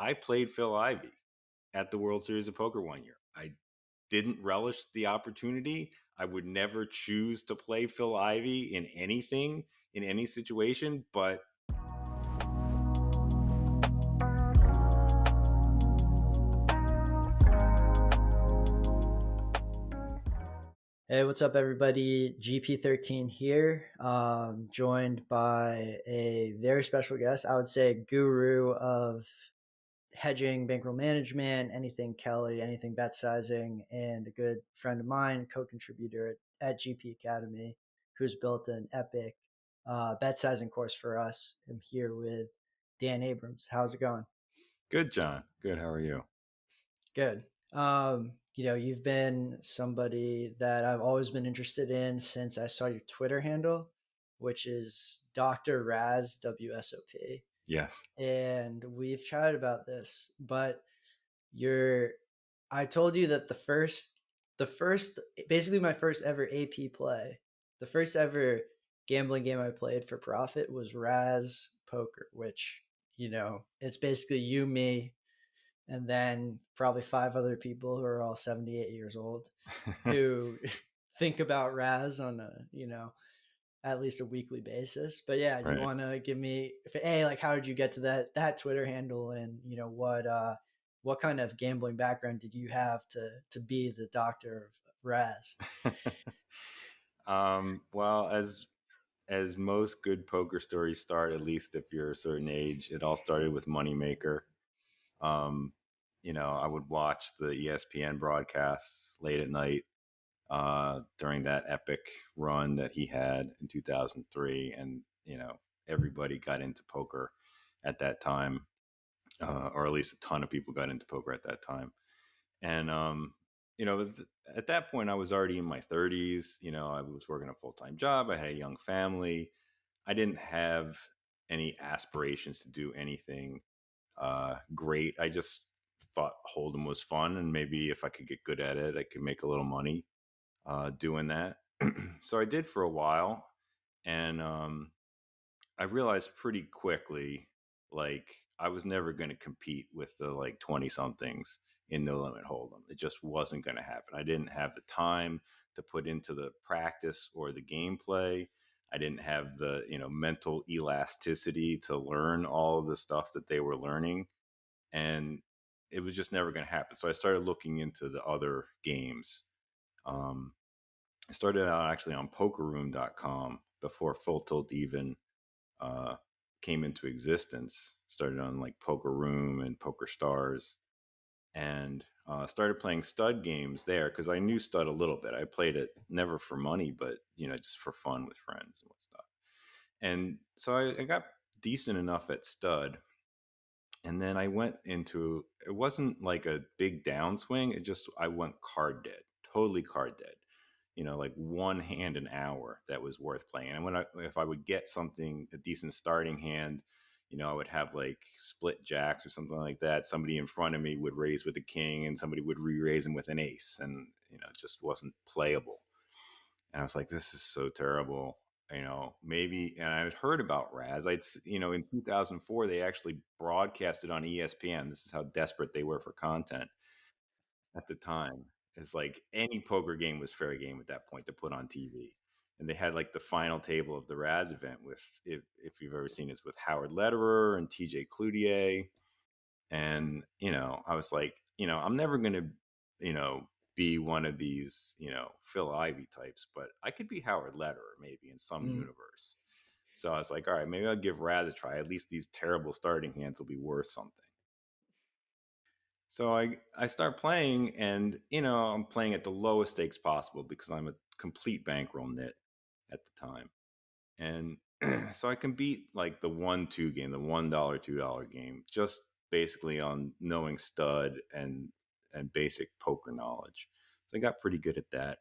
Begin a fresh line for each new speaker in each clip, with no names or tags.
I played Phil Ivey at the World Series of Poker one year. I didn't relish the opportunity. I would never choose to play Phil Ivey in anything, in any situation, but
Hey, what's up, everybody? GP13 here, joined by a very special guest. I would say guru of hedging, bankroll management, anything Kelly, anything bet sizing, and a good friend of mine, co-contributor at GP Academy, who's built an epic bet sizing course for us. I'm here with Dan Abrams. How's it going?
good, John. Good. How are you?
Good. You've been somebody that I've always been interested in since I saw your Twitter handle, which is Doctor Razz, WSOP.
Yes.
And we've chatted about this, but I told you that basically my first ever AP play, the first ever gambling game I played for profit was Razz Poker, which, it's basically you, me, and then probably 5 other people who are all 78 years old who think about Raz on at least a weekly basis. But yeah,
Right.
you want to give me, how did you get to that Twitter handle, and what kind of gambling background did you have to be the doctor of Raz?
Well, as most good poker stories start, at least if you're a certain age, it all started with Moneymaker. I would watch the ESPN broadcasts late at night during that epic run that he had in 2003. And, everybody got into poker at that time, or at least a ton of people got into poker at that time. And, at that point, I was already in my 30s. I was working a full-time job. I had a young family. I didn't have any aspirations to do anything great. I just thought Hold'em was fun, and maybe if I could get good at it, I could make a little money doing that. So I did for a while, and I realized pretty quickly, like, I was never going to compete with the 20 somethings in No Limit Hold'em. It just wasn't going to happen. I didn't have the time to put into the practice or the gameplay. I didn't have the mental elasticity to learn all of the stuff that they were learning, and it was just never going to happen. So I started looking into the other games. I started out actually on pokerroom.com before Full Tilt even came into existence. Started on like Poker Room and Poker Stars, and started playing stud games there because I knew stud a little bit. I played it never for money, but just for fun with friends and what stuff. And so I got decent enough at stud, and then I went into, it wasn't like a big downswing. I went card dead, totally card dead. Like one hand an hour that was worth playing. And if I would get something, a decent starting hand, I would have like split jacks or something like that. Somebody in front of me would raise with a king, and somebody would re-raise him with an ace, and it just wasn't playable. And I was like, this is so terrible. Maybe, and I had heard about Raz. In 2004, they actually broadcasted on ESPN. This is how desperate they were for content at the time. It's like any poker game was fair game at that point to put on TV. And they had like the final table of the Raz event with, if you've ever seen it, it's with Howard Lederer and TJ Cloutier. And, I was like, I'm never going to, be one of these, Phil Ivey types, but I could be Howard Lederer maybe in some universe. So I was like, all right, maybe I'll give Raz a try. At least these terrible starting hands will be worth something. So I start playing, and, I'm playing at the lowest stakes possible because I'm a complete bankroll nit at the time. And so I can beat like the 1-2 game, the $1, $2 game, just basically on knowing stud and basic poker knowledge. So I got pretty good at that.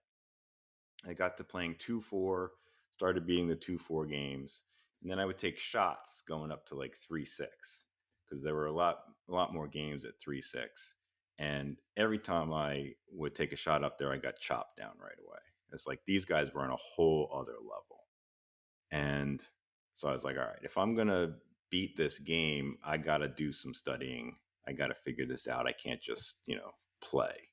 I got to playing 2-4, started beating the 2-4 games. And then I would take shots going up to like 3-6 because there were a lot more games at 3-6. And every time I would take a shot up there, I got chopped down right away. It's like these guys were on a whole other level. And so I was like, all right, if I'm going to beat this game, I got to do some studying I got to figure this out. I can't just, play.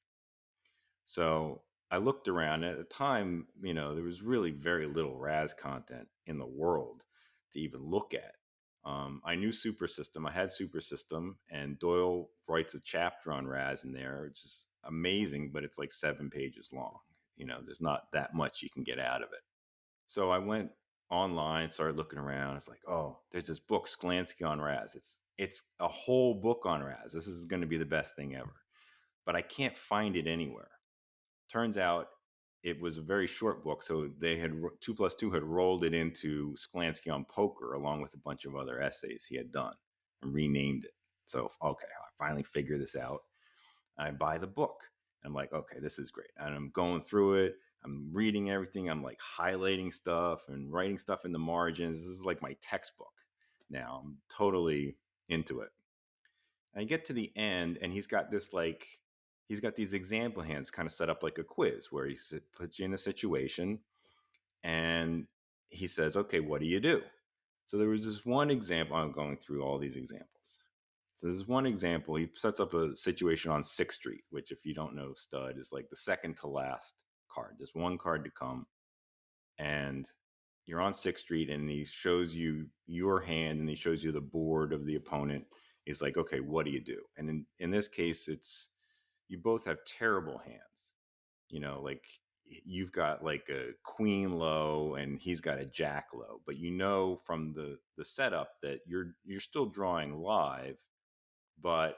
So I looked around. At the time, there was really very little Razz content in the world to even look at. I knew Super System. I had Super System, and Doyle writes a chapter on Razz in there, which is amazing, but it's like 7 pages long. There's not that much you can get out of it. So I went online, started looking around. It's like, oh, there's this book, Sklansky on Razz. It's a whole book on Razz. This is going to be the best thing ever. But I can't find it anywhere. Turns out it was a very short book, so they had 2+2 had rolled it into Sklansky on Poker along with a bunch of other essays he had done and renamed it. So okay, I finally figure this out. I buy the book. I'm like, okay, this is great. And I'm going through it. I'm reading everything. I'm like highlighting stuff and writing stuff in the margins. This is like my textbook. Now I'm totally into it. And I get to the end, and he's got these example hands kind of set up like a quiz where he puts you in a situation and he says, okay, what do you do? So there was this one example. I'm going through all these examples. So this is one example. He sets up a situation on 6th Street, which if you don't know, stud is like the second to last card. Just one card to come. And you're on 6th Street, and he shows you your hand, and he shows you the board of the opponent. He's like, okay, what do you do? And in this case, you both have terrible hands. Like you've got like a queen low and he's got a jack low, but from the setup that you're still drawing live, but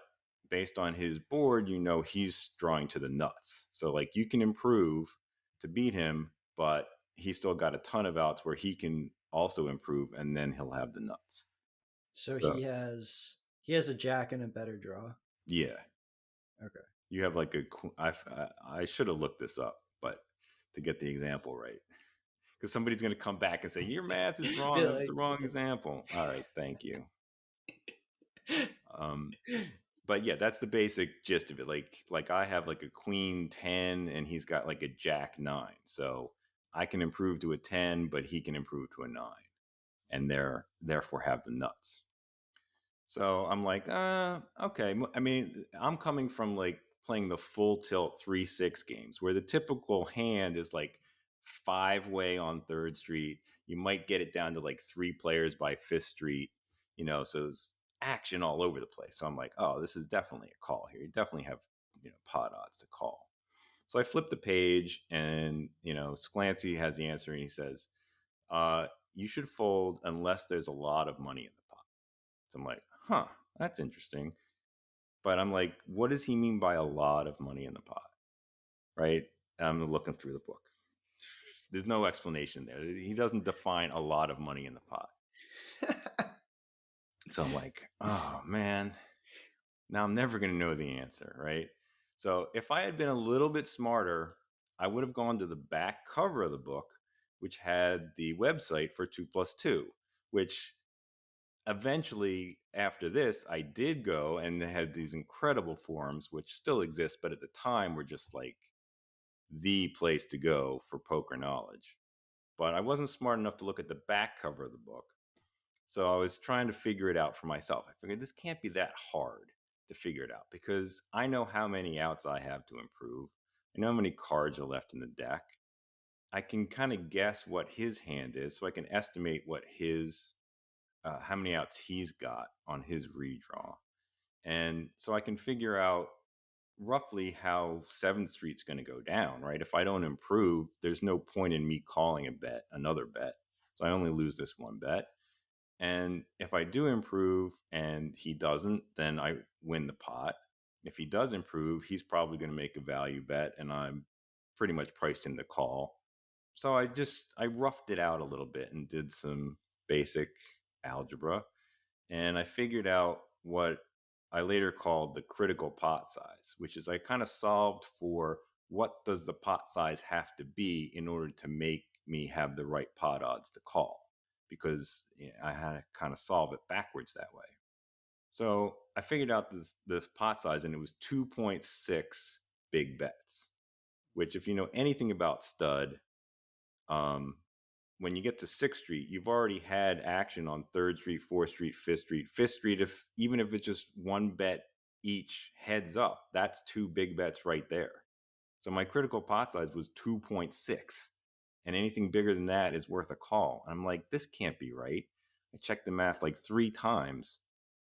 based on his board, he's drawing to the nuts. So like you can improve to beat him, but he's still got a ton of outs where he can also improve, and then he'll have the nuts.
So
So
he has a jack and a better draw.
yeah,
Okay.
you have like I should have looked this up, but to get the example right, because somebody's going to come back and say your math is wrong. That was the wrong example. All right, thank you. But yeah, that's the basic gist of it. Like I have like a queen 10 and he's got like a jack 9. So I can improve to a 10, but he can improve to a 9 and therefore have the nuts. So I'm like, okay. I mean, I'm coming from like playing the full tilt 3-6 games where the typical hand is like 5-way on 3rd Street. You might get it down to like 3 players by 5th Street, so it's action all over the place. So I'm like, oh, this is definitely a call here. You definitely have, pot odds to call. So I flip the page, and, Sclancy has the answer, and he says, you should fold unless there's a lot of money in the pot. So I'm like, huh, that's interesting. But I'm like, what does he mean by a lot of money in the pot? Right? I'm looking through the book. There's no explanation there. He doesn't define a lot of money in the pot. So I'm like, oh man, now I'm never going to know the answer, right? So if I had been a little bit smarter, I would have gone to the back cover of the book, which had the website for 2+2, which eventually after this, I did go, and they had these incredible forums, which still exist, but at the time were just like the place to go for poker knowledge. But I wasn't smart enough to look at the back cover of the book. So I was trying to figure it out for myself. I figured this can't be that hard to figure it out because I know how many outs I have to improve. I know how many cards are left in the deck. I can kind of guess what his hand is, so I can estimate what how many outs he's got on his redraw. And so I can figure out roughly how 7th Street's going to go down, right? If I don't improve, there's no point in me calling another bet. So I only lose this one bet. And if I do improve and he doesn't, then I win the pot. If he does improve, he's probably going to make a value bet, and I'm pretty much priced in the call. So I roughed it out a little bit and did some basic algebra, and I figured out what I later called the critical pot size, which is I kind of solved for what does the pot size have to be in order to make me have the right pot odds to call, because I had to kind of solve it backwards that way. So I figured out the pot size, and it was 2.6 big bets, which if you know anything about stud, when you get to 6th Street, you've already had action on 3rd Street, 4th Street, 5th Street. 5th Street, even if it's just one bet each heads up, that's 2 big bets right there. So my critical pot size was 2.6, and anything bigger than that is worth a call. And I'm like, this can't be right. I checked the math like 3 times.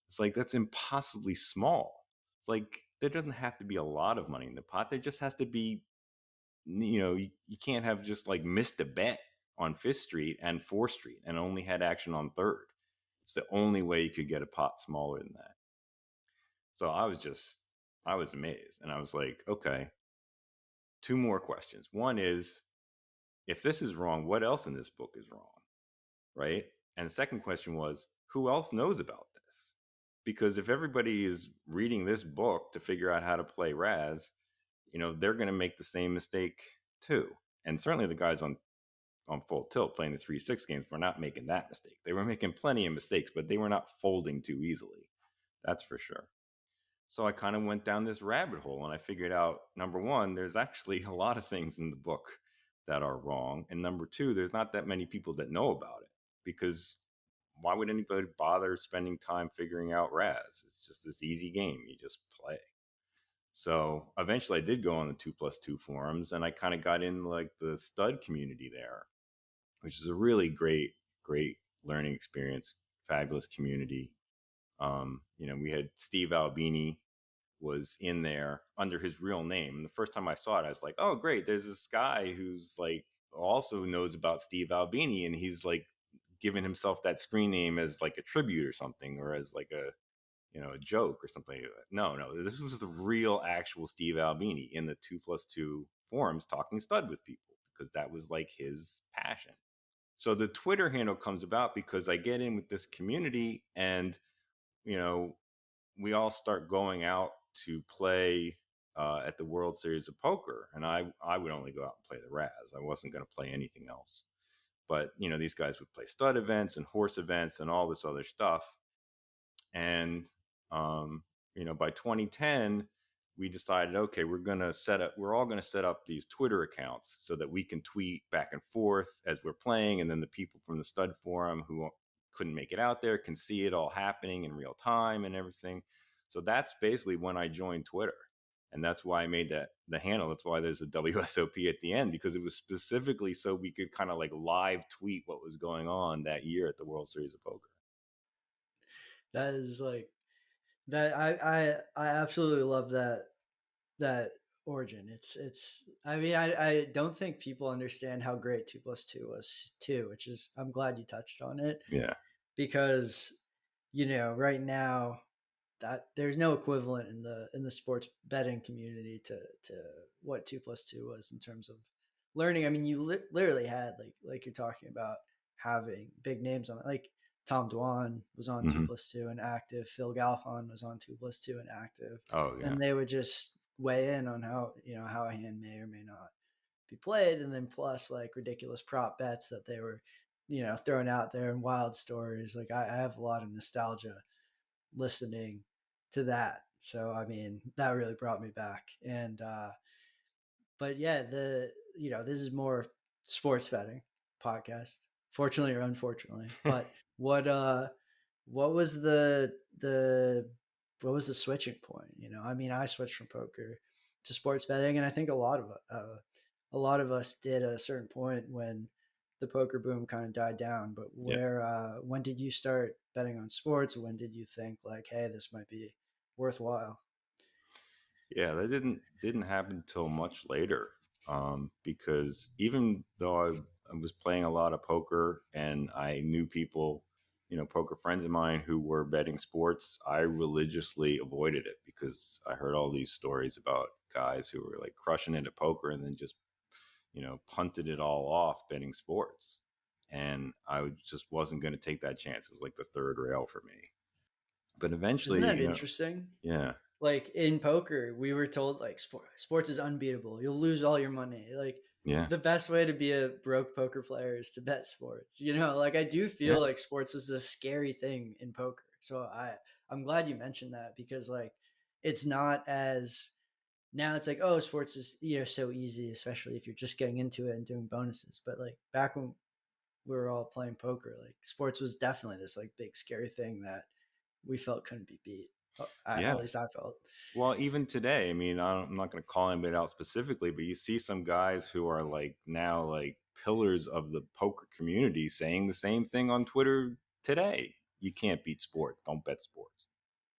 It's like, that's impossibly small. It's like, there doesn't have to be a lot of money in the pot. There just has to be, you can't have just like missed a bet on 5th Street and 4th Street and only had action on 3rd. It's the only way you could get a pot smaller than that. So I was amazed. And I was like, okay, 2 more questions. One is, if this is wrong, what else in this book is wrong? Right. And the second question was, who else knows about this? Because if everybody is reading this book to figure out how to play Razz, they're going to make the same mistake too. And certainly the guys on full tilt playing the 3-6 games were not making that mistake. They were making plenty of mistakes, but they were not folding too easily. That's for sure. So I kind of went down this rabbit hole and I figured out, number one, there's actually a lot of things in the book that are wrong. And number two, there's not that many people that know about it, because why would anybody bother spending time figuring out Razz? It's just this easy game. You just play. So eventually I did go on the 2+2 forums, and I kind of got in like the stud community there, which is a really great learning experience, fabulous community. We had Steve Albini was in there under his real name. And the first time I saw it, I was like, oh, great. There's this guy who's like also knows about Steve Albini, and he's like giving himself that screen name as like a tribute or something, or as like a joke or something. No, this was the real actual Steve Albini in the 2+2 forums talking stud with people, because that was like his passion. So the Twitter handle comes about because I get in with this community, and we all start going out to play at the World Series of Poker, and I would only go out and play the Razz. I wasn't going to play anything else. But these guys would play stud events and horse events and all this other stuff. And by 2010, we decided, okay, we're all going to set up these Twitter accounts so that we can tweet back and forth as we're playing, and then the people from the stud forum who couldn't make it out there can see it all happening in real time and everything. So that's basically when I joined Twitter, and that's why I made that the handle. That's why there's a WSOP at the end, because it was specifically so we could kind of like live tweet what was going on that year at the World Series of Poker.
That is like that. I absolutely love that origin. It's I mean, I don't think people understand how great 2+2 was too, which is, I'm glad you touched on it.
Yeah.
Because right now that there's no equivalent in the sports betting community to what 2+2 was in terms of learning. I mean, you literally had like you're talking about, having big names on it. Like Tom Dwan was on 2+2 and active. Phil Galfond was on 2+2 and active.
Oh yeah.
And they would just weigh in on how a hand may or may not be played, and then plus like ridiculous prop bets that they were throwing out there, and wild stories. Like I have a lot of nostalgia listening to that. So I mean, that really brought me back. And but yeah, this is more sports betting podcast, fortunately or unfortunately. But what was the what was the switching point? I mean, I switched from poker to sports betting, and I think a lot of us did at a certain point when the poker boom kind of died down. But when did you start betting on sports? When did you think like, hey, this might be worthwhile?
Yeah, that didn't happen till much later, because even though I was playing a lot of poker and I knew people, poker friends of mine who were betting sports, I religiously avoided it because I heard all these stories about guys who were like crushing it at poker and then just punted it all off betting sports. And I just wasn't going to take that chance. It was like the third rail for me. But
Isn't
eventually,
that interesting?
yeah.
Like in poker, we were told like sports is unbeatable. You'll lose all your money. Like
Yeah.
the best way to be a broke poker player is to bet sports. Like I do feel like sports is a scary thing in poker. So I'm glad you mentioned that, because like it's not as, now it's like, oh, sports is so easy, especially if you're just getting into it and doing bonuses. But like back when we were all playing poker, like sports was definitely this like big scary thing that we felt couldn't be beat.
Yeah.
At least I felt.
Well, even today, I mean, I'm not going to call anybody out specifically, but you see some guys who are like now like pillars of the poker community saying the same thing on Twitter today. You can't beat sports. Don't bet sports.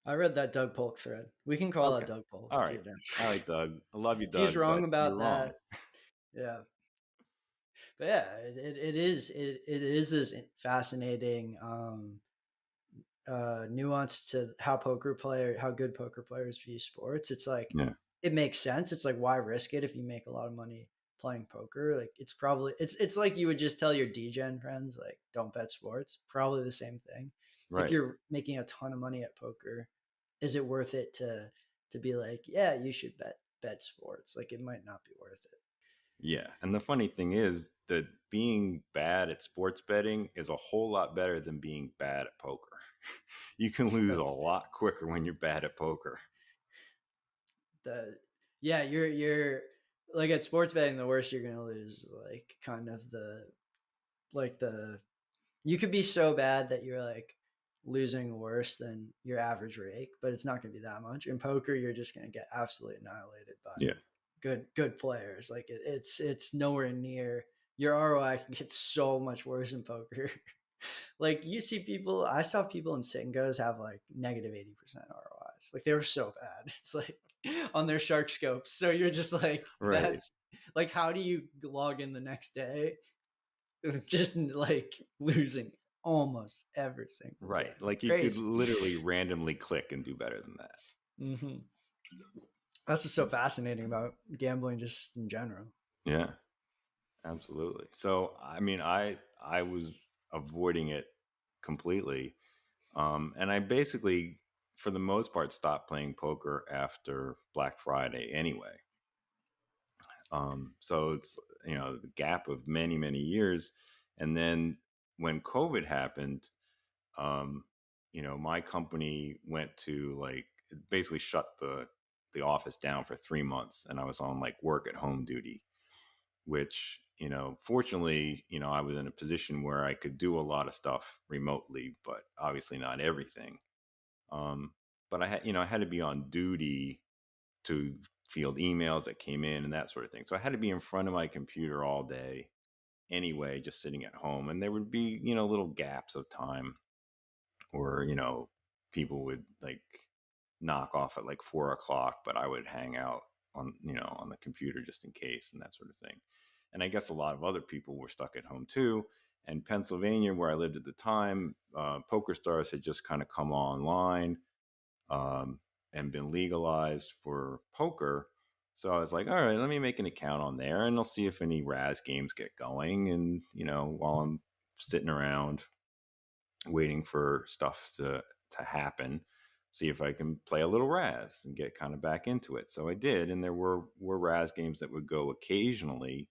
I read that Doug Polk thread. We can call that
Okay.
Doug Polk
All
if
right.
you're down.
All right, Doug. I love you,
He's
Doug,
wrong
but you're
about
wrong.
that. Yeah. But yeah, it is this fascinating nuance to how good poker players view sports. It's like
Yeah.
it makes sense. It's like, why risk it if you make a lot of money playing poker? Like it's like you would just tell your DGen friends like, don't bet sports. Probably the same thing. If
Right.
you're making a ton of money at poker, is it worth it to be like, yeah, you should bet sports? Like, it might not be worth it.
Yeah. And the funny thing is that being bad at sports betting is a whole lot better than being bad at poker. You can lose a
That's
lot quicker when you're bad at poker.
the Yeah, you're like at sports betting, the worst you're gonna lose, like kind of the you could be so bad that you're like losing worse than your average rake, but it's not gonna be that much. In poker, you're just gonna get absolutely annihilated by
Yeah.
good players. Like it's nowhere near your ROI can get so much worse in poker. Like I saw people in Singos have like negative 80% ROIs. Like they were so bad. It's like on their shark scopes. So you're just like,
Right.
that's like, how do you log in the next day? Just like losing almost every single
Right.
game.
Like you could
Crazy.
literally randomly click and do better than that.
Hmm. That's what's so fascinating about gambling just in general.
Yeah, absolutely. So, I mean, I was avoiding it completely. And I basically, for the most part, stopped playing poker after Black Friday anyway. So it's, the gap of many, many years. And then when COVID happened, um, my company went to like basically shut the office down for 3 months, and I was on like work at home duty, which fortunately, I was in a position where I could do a lot of stuff remotely, but obviously not everything. Um, but I had to be on duty to field emails that came in and that sort of thing. So I had to be in front of my computer all day anyway, just sitting at home, and there would be little gaps of time or people would like knock off at like 4 o'clock, but I would hang out on the computer just in case and that sort of thing. And I guess a lot of other people were stuck at home too. And Pennsylvania, where I lived at the time, Poker Stars had just kind of come online, um, and been legalized for poker. So I was like, all right, let me make an account on there and I'll see if any Razz games get going. And, while I'm sitting around waiting for stuff to happen, see if I can play a little Razz and get kind of back into it. So I did, and there were Razz games that would go occasionally,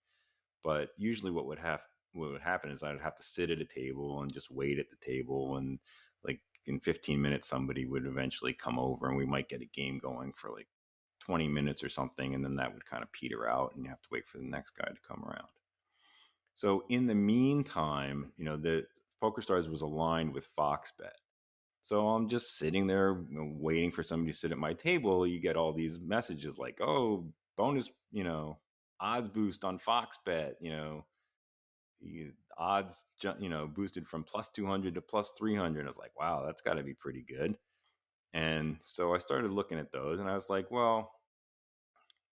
but usually what would happen is I'd have to sit at a table and just wait at the table, and like in 15 minutes somebody would eventually come over and we might get a game going for like 20 minutes or something, and then that would kind of peter out and you have to wait for the next guy to come around. So in the meantime, the PokerStars was aligned with FoxBet. So I'm just sitting there waiting for somebody to sit at my table. You get all these messages like, "Oh, bonus, odds boost on FoxBet, odds, boosted from plus 200 to plus 300." I was like, "Wow, that's got to be pretty good." And so I started looking at those, and I was like, "Well,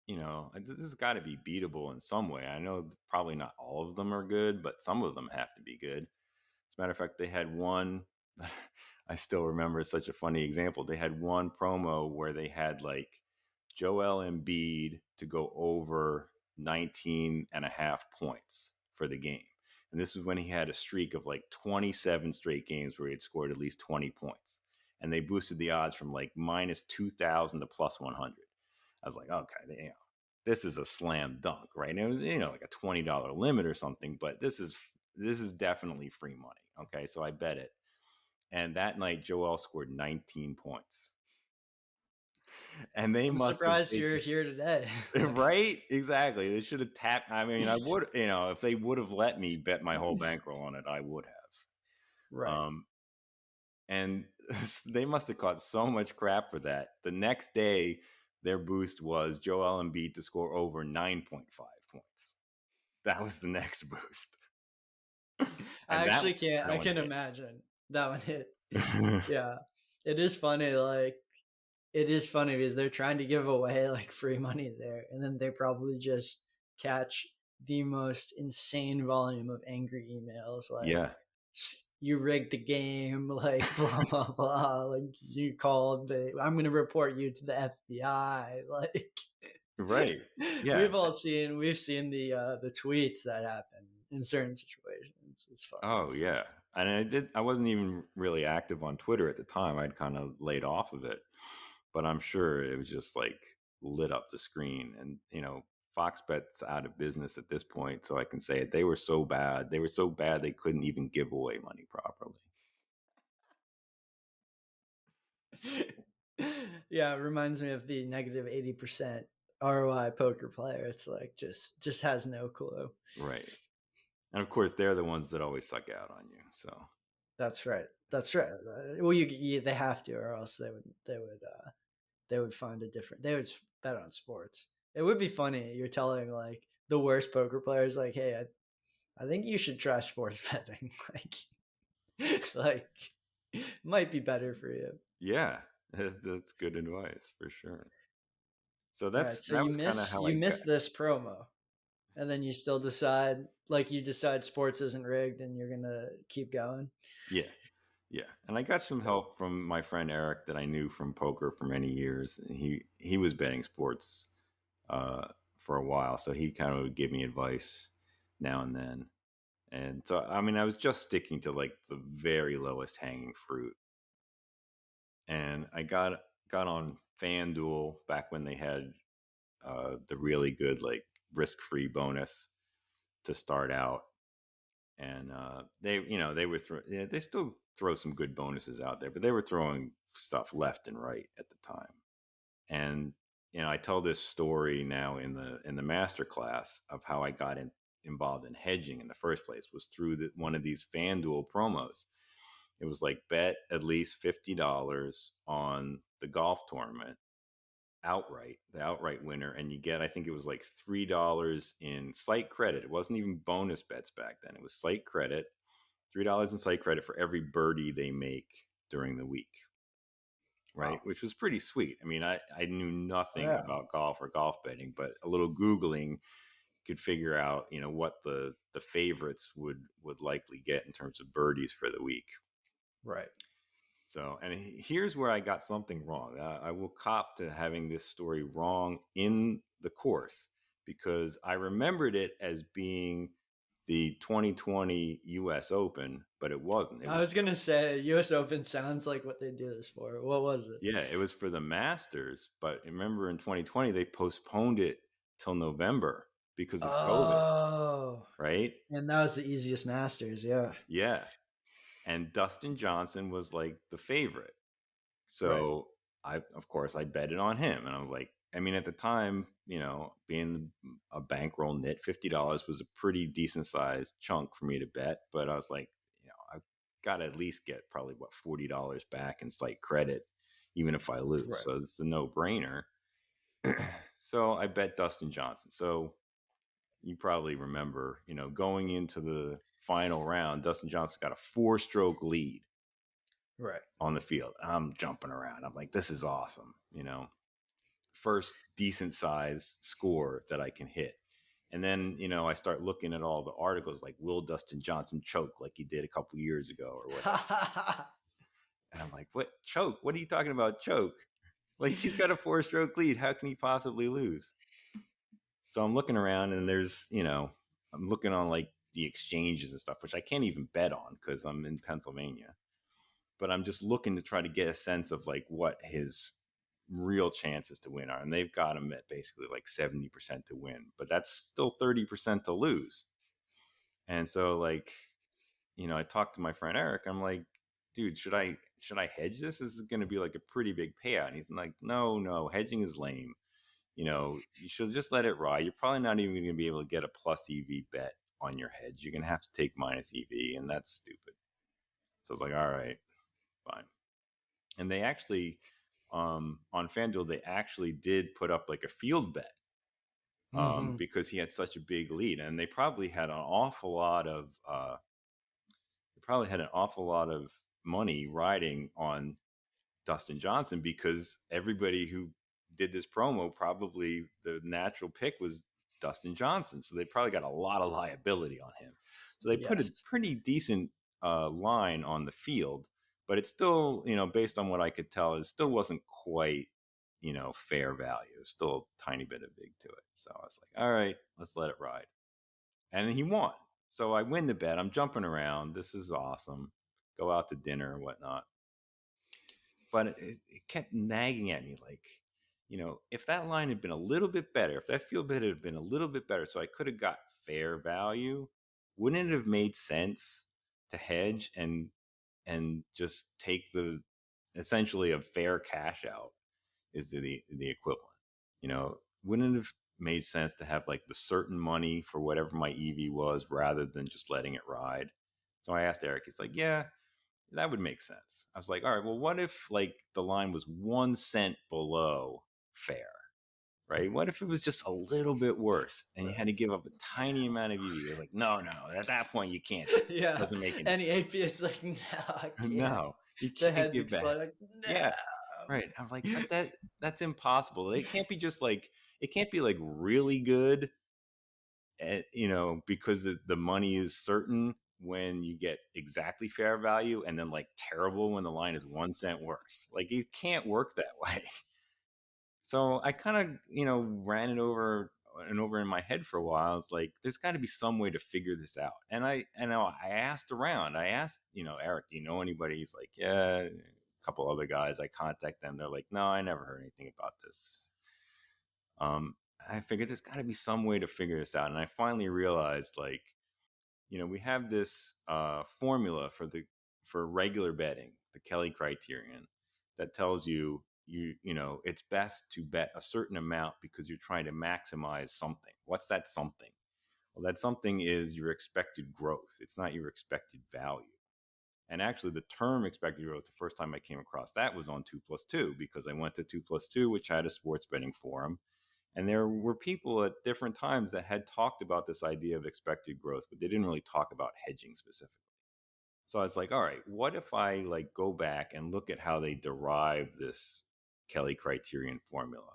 this has got to be beatable in some way. I know probably not all of them are good, but some of them have to be good." As a matter of fact, they had one, I still remember, it's such a funny example. They had one promo where they had like Joel Embiid to go over 19 and a half points for the game. And this was when he had a streak of like 27 straight games where he had scored at least 20 points. And they boosted the odds from like minus 2,000 to plus 100. I was like, okay, this is a slam dunk, right? And it was, like a $20 limit or something, but this is definitely free money. Okay, so I bet it. And that night, Joel scored 19 points. And they
I'm
must have
surprised you're
taken,
here today.
right? Exactly. They should have tapped. I mean, I would, if they would have let me bet my whole bankroll on it, I would have.
Right.
Um, And they must have caught so much crap for that. The next day, their boost was Joel Embiid to score over 9.5 points. That was the next boost.
I
And that
actually can't.
that
I
one
can
hit.
imagine that one hit. Yeah, it is funny. Like it is funny because they're trying to give away like free money there, and then they probably just catch the most insane volume of angry emails like
Yeah.
you rigged the game, like blah blah blah, like you called, but I'm gonna report you to the FBI. Like
Right. Yeah.
we've seen the tweets that happen in certain situations. It's funny.
Oh, yeah. And I wasn't even really active on Twitter at the time. I'd kind of laid off of it. But I'm sure it was just like lit up the screen. And, Fox Bet's out of business at this point. So I can say it. They were so bad. They were so bad they couldn't even give away money properly.
Yeah, it reminds me of the negative 80% ROI poker player. It's like just has no clue.
Right. And of course, they're the ones that always suck out on you. So,
That's right. That's right. Well, they have to, or else they would find a different. They would bet on sports. It would be funny. You're telling like the worst poker players, like, hey, I think you should try sports betting. Like might be better for you.
yeah, that's good advice for sure. So
All right. So
that was kind of how
you
I got.
miss this promo, and then you still decide like you decide sports isn't rigged, and you're gonna keep going.
Yeah. Yeah, and I got some help from my friend Eric that I knew from poker for many years. He was betting sports uh, for a while, so he kind of would give me advice now and then. And so, I mean, I was just sticking to like the very lowest hanging fruit, and I got on FanDuel back when they had the really good like risk free bonus to start out, and they were they still throw some good bonuses out there, but they were throwing stuff left and right at the time. And I tell this story now in the master class of how I got involved in hedging in the first place was through one of these FanDuel promos. It was like bet at least $50 on the golf tournament outright, the outright winner, and you get, I think it was like $3 in site credit. It wasn't even bonus bets back then. It was site credit, $3 in site credit for every birdie they make during the week. Right,
Wow.
which was pretty sweet. I mean, I knew
Oh,
nothing
yeah.
about golf or golf betting, but a little Googling could figure out, what the favorites would likely get in terms of birdies for the week.
Right.
So, and here's where I got something wrong. I will cop to having this story wrong in the course because I remembered it as being the 2020 U.S. Open, but it wasn't. It
I
was,
was gonna say U.S. Open sounds like what they do this for. What was it?
yeah, it was for the Masters. But remember in 2020, they postponed it till November because of COVID,
Oh,
right?
and that was the easiest Masters. Yeah.
Yeah. And Dustin Johnson was like the favorite.
Right.
So of course, I betted on him, and I was like, I mean, at the time, being a bankroll nit, $50 was a pretty decent sized chunk for me to bet. But I was like, I've got to at least get probably $40 back in site credit, even if I lose.
Right.
So it's a no brainer. So I bet Dustin Johnson. So you probably remember, going into the final round, Dustin Johnson got a 4-stroke lead
Right.
on the field. I'm jumping around. I'm like, this is awesome. First decent size score that I can hit. And then, I start looking at all the articles like, will Dustin Johnson choke like he did a couple years ago or whatever? And I'm like, what choke? What are you talking about? Choke? Like he's got a 4-stroke lead. How can he possibly lose? So I'm looking around and there's, I'm looking on like the exchanges and stuff, which I can't even bet on because I'm in Pennsylvania. But I'm just looking to try to get a sense of like what his real chances to win are. And they've got him at basically like 70% to win, but that's still 30% to lose. And so like, I talked to my friend Eric. I'm like, dude, should I hedge this? This is going to be like a pretty big payout. And he's like, no, hedging is lame. You should just let it ride. You're probably not even going to be able to get a plus EV bet on your hedge. You're going to have to take minus EV, and that's stupid. So I was like, all right, fine. And they actually, on FanDuel, they actually did put up like a field bet
Mm-hmm.
because he had such a big lead, and they probably had an awful lot of money riding on Dustin Johnson, because everybody who did this promo, probably the natural pick was Dustin Johnson. So they probably got a lot of liability on him. So they put a
Yes.
pretty decent line on the field, but it's still, based on what I could tell, it still wasn't quite, fair value. It was still a tiny bit of big to it. So I was like, all right, let's let it ride. And he won. So I win the bet. I'm jumping around. This is awesome. Go out to dinner and whatnot. But it kept nagging at me, like, if that line had been a little bit better, if that field bet had been a little bit better, so I could have got fair value, wouldn't it have made sense to hedge and just take the essentially a fair cash out is the equivalent. Wouldn't it have made sense to have like the certain money for whatever my EV was rather than just letting it ride? So I asked Eric, he's like, yeah, that would make sense. I was like, all right, well, what if like the line was 1 cent below fair, right? What if it was just a little bit worse and you had to give up a tiny amount of EV? He was like, no, at that point you can't do it. It
Yeah.
doesn't make any
Any AP is like, no, I
sense.
can't.
No, you
The
can't
heads
give back.
explode. Like,
Yeah, right. I'm like, but that's impossible. It can't be just like, it can't be like really good, because the money is certain when you get exactly fair value, and then like terrible when the line is 1 cent worse. Like it can't work that way. So I kind of, ran it over and over in my head for a while. I was like, there's got to be some way to figure this out. And I asked around. I asked, Eric, do you know anybody? He's like, yeah, a couple other guys. I contact them. They're like, no, I never heard anything about this. I figured there's got to be some way to figure this out. And I finally realized, like, we have this formula for regular betting, the Kelly criterion, that tells you it's best to bet a certain amount because you're trying to maximize something. What's that something? Well, that something is your expected growth. It's not your expected value. And actually, the term expected growth, the first time I came across that was on 2+2, because I went to 2+2, which had a sports betting forum. And there were people at different times that had talked about this idea of expected growth, but they didn't really talk about hedging specifically. So I was like, all right, what if I like go back and look at how they derive this Kelly criterion formula?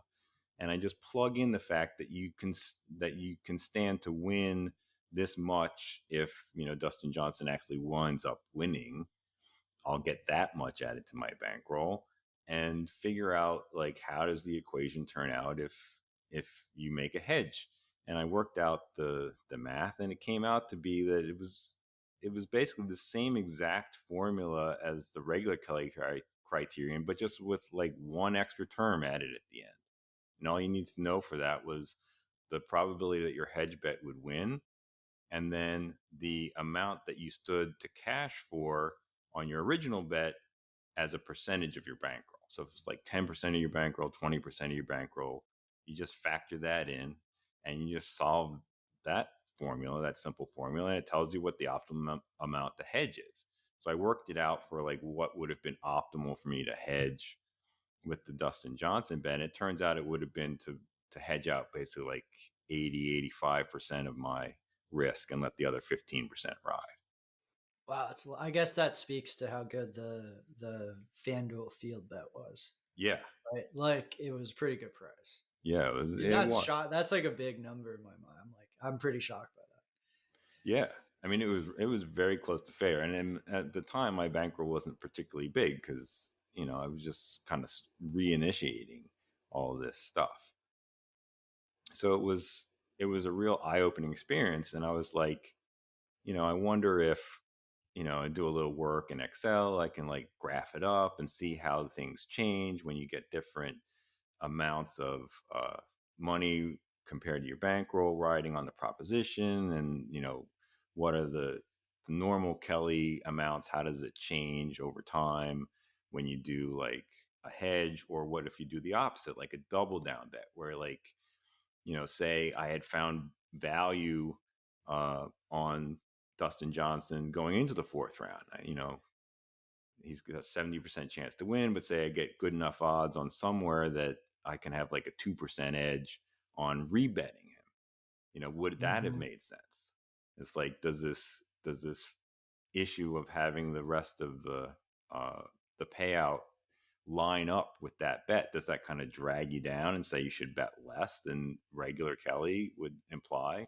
And I just plug in the fact that you can stand to win this much if, Dustin Johnson actually winds up winning. I'll get that much added to my bankroll, and figure out like how does the equation turn out if you make a hedge. And I worked out the math, and it came out to be that it was basically the same exact formula as the regular Kelly criterion, but just with like one extra term added at the end. And all you need to know for that was the probability that your hedge bet would win, and then the amount that you stood to cash for on your original bet as a percentage of your bankroll. So if it's like 10% of your bankroll, 20% of your bankroll, you just factor that in and you just solve that formula, that simple formula, and it tells you what the optimum amount to hedge is. So I worked it out for like what would have been optimal for me to hedge with the Dustin Johnson bet. And it turns out it would have been to hedge out basically like 80-85% of my risk and let the other 15% ride.
Wow, I guess that speaks to how good the FanDuel field bet was.
Yeah.
Right? Like it was pretty good price.
Yeah, it was.
Because
It
that's
was.
That's like a big number in my mind. I'm pretty shocked by that.
Yeah, I mean, it was very close to fair, and then at the time, my bankroll wasn't particularly big because I was just kind of reinitiating all of this stuff. So it was a real eye opening experience, and I was like, I wonder if I do a little work in Excel, I can like graph it up and see how things change when you get different amounts of money compared to your bankroll riding on the proposition, and what are the normal Kelly amounts, how does it change over time when you do like a hedge, or what if you do the opposite, like a double down bet where like say I had found value on Dustin Johnson going into the fourth round. he's got a 70% chance to win, but say I get good enough odds on somewhere that I can have like a 2% edge on rebetting him. Would that have
Mm-hmm.
made sense? It's like, does this issue of having the rest of the payout line up with that bet? Does that kind of drag you down and say you should bet less than regular Kelly would imply?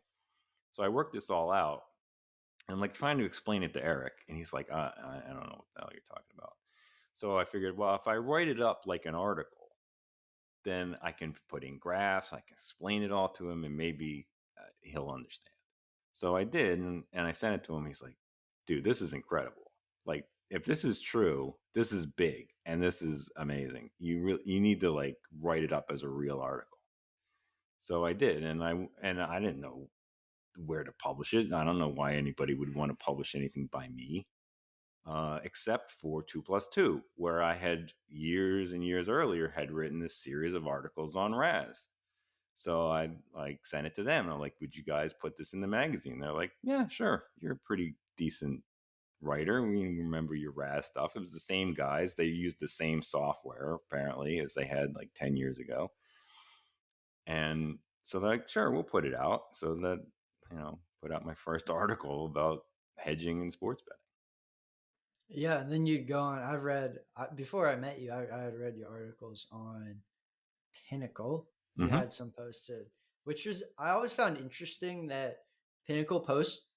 So I worked this all out. I'm like trying to explain it to Eric, and he's like, I don't know what the hell you're talking about. So I figured, well, if I write it up like an article, then I can put in graphs, I can explain it all to him, and maybe he'll understand. So I did, and I sent it to him. He's like, dude, this is incredible. Like, if this is true, this is big, and this is amazing. You need to like write it up as a real article. So I did, and I didn't know where to publish it. I don't know why anybody would want to publish anything by me, except for 2+2, where I had years and years earlier had written this series of articles on Razz. So I like sent it to them. I'm like, would you guys put this in the magazine? They're like, yeah, sure. You're a pretty decent writer. We remember your Razz stuff. It was the same guys. They used the same software apparently as they had like 10 years ago. And so they're like, sure, we'll put it out. So that, put out my first article about hedging and sports betting.
Yeah, and then you'd go on. Before I met you, I had read your articles on Pinnacle. You
Mm-hmm.
had some posted, which was I always found interesting that Pinnacle posts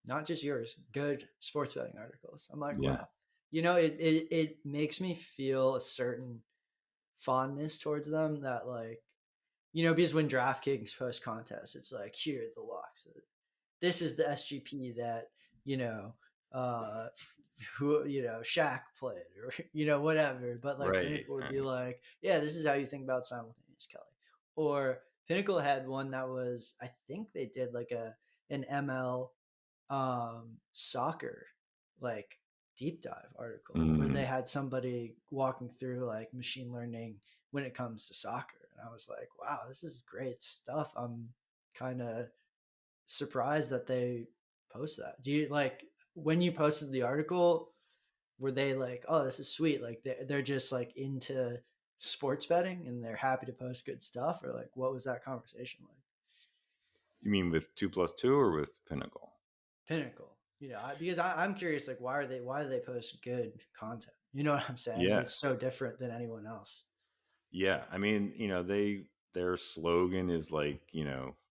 not just yours, good sports betting articles. I'm like,
Yeah.
wow, it makes me feel a certain fondness towards them that like because when DraftKings post contests, it's like here are the locks. This is the SGP that you know uh who Shaq played or whatever. But like
Right.
Pinnacle would be
Right.
like, yeah, this is how you think about simultaneous Kelly. Or Pinnacle had one that was I think they did like an ML soccer like deep dive article where they
Mm.
had somebody walking through like machine learning when it comes to soccer, and I was like, wow, this is great stuff. I'm kind of surprised that they post that. Do you like when you posted the article, were they like, oh, this is sweet, like they're just like into sports betting and they're happy to post good stuff, or like what was that conversation like?
You mean with 2+2 or with Pinnacle?
Pinnacle, because I'm curious, like why do they post good content? You know what I'm saying?
Yeah.
That's so different than anyone else.
Yeah. I mean, their slogan is like,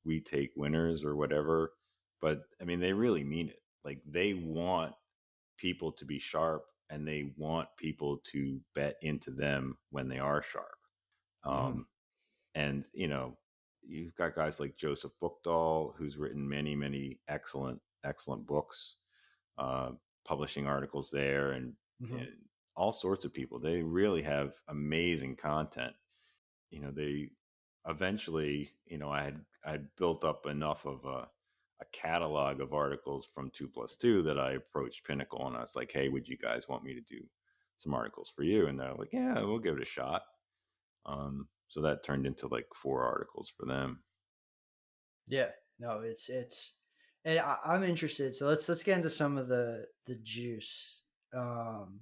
we take winners or whatever. But I mean, they really mean it. Like, they want people to be sharp, and they want people to bet into them when they are sharp.
Mm-hmm.
And you've got guys like Joseph Buchdahl, who's written many, many excellent, excellent books, uh, publishing articles there,
Mm-hmm.
and all sorts of people. They really have amazing content. They eventually, I built up enough of a catalog of articles from 2+2 that I approached Pinnacle, and I was like, hey, would you guys want me to do some articles for you? And they're like, yeah, we'll give it a shot. So that turned into like 4 articles for them.
Yeah, no, it's, and I'm interested. So let's get into some of the juice um,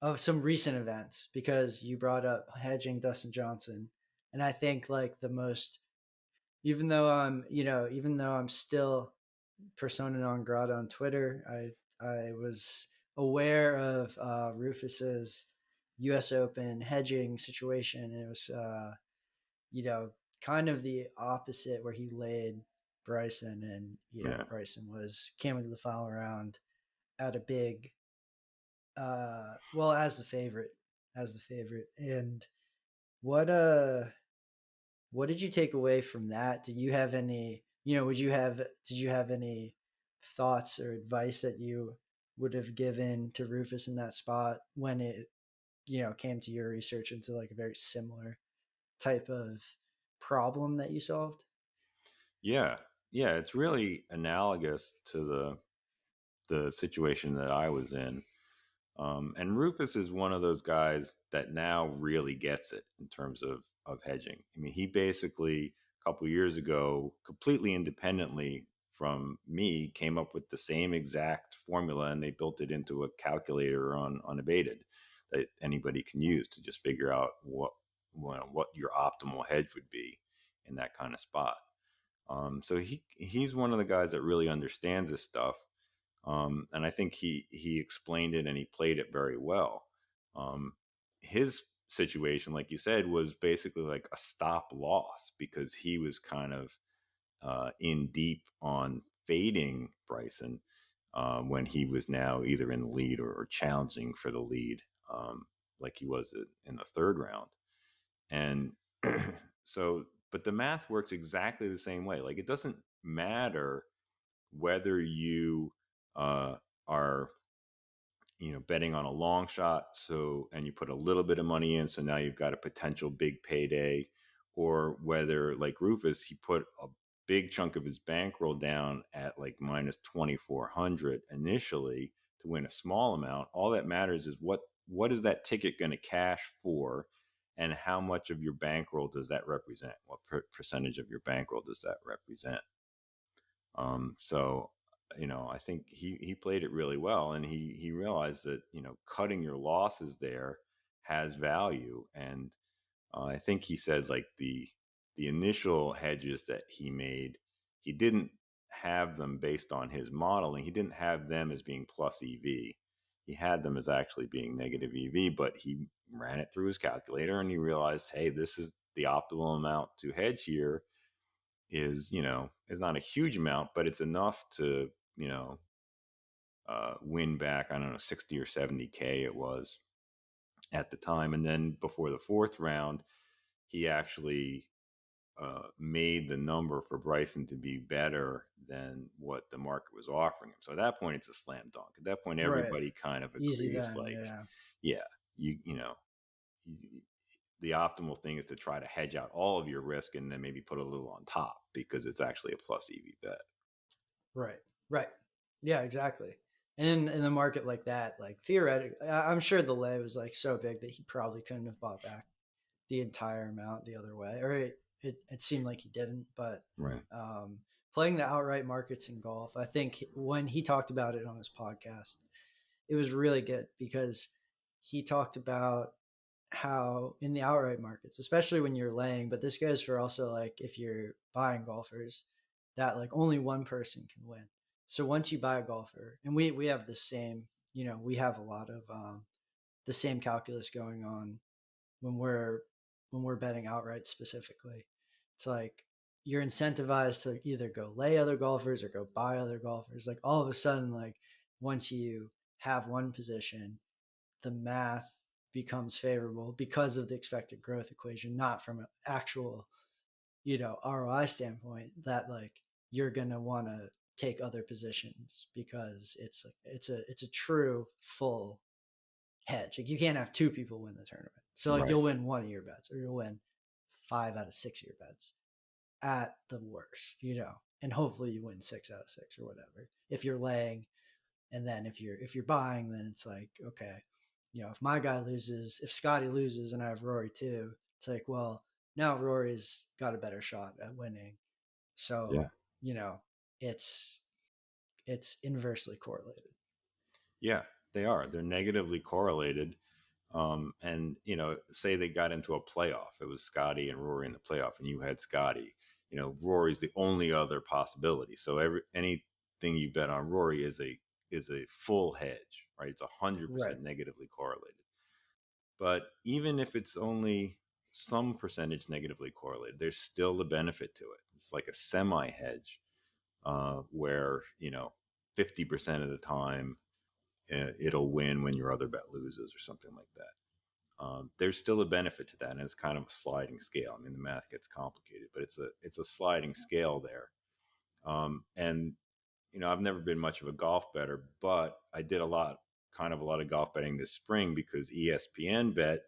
of some recent events, because you brought up hedging Dustin Johnson, and I think like the most, even though I'm still persona non grata on Twitter, I was aware of Rufus's U.S. Open hedging situation, and it was you know, kind of the opposite where he laid Bryson, and
Yeah.
Bryson came into the final round at a big well, as the favorite. And what what did you take away from that? Did you have any, did you have any thoughts or advice that you would have given to Rufus in that spot when it, came to your research into like a very similar type of problem that you solved?
Yeah. Yeah. It's really analogous to the situation that I was in. And Rufus is one of those guys that now really gets it in terms of hedging. I mean, he basically a couple years ago, completely independently from me came up with the same exact formula, and they built it into a calculator on Unabated that anybody can use to just figure out what your optimal hedge would be in that kind of spot. So he's one of the guys that really understands this stuff, and I think he explained it and he played it very well. His situation, like you said, was basically like a stop loss because he was kind of in deep on fading Bryson when he was now either in the lead or challenging for the lead, like he was in the third round. And so, but the math works exactly the same way. Like, it doesn't matter whether you are betting on a long shot, so, and you put a little bit of money in, so now you've got a potential big payday, or whether, like Rufus, he put a big chunk of his bankroll down at like minus 2,400 initially to win a small amount. All that matters is what is that ticket going to cash for, and how much of your bankroll does that represent? What percentage of your bankroll does that represent? So, I think he played it really well, and he realized that cutting your losses there has value. And I think he said, like, the initial hedges that he made, he didn't have them based on his modeling. He didn't have them as being plus EV. He had them as actually being negative EV, but he ran it through his calculator and he realized, hey, this is the optimal amount to hedge here. Is not a huge amount, but it's enough to win back, I don't know, 60 or 70K it was at the time. And then before the fourth round, he actually made the number for Bryson to be better than what the market was offering him. So at that point, it's a slam dunk. At that point,
Right.
everybody kind of
Easy
agrees,
then,
like,
yeah.
yeah, you the optimal thing is to try to hedge out all of your risk and then maybe put a little on top because it's actually a plus EV bet.
Right. Right. Yeah, exactly. And in the market like that, like theoretically, I'm sure the lay was like so big that he probably couldn't have bought back the entire amount the other way, or it seemed like he didn't. But
Right.
um, playing the outright markets in golf, I think when he talked about it on his podcast, it was really good because he talked about how in the outright markets, especially when you're laying, but this goes for also like if you're buying golfers, that like only one person can win. So once you buy a golfer, and we have the same, we have a lot of the same calculus going on when we're betting outright specifically. It's like you're incentivized to either go lay other golfers or go buy other golfers. Like all of a sudden, like once you have one position, the math becomes favorable because of the expected growth equation, not from an actual, ROI standpoint that like you're going to want to take other positions because it's a true full hedge. Like you can't have two people win the tournament. So like
Right.
you'll win one of your bets or you'll win 5 out of 6 of your bets at the worst, and hopefully you win 6 out of 6 or whatever. If you're laying, and then if you're buying, then it's like, okay, if my guy loses, if Scotty loses and I have Rory too, it's like, well, now Rory's got a better shot at winning.
Yeah.
So, it's it's inversely correlated.
Yeah, they are. They're negatively correlated. And say they got into a playoff. It was Scotty and Rory in the playoff, and you had Scotty. Rory's the only other possibility. So anything you bet on Rory is a full hedge, right? It's
Right.
100% negatively correlated. But even if it's only some percentage negatively correlated, there's still a benefit to it. It's like a semi hedge, where 50% of the time it'll win when your other bet loses or something like that. There's still a benefit to that, and it's kind of a sliding scale. I mean, the math gets complicated, but it's a sliding scale there. And I've never been much of a golf bettor, but I did a lot of golf betting this spring because ESPN Bet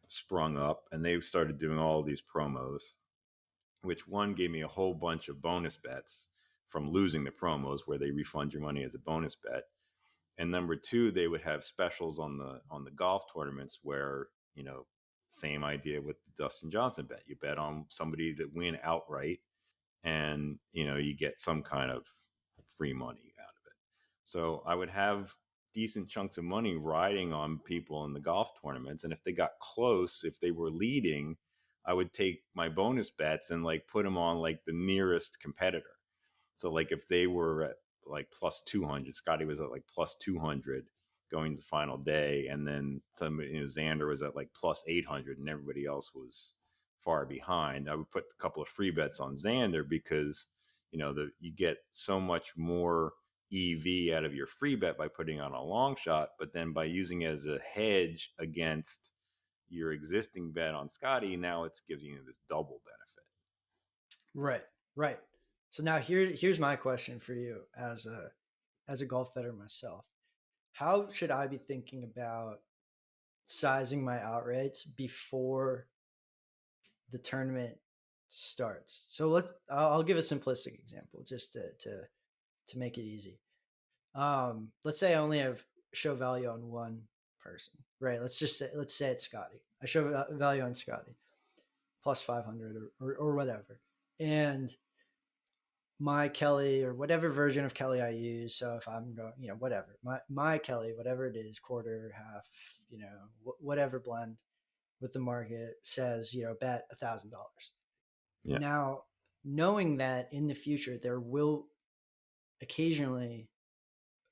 sprung up, and they've started doing all of these promos, which one gave me a whole bunch of bonus bets from losing the promos where they refund your money as a bonus bet. And number two, they would have specials on the golf tournaments where, same idea with the Dustin Johnson bet. You bet on somebody to win outright, and you get some kind of free money out of it. So I would have decent chunks of money riding on people in the golf tournaments, and if they got close, if they were leading, I would take my bonus bets and like put them on like the nearest competitor. So like if they were at like plus 200, Scotty was at like plus 200 going to the final day, and then Xander was at like plus 800, and everybody else was far behind. I would put a couple of free bets on Xander because you get so much more EV out of your free bet by putting on a long shot, but then by using it as a hedge against your existing bet on Scotty, now it's giving you this double benefit.
Right, right. So now here's my question for you as a golf bettor myself. How should I be thinking about sizing my outrights before the tournament starts? So I'll give a simplistic example just to make it easy. Let's say I only have show value on one person, right? Let's say it's Scotty. I show value on Scotty plus 500 or whatever, and my Kelly or whatever version of Kelly I use. So if I'm going, whatever my Kelly, whatever it is, quarter, half, whatever blend with the market says, bet $1,000.
Yeah.
Now, knowing that in the future there will occasionally,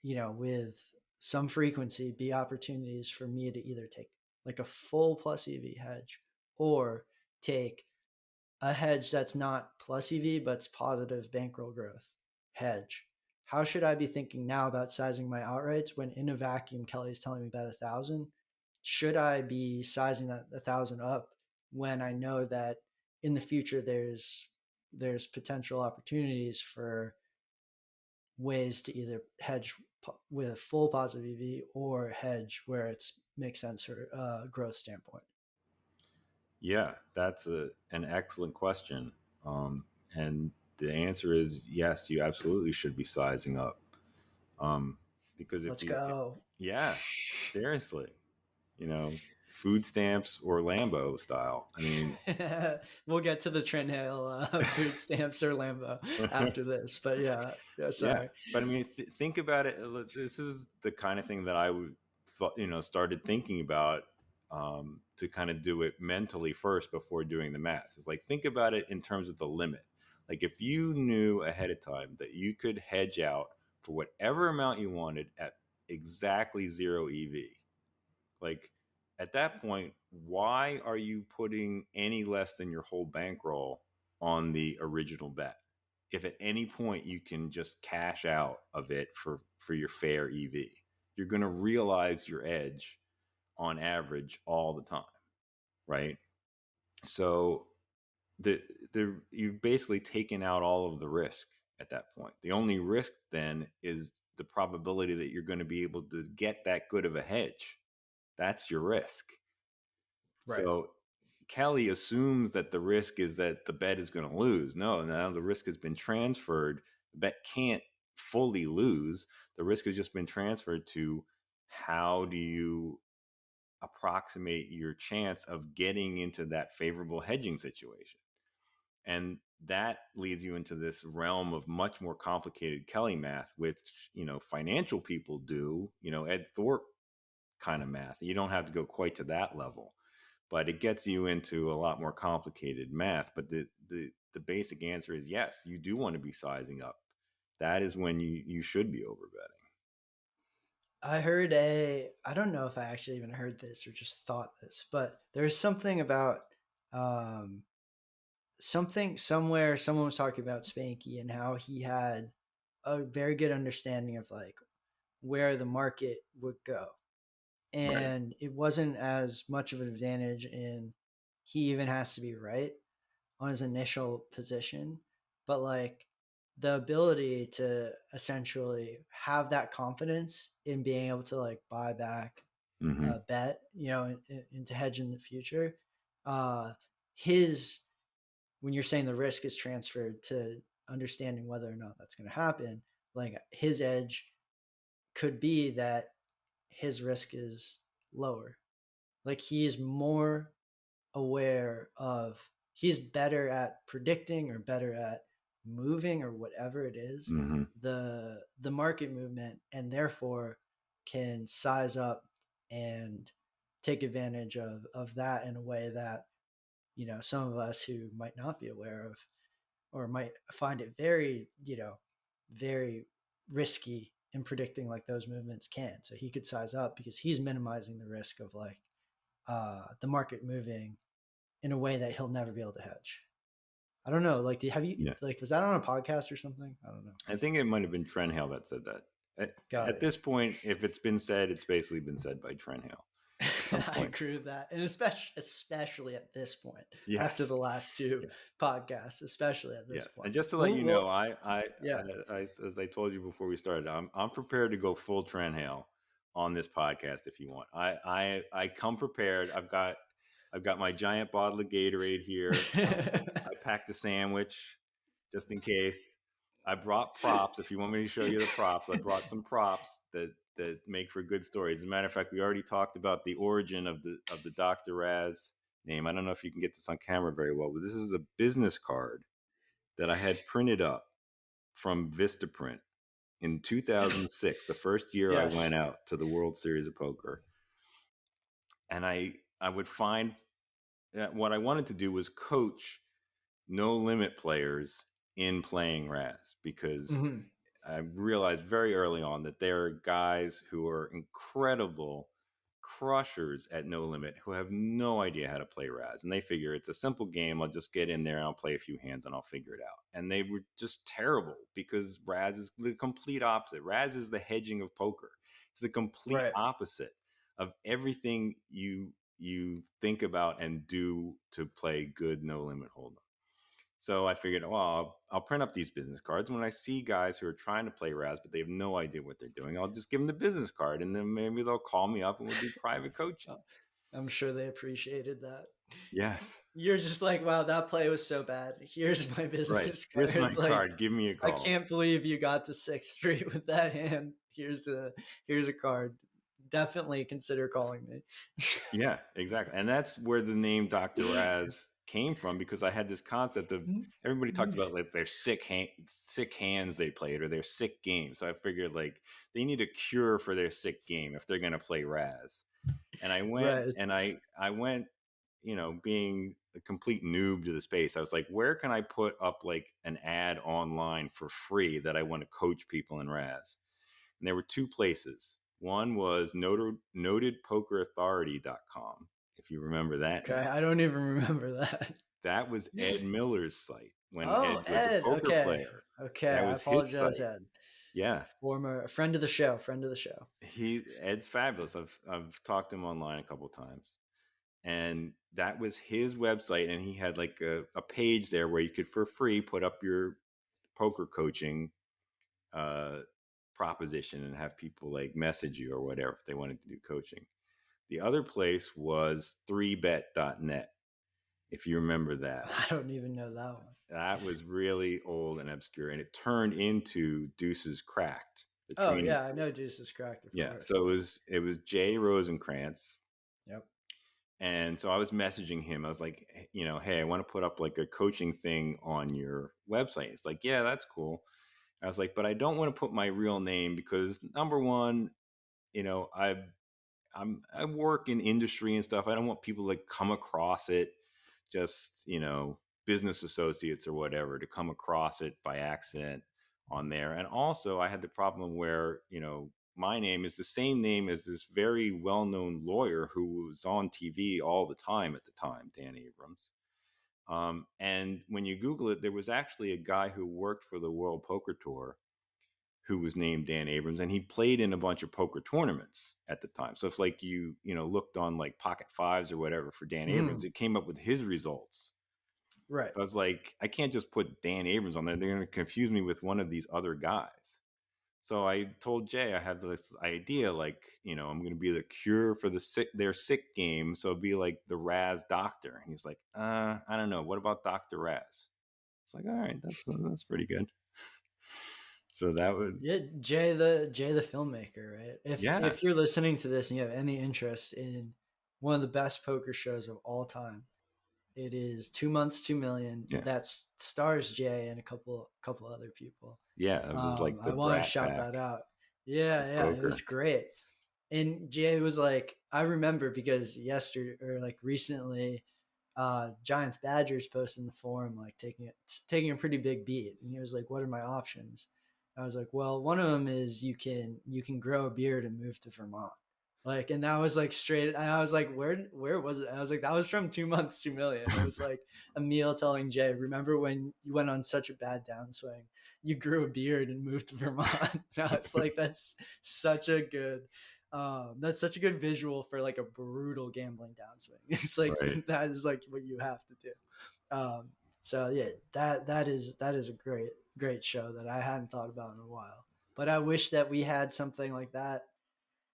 with some frequency, be opportunities for me to either take like a full plus EV hedge or take a hedge that's not plus EV but's positive bankroll growth hedge. How should I be thinking now about sizing my outrights when in a vacuum Kelly's telling me about 1,000? Should I be sizing that 1,000 up when I know that in the future there's potential opportunities for ways to either hedge with a full positive EV or hedge where it makes sense for a growth standpoint?
Yeah, that's an excellent question. And the answer is yes, you absolutely should be sizing up. Um, because
Let's go.
yeah, seriously, food stamps or Lambo style. I mean,
We'll get to the Trent Hale food stamps or Lambo after this, but yeah,
yeah,
sorry.
but I mean, think about it. This is the kind of thing that I would, started thinking about to kind of do it mentally first before doing the math. It's like think about it in terms of the limit. Like if you knew ahead of time that you could hedge out for whatever amount you wanted at exactly zero EV, like at that point, why are you putting any less than your whole bankroll on the original bet? If at any point you can just cash out of it for your fair EV, you're going to realize your edge on average all the time, right? So the you've basically taken out all of the risk at that point. The only risk then is the probability that you're going to be able to get that good of a hedge. That's your risk.
Right.
So Kelly assumes that the risk is that the bet is going to lose. No, now the risk has been transferred. The bet can't fully lose. The risk has just been transferred to how do you approximate your chance of getting into that favorable hedging situation. And that leads you into this realm of much more complicated Kelly math, which, financial people do, Ed Thorpe kind of math. You don't have to go quite to that level, but it gets you into a lot more complicated math. But the basic answer is yes, you do want to be sizing up. That is when you should be overbetting.
I don't know if I actually even heard this or just thought this, but there's something about um, something somewhere someone was talking about Spanky and how he had a very good understanding of like where the market would go.
Right.
And it wasn't as much of an advantage in he even has to be right on his initial position, but like the ability to essentially have that confidence in being able to like buy back
Mm-hmm.
a bet, into hedge in the future. Uh, his when you're saying the risk is transferred to understanding whether or not that's going to happen, like his edge could be that his risk is lower. Like he is more aware of, he's better at predicting or better at moving or whatever it is,
Mm-hmm.
the market movement, and therefore can size up and take advantage of that in a way that, some of us who might not be aware of or might find it very, very risky in predicting like those movements can. So he could size up because he's minimizing the risk of like the market moving in a way that he'll never be able to hedge. I don't know. Like, have you,
Yeah.
like, was that on a podcast or something? I don't know.
I think it might have been Trent Hale that said that.
Got
At
it.
this point, if it's been said, it's basically been said by Trent Hale at some
I
point.
agree with that. And especially at this point, after
Yes.
the last two
Yeah.
podcasts, especially at this
Yes.
point.
And just to let
Well,
you know,
well, yeah.
as I told you before we started, I'm prepared to go full Trent Hale on this podcast if you want. I come prepared. I've got my giant bottle of Gatorade here. I packed a sandwich just in case. I brought props. If you want me to show you the props, I brought some props that make for good stories. As a matter of fact, we already talked about the origin of the Doctor Razz name. I don't know if you can get this on camera very well, but this is a business card that I had printed up from Vistaprint in 2006, the first year I
Yes.
went out to the World Series of Poker. And I would find that what I wanted to do was coach no limit players in playing Raz, because
Mm-hmm.
I realized very early on that there are guys who are incredible crushers at no limit who have no idea how to play Raz. And they figure it's a simple game. I'll just get in there and I'll play a few hands and I'll figure it out. And they were just terrible because Raz is the complete opposite. Raz is the hedging of poker. It's the complete
Right.
opposite of everything you think about and do to play good no limit hold'em. So I figured, well, I'll print up these business cards. When I see guys who are trying to play Raz, but they have no idea what they're doing, I'll just give them the business card, and then maybe they'll call me up and we'll do private coaching.
I'm sure they appreciated that.
Yes.
You're just like, wow, that play was so bad. Here's my
Right.
business
Here's my
card. Like,
card. Give me a
I
call.
can't believe you got to sixth street with that hand. Here's a card. Definitely consider calling me.
Yeah, exactly. And that's where the name Dr. Raz came from, because I had this concept of everybody talked about like their sick hands they played or their sick game. So I figured like they need a cure for their sick game if they're going to play Raz. And I went
Right.
and I went, being a complete noob to the space. I was like, where can I put up like an ad online for free that I want to coach people in Raz? And there were two places. One was notedpokerauthority.com, if you remember that
Okay.
name.
I don't even remember that.
That was Ed Miller's site when
Oh,
Ed was a
Ed.
poker
Okay.
player.
Okay.
That
I
was his
apologize,
site.
Ed.
Yeah.
Former friend of the show. Friend of the show.
Ed's fabulous. I've talked to him online a couple times. And that was his website, and he had like a page there where you could for free put up your poker coaching proposition and have people like message you or whatever if they wanted to do coaching. The other place was 3bet.net, if you remember that.
I don't even know that one.
That was really old and obscure, and it turned into Deuces Cracked, the
Oh
training
yeah, I
site.
know Deuces Cracked, of
Yeah,
course.
so it was Jay Rosenkrantz.
Yep.
And so I was messaging him. I was like, hey, I want to put up like a coaching thing on your website. It's like, yeah, that's cool. I was like, but I don't want to put my real name because number one, I work in industry and stuff. I don't want people to come across it, just, business associates or whatever, to come across it by accident on there. And also I had the problem where, my name is the same name as this very well-known lawyer who was on TV all the time at the time, Dan Abrams. And when you Google it, there was actually a guy who worked for the World Poker Tour who was named Dan Abrams, and he played in a bunch of poker tournaments at the time. So if like you looked on like Pocket Fives or whatever for Dan Abrams, it came up with his results.
Right.
So I was like, I can't just put Dan Abrams on there. They're going to confuse me with one of these other guys. So I told Jay I had this idea, like, I'm going to be the cure for their sick game. So it'd be like the Raz doctor. And he's like, I don't know. What about Dr. Raz? It's like, all right, that's pretty good. So that would,
Jay the filmmaker, right?
yeah,
If you're listening to this and you have any interest in one of the best poker shows of all time, It is 2 months, 2 million.
Yeah,
That stars Jay and a couple other people.
yeah, it was like the
I want to
Brat
shout
Pack
that out.
of
Yeah, it was
poker.
great. And Jay was like, I remember because yesterday or like recently, Giants Badgers posted in the forum like taking a pretty big beat, and he was like, "What are my options?" I was like, "Well, one of them is you can grow a beard and move to Vermont." Like, and that was like straight. And I was like, "Where was it?" I was like, "That was from 2 months, 2 million." It was like Emil telling Jay, "Remember when you went on such a bad downswing? You grew a beard and moved to Vermont." And I was like, such a good that's such a good visual for like a brutal gambling downswing. It's like
Right.
that is like what you have to do. So yeah, that is a great show that I hadn't thought about in a while. But I wish that we had something like that.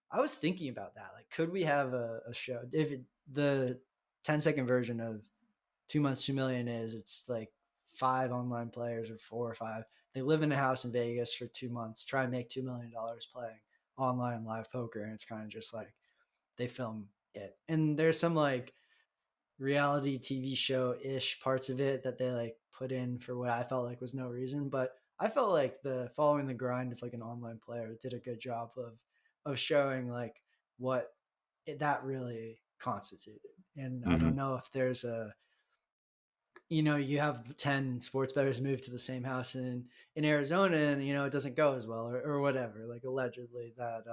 I was thinking about that. Like, could we have a show if the 10-second version of 2 months, 2 million is it's like five online players or four or five. They live in a house in Vegas for 2 months, try and make $2 million playing online live poker, and it's kind of just like they film it. And there's some like reality TV show ish parts of it that they like put in for what I felt like was no reason, but I felt like the following the grind of like an online player did a good job of showing like what that really constituted. And I
Hmm.
don't know if there's a you have 10 sports bettors move to the same house in Arizona, and it doesn't go as well, or whatever, like allegedly that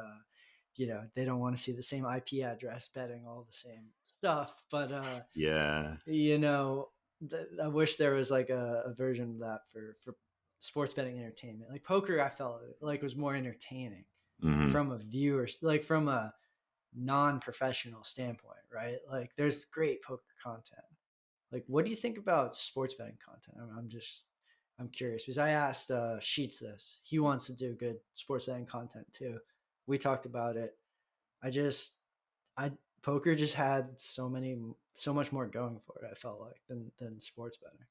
they don't want to see the same IP address betting all the same stuff, but
Yeah.
you know I wish there was like a version of that for sports betting entertainment. Like poker, I felt like was more entertaining
Hmm.
from a viewer, like from a non-professional standpoint, right? Like there's great poker content. Like, what do you think about sports betting content? I'm curious because I asked Sheets this. He wants to do good sports betting content too. We talked about it. I just, I poker just had so much more going for it. I felt like than sports betting.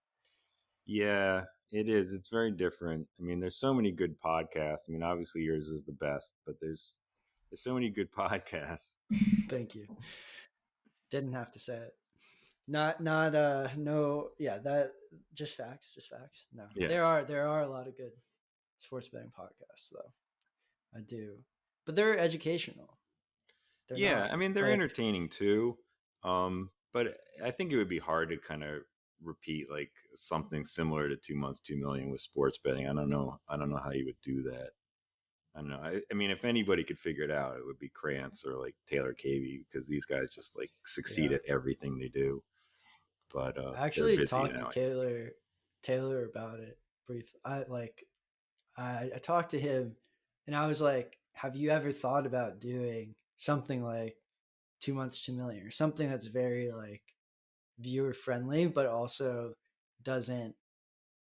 Yeah, it is. It's very different. I mean, there's so many good podcasts. I mean, obviously yours is the best, but there's so many good podcasts.
Thank you. Didn't have to say it. Not no yeah that just facts. No,
Yeah.
there are a lot of good sports betting podcasts though. I do, but they're educational. They're
Yeah,
not
I mean, they're
like
entertaining too. But I think it would be hard to kind of repeat like something similar to 2 months, 2 million with sports betting. I don't know. I don't know how you would do that. I don't know. I mean, if anybody could figure it out, it would be Krantz or like Taylor Cavey because these guys just like succeed
yeah.
at everything they do. But
I
they're
actually
busy
talked to
now.
Taylor about it brief. I talked to him, and I was like, "Have you ever thought about doing something like 2 months, 2 million, or something that's very like viewer friendly, but also doesn't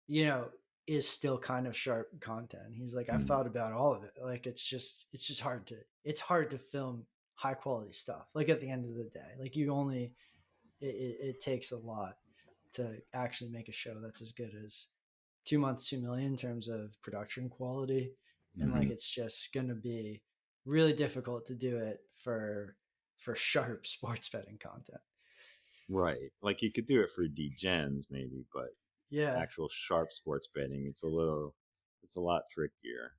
you know is still kind of sharp content?" He's like, "I've
Mhm.
thought about all of it. Like it's just hard to film high quality stuff. Like at the end of the day, like you only it takes a lot to actually make a show that's as good as 2 months, 2 million in terms of production quality. And like,
Mhm.
it's just going to be really difficult to do it for sharp sports betting content.
Right. Like you could do it for degens maybe, but
Yeah.
actual sharp sports betting, it's a lot trickier.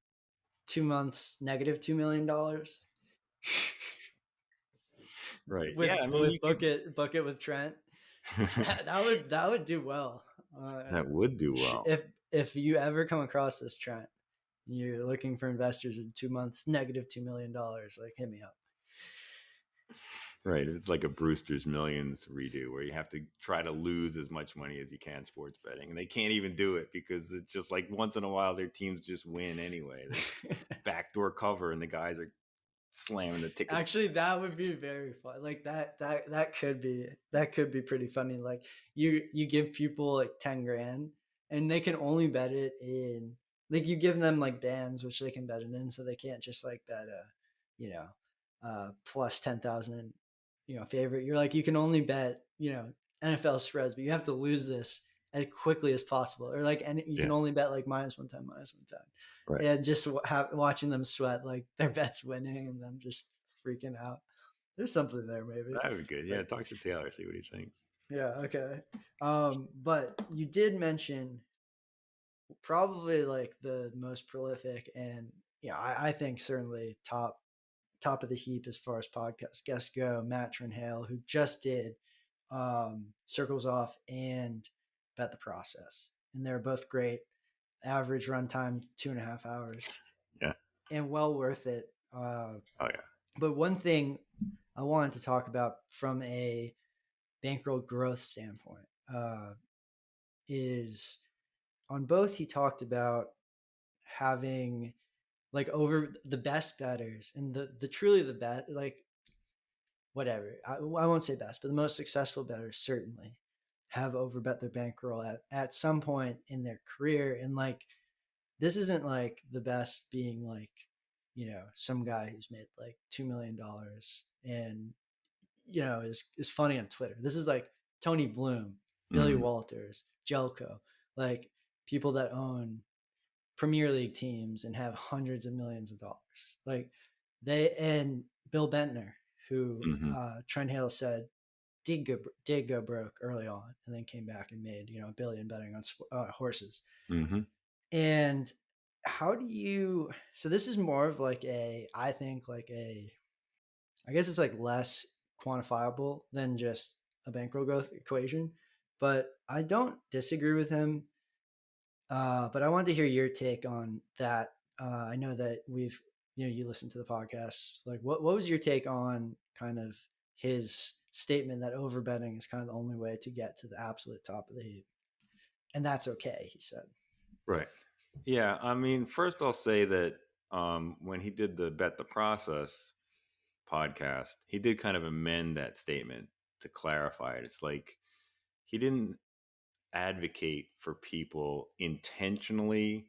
2 months, negative $2 million
Right. Yeah. I mean, you
with
could.
bucket with Trent. That would do well.
That would do well.
If you ever come across this Trent, you're looking for investors in 2 months, negative $2 million, like hit me up.
Right. It's like a Brewster's Millions redo where you have to try to lose as much money as you can sports betting. And they can't even do it because it's just like once in a while their teams just win anyway. They backdoor cover and the guys are slamming the tickets.
Actually, that would be very fun. Like that could be pretty funny. Like you give people like 10 grand, and they can only bet it in like you give them like bands which they can bet it in, so they can't just like bet a you know plus 10,000 favorite. You're like you can only bet NFL spreads, but you have to lose this as quickly as possible, or like and you
Yeah.
can only bet like -110, -110,
Right.
and just watching them sweat like their bets winning and them just freaking out. There's something there maybe,
That would be good. Yeah.
but
Talk to Taylor, see what he thinks.
Yeah, okay. But you did mention probably like the most prolific and yeah, I think certainly top of the heap as far as podcast guests go, Matt Trinhale, who just did Circles Off and Bet the Process. And they're both great. Average runtime 2.5 hours
Yeah.
and well worth it.
Oh yeah.
But one thing I wanted to talk about from a bankroll growth standpoint is on both he talked about having like over the best betters and the truly the best like whatever I won't say best but the most successful betters certainly have overbet their bankroll at some point in their career and like this isn't like the best being like some guy who's made like $2 million and is funny on Twitter. This is like Tony Bloom, Billy
Mm-hmm.
Walters, Jelko, like people that own Premier League teams and have hundreds of millions of dollars. Like they and Bill Bentner, who
Mm-hmm.
Trent Hale said did go broke early on, and then came back and made a billion betting on horses.
Mm-hmm.
And how do you? So this is more of like I think like I guess it's like less quantifiable than just a bankroll growth equation, but I don't disagree with him. But I wanted to hear your take on that. I know that you listen to the podcast. Like, what was your take on kind of his statement that overbetting is kind of the only way to get to the absolute top of the heap, and that's okay, he said.
Right. Yeah. I mean, first I'll say that when he did the Bet the Process podcast, he did kind of amend that statement to clarify it. It's like he didn't advocate for people intentionally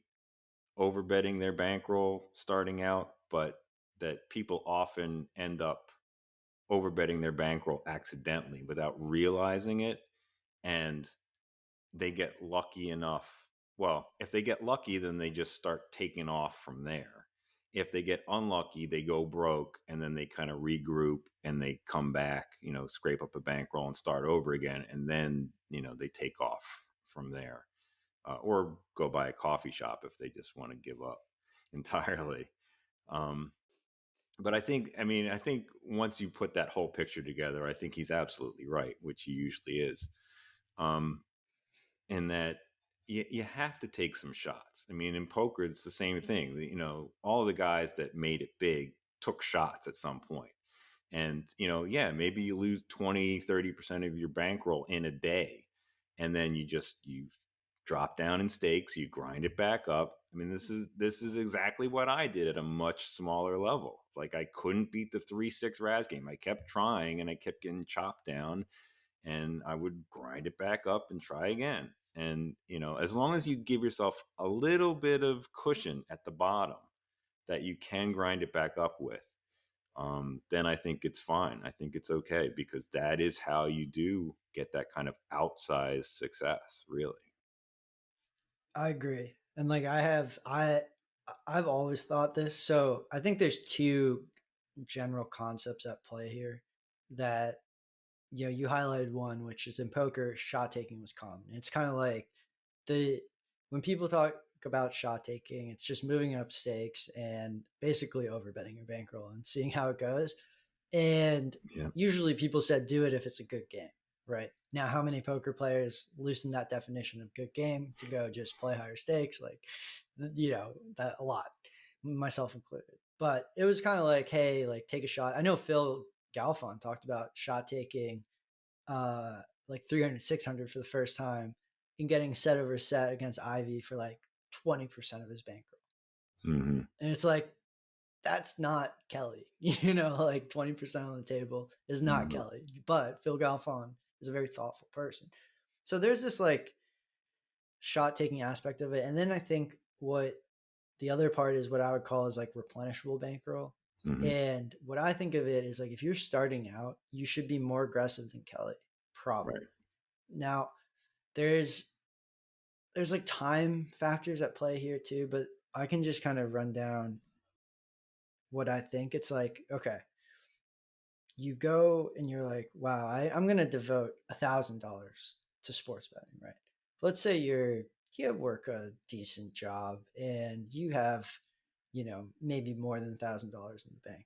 overbetting their bankroll starting out, but that people often end up overbetting their bankroll accidentally without realizing it, and they get lucky enough. Well, if they get lucky, then they just start taking off from there. If they get unlucky, they go broke and then they kind of regroup and they come back, scrape up a bankroll and start over again. And then, they take off from there, or go buy a coffee shop if they just want to give up entirely. Um, but I think once you put that whole picture together, I think he's absolutely right, which he usually is. Um, in that you have to take some shots. I mean, in poker, it's the same thing. All the guys that made it big took shots at some point. And, yeah, maybe you lose 20, 30% of your bankroll in a day. And then you drop down in stakes, you grind it back up. I mean, this is exactly what I did at a much smaller level. It's like I couldn't beat the 3-6 Razz game. I kept trying and I kept getting chopped down, and I would grind it back up and try again. And, as long as you give yourself a little bit of cushion at the bottom that you can grind it back up with, then I think it's fine. I think it's okay, because that is how you do get that kind of outsized success, really.
I agree, and like I've always thought this. So I think there's two general concepts at play here that you highlighted one, which is in poker, shot taking was common. It's kind of like the when people talk about shot taking, it's just moving up stakes and basically overbetting your bankroll and seeing how it goes. And
Yeah.
usually people said do it if it's a good game, right? Now, how many poker players loosen that definition of good game to go just play higher stakes? Like, that a lot, myself included. But it was kind of like, hey, like take a shot. I know Phil Galfond talked about shot taking like 300, 600 for the first time and getting set over set against Ivy for like 20% of his bankroll.
Mm-hmm.
And it's like, that's not Kelly. Like 20% on the table is not
Mm-hmm.
Kelly. But Phil Galfond is a very thoughtful person. So there's this like shot taking aspect of it. And then I think what the other part is what I would call is like replenishable bankroll.
Mm-hmm.
And what I think of it is like if you're starting out, you should be more aggressive than Kelly, probably.
Right.
Now, there's like time factors at play here too, but I can just kind of run down what I think. It's like, okay, you go and you're like, wow, I'm going to devote $1,000 to sports betting, right? Let's say you work a decent job and you have, maybe more than $1,000 in the bank.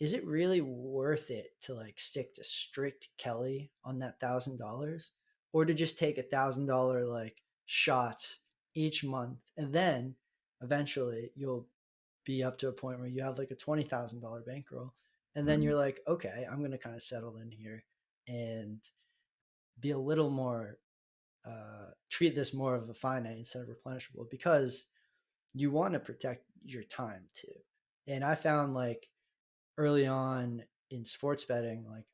Is it really worth it to like stick to strict Kelly on that $1,000, or to just take $1,000 like shots each month, and then eventually you'll be up to a point where you have like a $20,000 bankroll, and then
Mhm.
you're like, okay, I'm going to kind of settle in here and be a little more, treat this more of a finite instead of replenishable, because you want to protect your time too. And I found like early on in sports betting, like,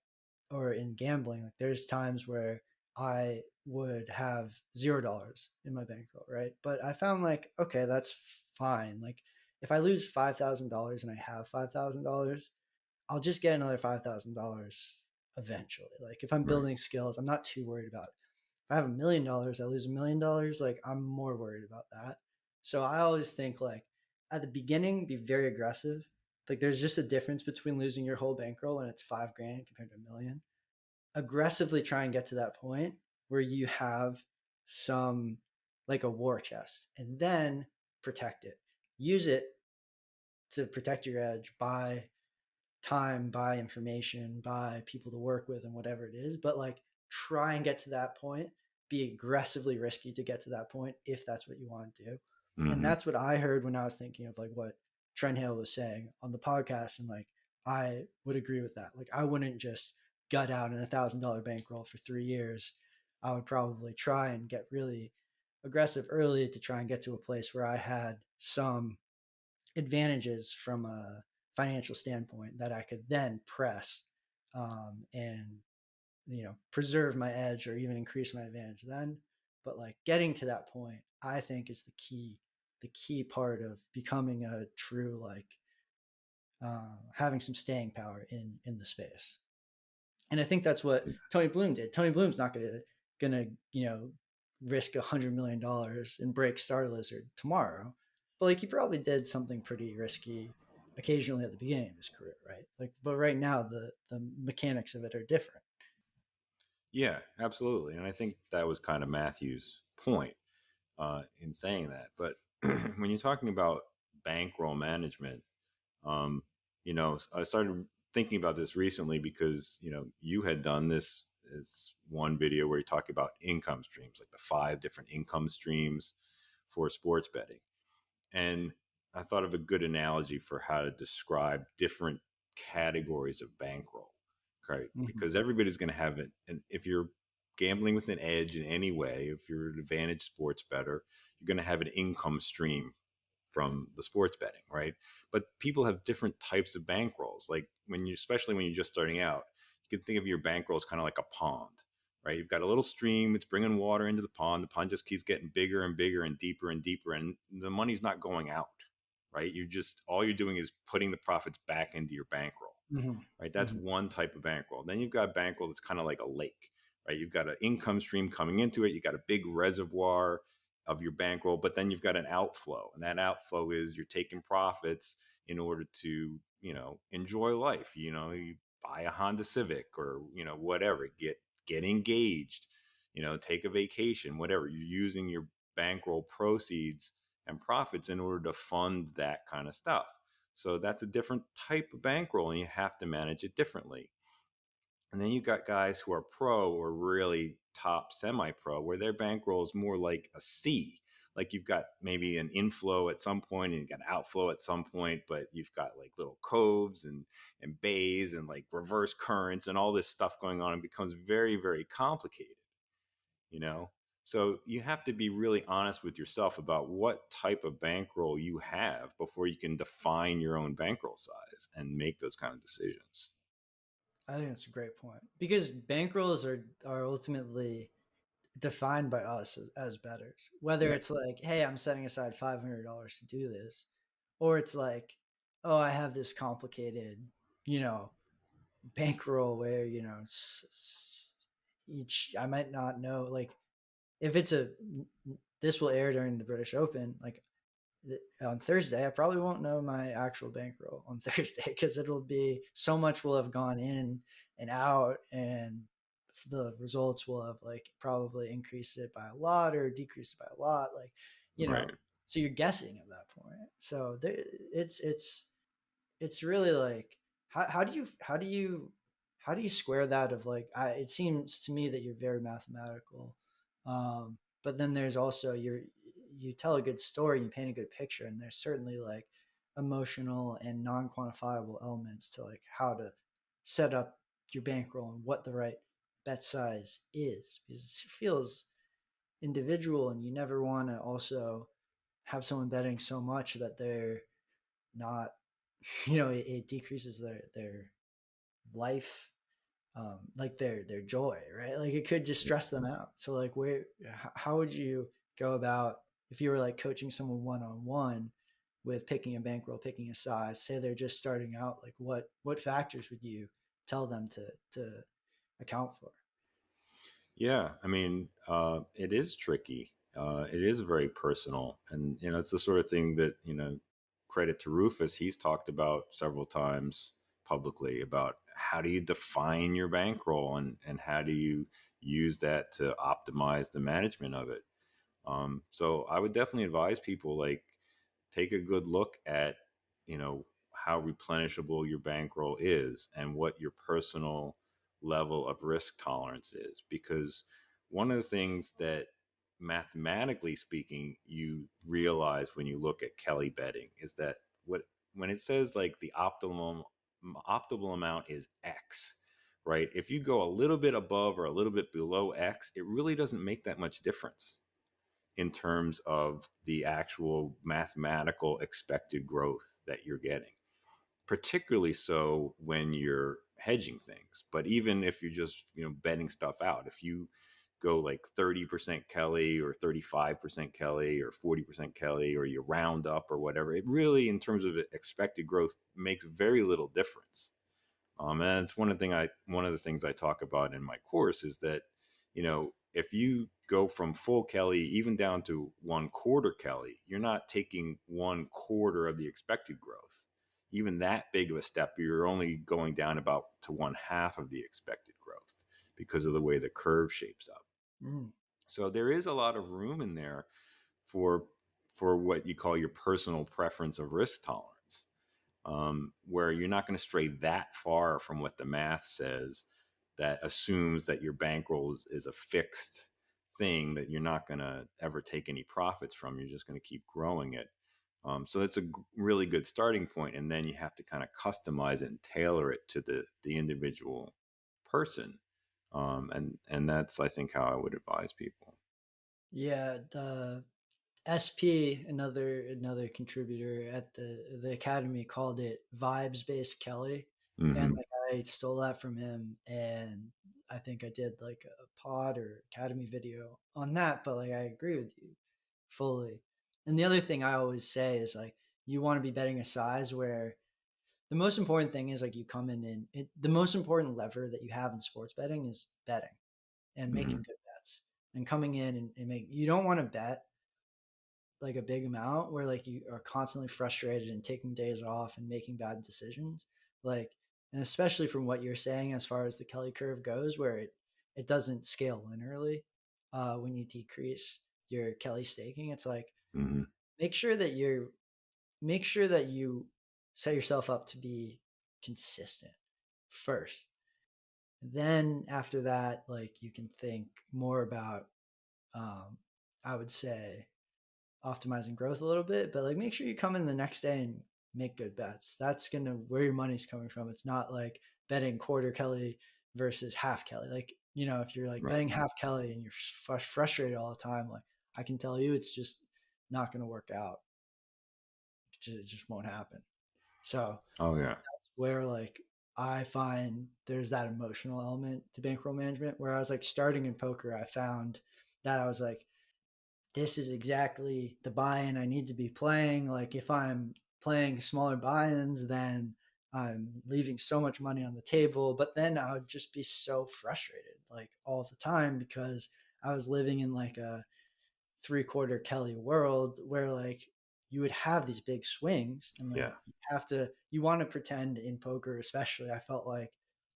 or in gambling, like there's times where I would have $0 in my bankroll, right? But I found like, okay, that's fine. Like if I lose $5,000 and I have $5,000, I'll just get another $5,000 eventually. Like if I'm
Right.
building skills, I'm not too worried about it. If I have $1 million, I lose $1 million, like I'm more worried about that. So I always think like at the beginning, be very aggressive. Like there's just a difference between losing your whole bankroll and it's 5 grand compared to a million. Aggressively try and get to that point where you have some, like a war chest, and then protect it. Use it to protect your edge by time, by information, by people to work with, and whatever it is. But like try and get to that point. Be aggressively risky to get to that point if that's what you want to do. And
Mhm.
that's what I heard when I was thinking of like what Trent Hale was saying on the podcast. And like I would agree with that. Like I wouldn't just gut out an $1,000 bankroll for 3 years. I would probably try and get really aggressive early to try and get to a place where I had some advantages from a financial standpoint that I could then press, and preserve my edge or even increase my advantage then. But like getting to that point, I think is the key part of becoming a true like, having some staying power in the space. And I think that's what Tony Bloom did. Tony Bloom's not gonna risk $100 million and break Star Lizard tomorrow, but like he probably did something pretty risky occasionally at the beginning of his career, right? Like, but right now the mechanics of it are different.
Yeah, absolutely. And I think that was kind of Matthew's point in saying that. But when you're talking about bankroll management, um, I started thinking about this recently because you had done this one video where you talk about income streams, like the 5 different income streams for sports betting. And I thought of a good analogy for how to describe different categories of bankroll, right?
Mm-hmm.
Because everybody's going to have it. And if you're gambling with an edge in any way, if you're an advantage sports better, you're going to have an income stream from the sports betting, right? But people have different types of bankrolls. Like especially when you're just starting out, you can think of your bankroll as kind of like a pond, right? You've got a little stream, it's bringing water into the pond. The pond just keeps getting bigger and bigger and deeper, and the money's not going out, right? All you're doing is putting the profits back into your bankroll, right?
Mm-hmm.
That's
Mm-hmm.
one type of bankroll. Then you've got bankroll that's kind of like a lake, right? You've got an income stream coming into it. You got a big reservoir of your bankroll, but then you've got an outflow, and that outflow is you're taking profits in order to enjoy life. You buy a Honda Civic or whatever, get engaged, take a vacation, whatever. You're using your bankroll proceeds and profits in order to fund that kind of stuff. So that's a different type of bankroll, and you have to manage it differently. And then you've got guys who are pro or really top semi-pro, where their bankroll is more like a C. Like you've got maybe an inflow at some point and you got an outflow at some point, but you've got like little coves and bays and like reverse currents and all this stuff going on. It becomes very, very complicated, you know? So you have to be really honest with yourself about what type of bankroll you have before you can define your own bankroll size and make those kind of decisions.
I think that's a great point, because bankrolls are ultimately defined by us as bettors. Whether
Yeah.
it's like, hey, I'm setting aside $500 to do this, or it's like, oh, I have this complicated, you know, bankroll where each I might not know, like if it's a this will air during the British Open, like on Thursday, I probably won't know my actual bankroll on Thursday because it'll be so much will have gone in and out, and the results will have like probably increased it by a lot or decreased it by a lot. Like, you
Right.
know, so you're guessing at that point. So there, it's really like how do you square that of like it seems to me that you're very mathematical, but then there's also you tell a good story, you paint a good picture, and there's certainly like emotional and non-quantifiable elements to like how to set up your bankroll and what the right bet size is, because it feels individual, and you never want to also have someone betting so much that they're not it decreases their life, like their joy, right? Like it could just stress them out. So like how would you go about if you were like coaching someone one-on-one with picking a bankroll, picking a size, say they're just starting out, like what factors would you tell them to account for?
Yeah, I mean, it is tricky. It is very personal, and it's the sort of thing that credit to Rufus, he's talked about several times publicly about how do you define your bankroll and how do you use that to optimize the management of it. So I would definitely advise people like take a good look at how replenishable your bankroll is and what your personal level of risk tolerance is, because one of the things that mathematically speaking you realize when you look at Kelly betting is that what when it says like the optimal amount is X, right? If you go a little bit above or a little bit below X, it really doesn't make that much difference in terms of the actual mathematical expected growth that you're getting, particularly so when you're hedging things. But even if you're just betting stuff out, if you go like 30% Kelly or 35% Kelly or 40% Kelly, or you round up or whatever, it really, in terms of expected growth, makes very little difference. And it's one of the things I talk about in my course is that, if you go from full Kelly even down to 1/4 Kelly, you're not taking 1/4 of the expected growth. Even that big of a step, you're only going down about to 1/2 of the expected growth because of the way the curve shapes up.
Mm.
So there is a lot of room in there for what you call your personal preference of risk tolerance, where you're not going to stray that far from what the math says that assumes that your bankroll is a fixed thing that you're not going to ever take any profits from. You're just going to keep growing it. So it's a really good starting point, and then you have to kind of customize it and tailor it to the individual person. And that's, I think, how I would advise people.
Yeah, the SP, another contributor at the academy, called it vibes based Kelly, and
Hmm.
like I stole that from him, and I think I did like a pod or academy video on that. But like I agree with you fully. And the other thing I always say is like you want to be betting a size where the most important thing is like you come in and the most important lever that you have in sports betting is betting and making
Hmm.
good bets and coming in and make you don't want to bet like a big amount where like you are constantly frustrated and taking days off and making bad decisions, like, and especially from what you're saying as far as the Kelly curve goes, where it doesn't scale linearly when you decrease your Kelly staking. It's like
Hmm.
make sure that you set yourself up to be consistent first. Then after that, like you can think more about um, I would say optimizing growth a little bit, but like make sure you come in the next day and make good bets. That's gonna where your money's coming from. It's not like betting quarter Kelly versus half Kelly. Like, if you're like
Right.
betting half Kelly and you're frustrated all the time, like I can tell you it's just not gonna work out. It just won't happen. So
Oh yeah.
that's where like I find there's that emotional element to bankroll management. Where I was like starting in poker, I found that I was like, this is exactly the buy-in I need to be playing. Like if I'm playing smaller buy-ins, then I'm leaving so much money on the table. But then I would just be so frustrated like all the time because I was living in like a three-quarter Kelly world where like you would have these big swings, and
Yeah.
like you want to pretend in poker, especially. I felt like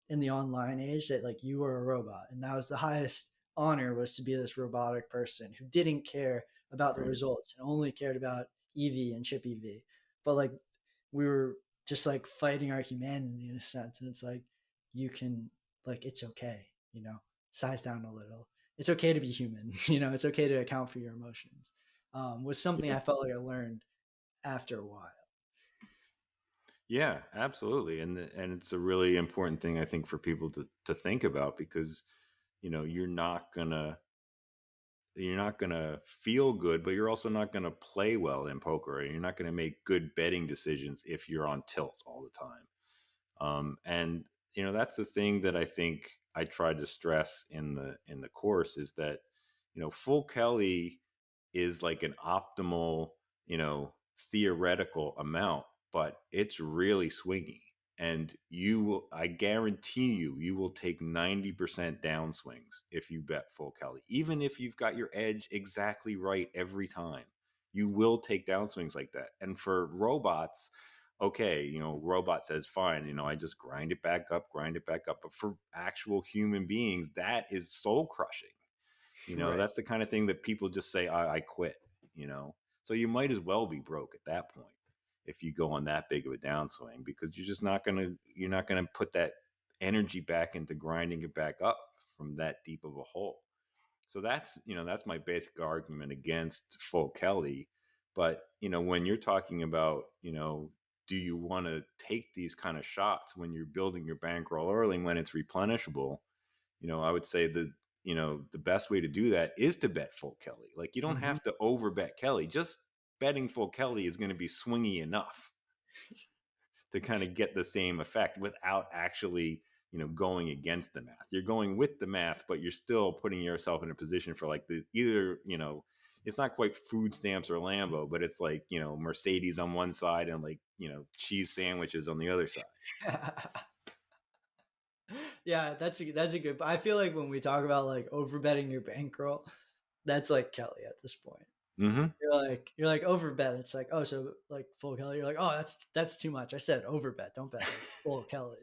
in the online age that like you were a robot, and that was the highest honor, was to be this robotic person who didn't care about the
Right.
results and only cared about EV and chip EV. But like we were just like fighting our humanity in a sense, and it's like you can, like, it's okay, size down a little. It's okay to be human. It's okay to account for your emotions. Was something
Yeah.
I felt like I learned after a while.
Yeah, absolutely. And it's a really important thing, I think, for people to think about, because, you're not gonna feel good, but you're also not gonna play well in poker. And you're not gonna make good betting decisions if you're on tilt all the time. And that's the thing that I think I tried to stress in the course, is that full Kelly is like an optimal, theoretical amount, but it's really swingy. And I guarantee you will take 90% downswings if you bet full Kelly. Even if you've got your edge exactly right every time, you will take downswings like that. And for robots, okay, robot says, fine, I just grind it back up, grind it back up. But for actual human beings, that is soul crushing.
Right.
That's the kind of thing that people just say, I quit, you know. So you might as well be broke at that point if you go on that big of a downswing, because you're not gonna put that energy back into grinding it back up from that deep of a hole. So that's my basic argument against full Kelly. But when you're talking about, do you want to take these kind of shots when you're building your bankroll early, when it's replenishable? I would say the best way to do that is to bet full Kelly. Like, you don't
Hmm.
have to over bet Kelly. Just betting full Kelly is going to be swingy enough to kind of get the same effect without actually, going against the math. You're going with the math, but you're still putting yourself in a position for like it's not quite food stamps or Lambo, but it's like, Mercedes on one side and like, cheese sandwiches on the other side.
Yeah, that's a good. I feel like when we talk about like overbetting your bankroll, that's like Kelly at this point.
Mm-hmm.
You're like overbet. It's like, oh, so like full Kelly. You're like, oh, that's too much. I said overbet. Don't bet like full Kelly.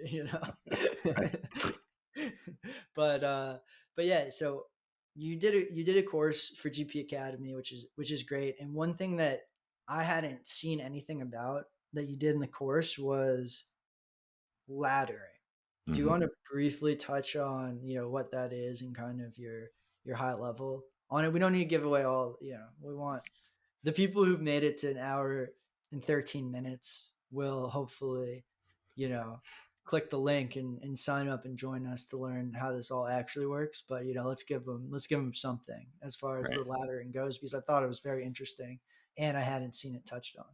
Right.
but but yeah. So you did a course for GP Academy, which is great. And one thing that I hadn't seen anything about that you did in the course was laddering. Do you
Mm-hmm.
want to briefly touch on, what that is and kind of your high level on it? We don't need to give away all, we want the people who've made it to an hour and 13 minutes will hopefully, you know, click the link and sign up and join us to learn how this all actually works. But, let's give them something as far as
Right.
the laddering goes, because I thought it was very interesting and I hadn't seen it touched on.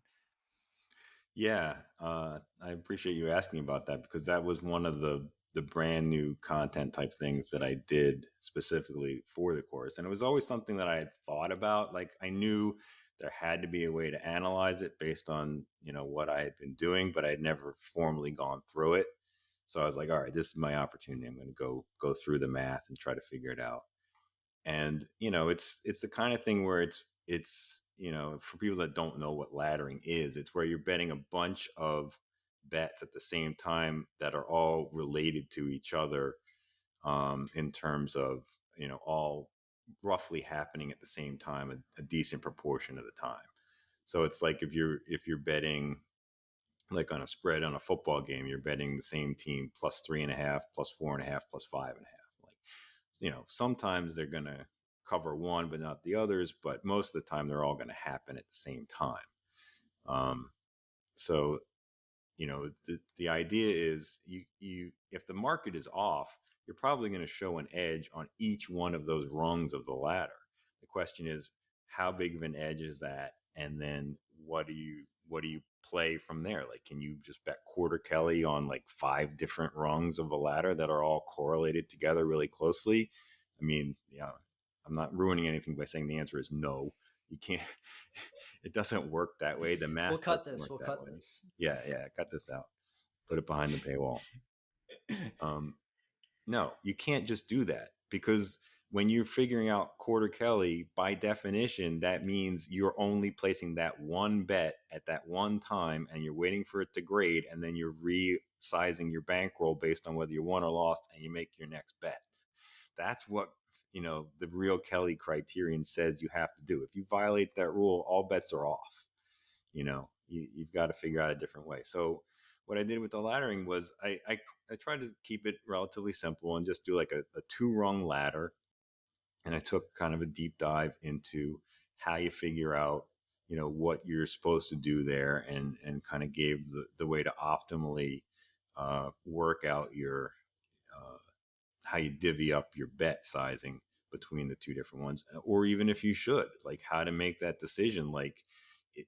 Yeah, I appreciate you asking about that, because that was one of the brand new content type things that I did specifically for the course, and it was always something that I had thought about. Like, I knew there had to be a way to analyze it based on what I had been doing, but I had never formally gone through it. So I was like, all right, this is my opportunity. I'm going to go through the math and try to figure it out. And it's the kind of thing where it's for people that don't know what laddering is, it's where you're betting a bunch of bets at the same time that are all related to each other, in terms of all roughly happening at the same time, a decent proportion of the time. So it's like if you're betting like on a spread on a football game, you're betting the same team plus 3.5, plus 4.5, plus 5.5. Like, sometimes they're going to cover one, but not the others. But most of the time, they're all going to happen at the same time. So the idea is, you if the market is off, you're probably going to show an edge on each one of those rungs of the ladder. The question is, how big of an edge is that? And then what do you play from there? Like, can you just bet quarter Kelly on like 5 different rungs of a ladder that are all correlated together really closely? I mean, yeah, I'm not ruining anything by saying the answer is no. You can't. It doesn't work that way. The
We'll
math
cut
doesn't
this.
work
We'll
that
cut
way.
this.
Yeah, yeah. Cut this out. Put it behind the paywall. Um, no, you can't just do that, because when you're figuring out quarter Kelly, by definition, that means you're only placing that one bet at that one time, and you're waiting for it to grade, and then you're resizing your bankroll based on whether you won or lost, and you make your next bet. That's what the real Kelly criterion says you have to do. If you violate that rule, all bets are off. You've got to figure out a different way. So what I did with the laddering was I tried to keep it relatively simple and just do like a two-rung ladder. And I took kind of a deep dive into how you figure out what you're supposed to do there, and kind of gave the way to optimally work out your how you divvy up your bet sizing between the two different ones, or even if you should, like, how to make that decision. Like,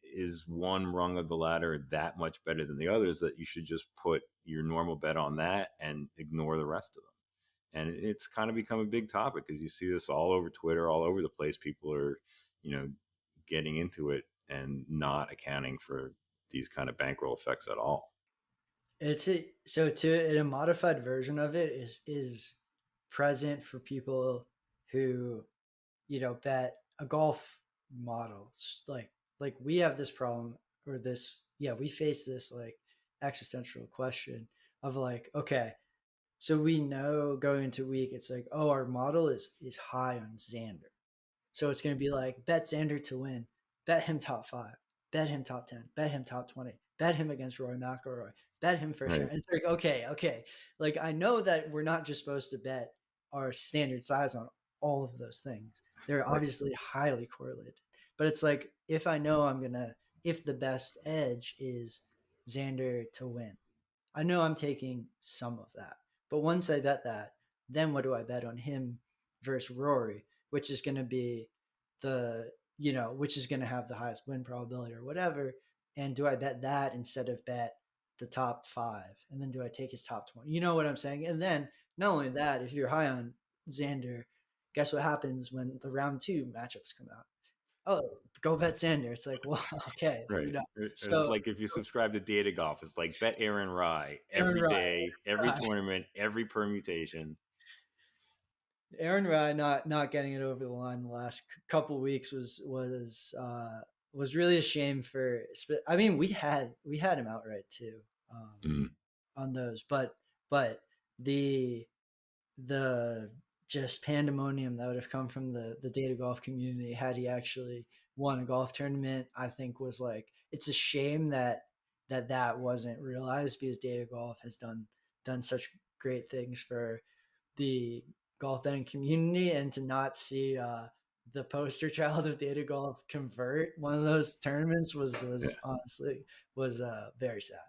is one rung of the ladder that much better than the others that you should just put your normal bet on that and ignore the rest of them? And it's kind of become a big topic, because you see this all over Twitter, all over the place. People are, getting into it and not accounting for these kind of bankroll effects at all.
A modified version of it is present for people who bet a golf model. Like we have this problem, or this, we face this like existential question of like, okay, so we know going into week, it's like, oh, our model is high on Xander. So it's going to be like, bet Xander to win, bet him top 5, bet him top 10, bet him top 20, bet him against Rory McIlroy, bet him first round.
Right.
It's like, okay. Like, I know that we're not just supposed to bet our standard size on all of those things. They're
Right.
obviously highly correlated. But it's like, if I know if the best edge is Xander to win, I know I'm taking some of that. But once I bet that, then what do I bet on him versus Rory, which is going to be which is going to have the highest win probability or whatever. And do I bet that instead of bet the top 5? And then do I take his top 20? You know what I'm saying? And then not only that, if you're high on Xander, guess what happens when the round 2 matchups come out? Oh, go bet Xander. It's like, well, okay,
Right. It's
So
like if you subscribe to Data Golf, it's like bet Aaron Rye
Aaron
every
Rye,
day, every tournament, every permutation.
Aaron Rye not getting it over the line the last couple of weeks was really a shame for. I mean, we had him outright too,
Mm.
on those, but the the just pandemonium that would have come from the data golf community had he actually won a golf tournament, I think, was like, it's a shame that wasn't realized, because data golf has done such great things for the golf betting community, and to not see the poster child of data golf convert one of those tournaments
Yeah.
was honestly was very sad,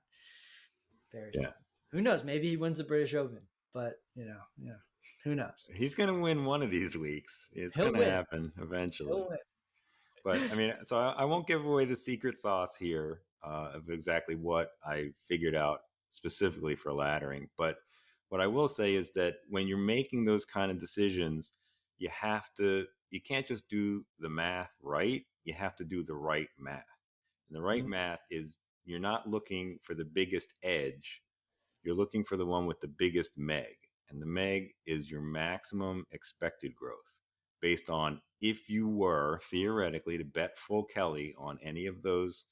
very
Yeah.
sad. Who knows? Maybe he wins the British Open, but who knows?
He's going to win one of these weeks. It's
He'll
going to
win.
happen eventually.
He'll win.
But I mean, so I won't give away the secret sauce here of exactly what I figured out specifically for laddering. But what I will say is that when you're making those kind of decisions, you can't just do the math right. You have to do the right math. And the right
Mhm.
math is, you're not looking for the biggest edge. You're looking for the one with the biggest meg. And the meg is your maximum expected growth, based on, if you were theoretically to bet full Kelly on any of those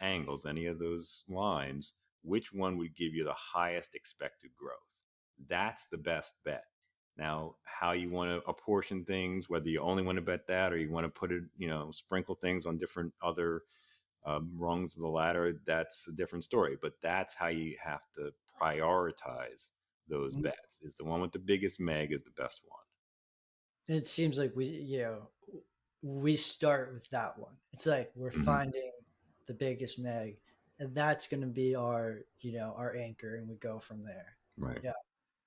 angles, any of those lines, which one would give you the highest expected growth? That's the best bet. Now, how you want to apportion things, whether you only want to bet that, or you want to put it, sprinkle things on different other rungs of the ladder, that's a different story. But that's how you have to prioritize those bets. Is the one with the biggest meg is the best one.
It seems like we start with that one. It's like we're
Mm-hmm.
finding the biggest meg, and that's going to be our anchor, and we go from there.
Right.
Yeah.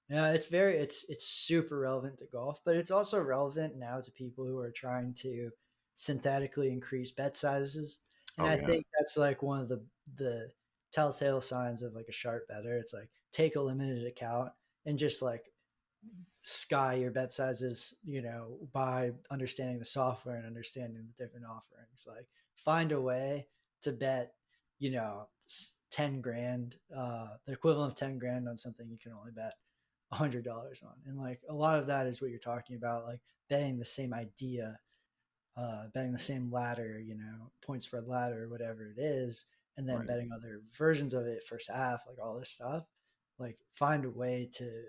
Yeah, it's super relevant to golf, but it's also relevant now to people who are trying to synthetically increase bet sizes. And
Oh
I
yeah.
think that's like one of the telltale signs of like a sharp better. It's like, take a limited account and just like sky your bet sizes, by understanding the software and understanding the different offerings. Like, find a way to bet, 10 grand, the equivalent of 10 grand on something you can only bet $100 on. And like a lot of that is what you're talking about, like betting the same idea, betting the same ladder, point spread ladder, whatever it is, and then
Right.
betting other versions of it first half, like all this stuff. Like find a way to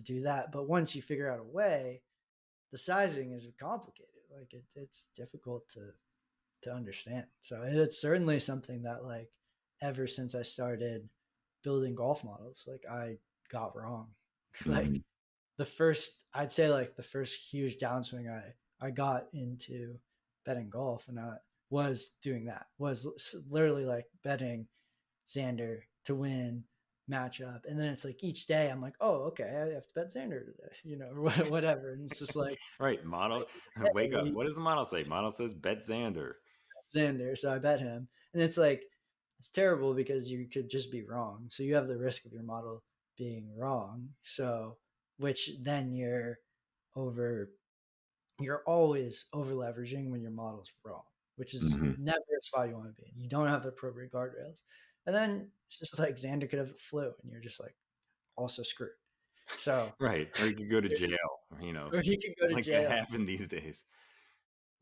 do that. But once you figure out a way, the sizing is complicated. Like it's difficult to understand. So it's certainly something that like ever since I started building golf models, like I got wrong.
Mm-hmm.
Like I'd say like the first huge downswing I got into betting golf, and I was doing that, was literally like betting Xander to win matchup. And then it's like each day I'm like, oh, okay, I have to bet Xander today, or whatever. And it's just
Right. Model,
like
wake up.
hey,
What does the model say? Model says bet Xander.
Xander. So I bet him. And it's like, it's terrible because you could just be wrong. So you have the risk of your model being wrong. So, which then over, you're always over leveraging when your model's wrong, which is
Mm-hmm.
never a spot you want to be in. You don't have the appropriate guardrails. And then it's just like Xander could have the flu and you're just like also screwed. So,
Right. Or you could go to jail,
or he could go
it's
to
like that
jail.
happen these days.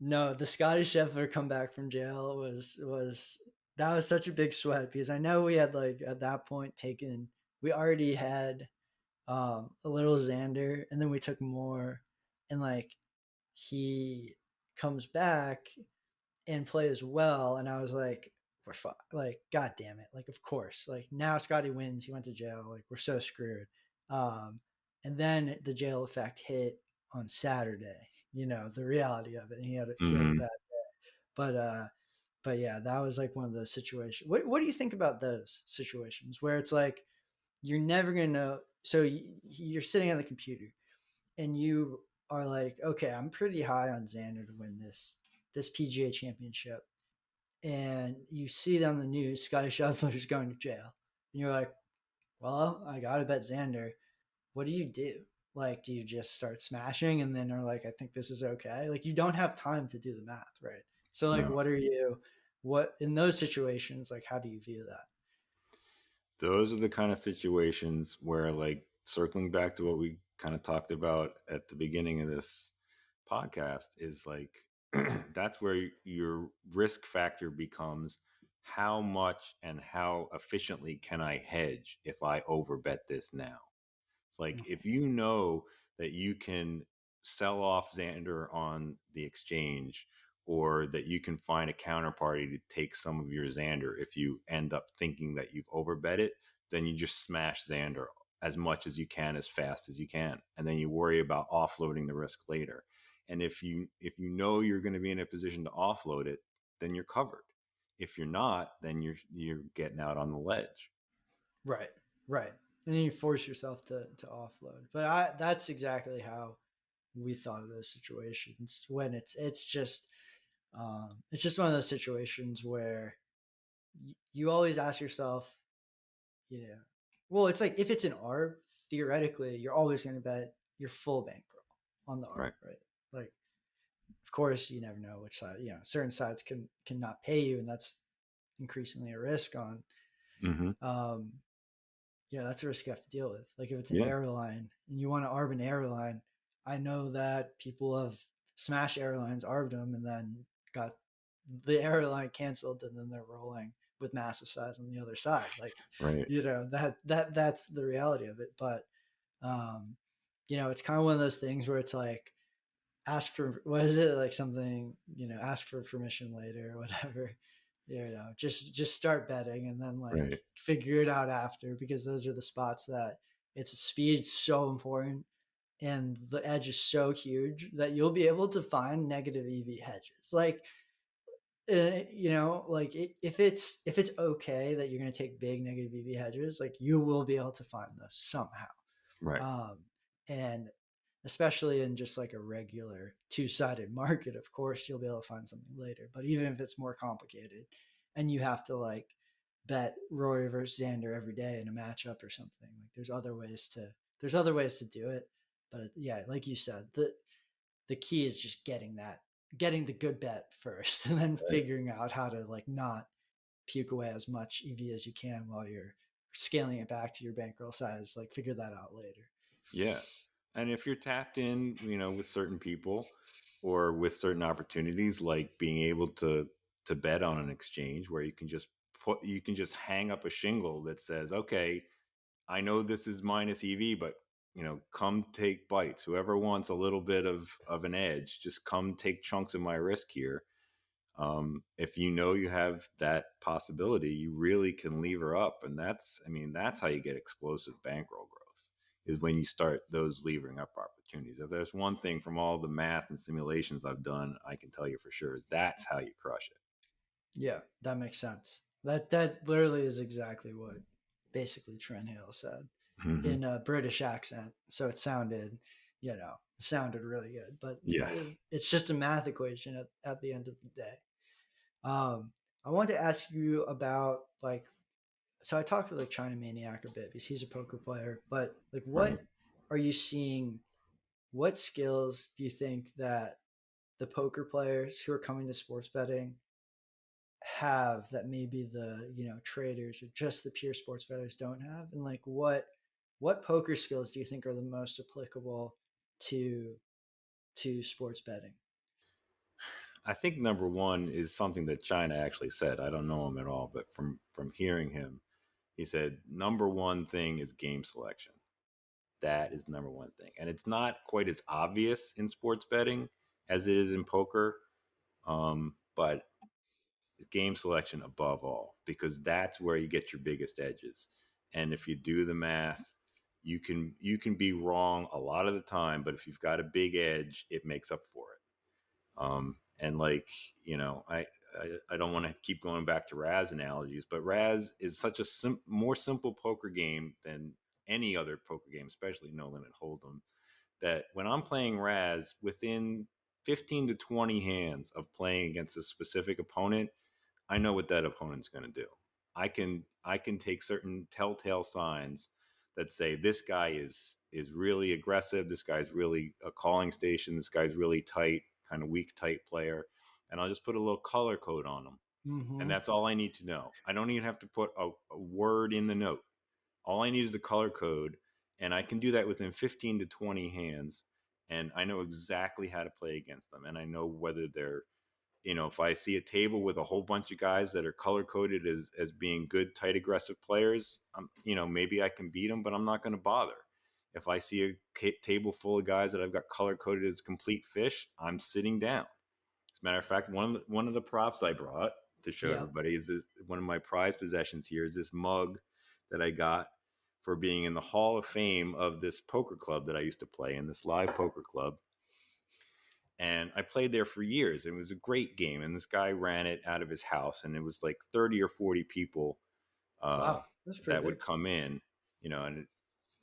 No, the Scotty Scheffler comeback from jail was that was such a big sweat because I know we had like at that point we already had a little Xander and then we took more, and like he comes back and plays well, and I was like, we're fine. Like, god damn it. Like, of course. Like now Scotty wins, he went to jail, like we're so screwed. Um and then the jail effect hit on Saturday, the reality of it. And he had a
Mm-hmm.
bad but yeah, that was like one of those situations. What do you think about those situations where it's like you're never gonna know? So you're sitting on the computer and you are like, okay, I'm pretty high on Xander to win this PGA championship, and you see it on the news, Scotty Scheffler is going to jail, and you're like, well, I gotta bet Xander. What do you do? Like, do you just start smashing and then are like, I think this is okay? Like, you don't have time to do the math, right? So, like,
No.
what in those situations, like, how do you view that?
Those are the kind of situations where, like, circling back to what we kind of talked about at the beginning of this podcast, is like that's where your risk factor becomes how much and how efficiently can I hedge if I overbet this now. It's like if you know that you can sell off Xander on the exchange, or that you can find a counterparty to take some of your Xander if you end up thinking that you've overbet it, then you just smash Xander as much as you can, as fast as you can, and then you worry about offloading the risk later. And if you know you're going to be in a position to offload it, then you're covered. If you're not, then you're getting out on the ledge.
Right, right. And then you force yourself to offload. But that's exactly how we thought of those situations when it's just one of those situations where you always ask yourself, you know, well, it's like if it's an ARB, theoretically, you're always going to bet your full bankroll on the ARB,
Right.
right? Like, of course, you never know which side. Certain sides cannot pay you, and that's increasingly a risk on.
Mm-hmm.
Um, that's a risk you have to deal with. Like if it's an
Yeah.
airline and you want to ARB an airline, I know that people have smashed airlines, ARBed them, and then got the airline canceled, and then they're rolling with massive size on the other side. Like,
Right.
that's the reality of it. But um, it's kind of one of those things where it's like ask for what is it, like something, ask for permission later or whatever. Just start betting and then like
Right.
figure it out after, because those are the spots that it's speed so important and the edge is so huge that you'll be able to find negative EV hedges. Like like if it's okay that you're going to take big negative EV hedges, like you will be able to find those somehow.
Right.
um and especially in just like a regular two-sided market, of course you'll be able to find something later. But even if it's more complicated and you have to like bet Rory versus Xander every day in a matchup or something, like there's other ways to do it. But yeah, like you said, the key is just getting the good bet first and then
Right.
figuring out how to like not puke away as much EV as you can while you're scaling it back to your bankroll size. Like figure that out later.
Yeah. And if you're tapped in, with certain people or with certain opportunities, like being able to bet on an exchange where you can just hang up a shingle that says, okay, I know this is minus EV, but come take bites. Whoever wants a little bit of an edge, just come take chunks of my risk here. If you have that possibility, you really can lever up, and that's how you get explosive bankroll growth. Is when you start those levering up opportunities. If there's one thing from all the math and simulations I've done, I can tell you for sure is that's how you crush it.
Yeah, that makes sense. That literally is exactly what basically Trent Hill said
Mm-hmm.
in a British accent. So it sounded really good. But
Yes.
it's just a math equation at the end of the day. Um, I want to ask you about like, so I talked to like China Maniac a bit because he's a poker player, but like,
Right.
what are you seeing? What skills do you think that the poker players who are coming to sports betting have that maybe the traders or just the pure sports bettors don't have, and like what poker skills do you think are the most applicable to sports betting?
I think number one is something that China actually said. I don't know him at all, but from hearing him, he said number one thing is game selection. That is the number one thing, and it's not quite as obvious in sports betting as it is in poker. But game selection above all, because that's where you get your biggest edges. And if you do the math, you can be wrong a lot of the time, but if you've got a big edge, it makes up for it. And like I don't want to keep going back to Razz analogies, but Razz is such a more simple poker game than any other poker game, especially No Limit Hold'em, that when I'm playing Razz, within 15 to 20 hands of playing against a specific opponent, I know what that opponent's going to do. I can take certain telltale signs that say this guy is really aggressive. This guy's really a calling station. This guy's really tight, kind of weak, tight player, and I'll just put a little color code on him, and
Mm-hmm.
that's all I need to know. I don't even have to put a word in the note. All I need is the color code, and I can do that within 15 to 20 hands, and I know exactly how to play against them, and I know whether they're if I see a table with a whole bunch of guys that are color coded as being good, tight, aggressive players, maybe I can beat them, but I'm not going to bother. If I see a table full of guys that I've got color coded as complete fish, I'm sitting down. As a matter of fact, one of the props I brought to show
Yeah.
everybody is one of my prized possessions here is this mug that I got for being in the Hall of Fame of this poker club that I used to play in, this live poker club. And I played there for years. It was a great game, and this guy ran it out of his house, and it was like 30 or 40 people uh,
Wow, that's pretty
that
big.
would come in, and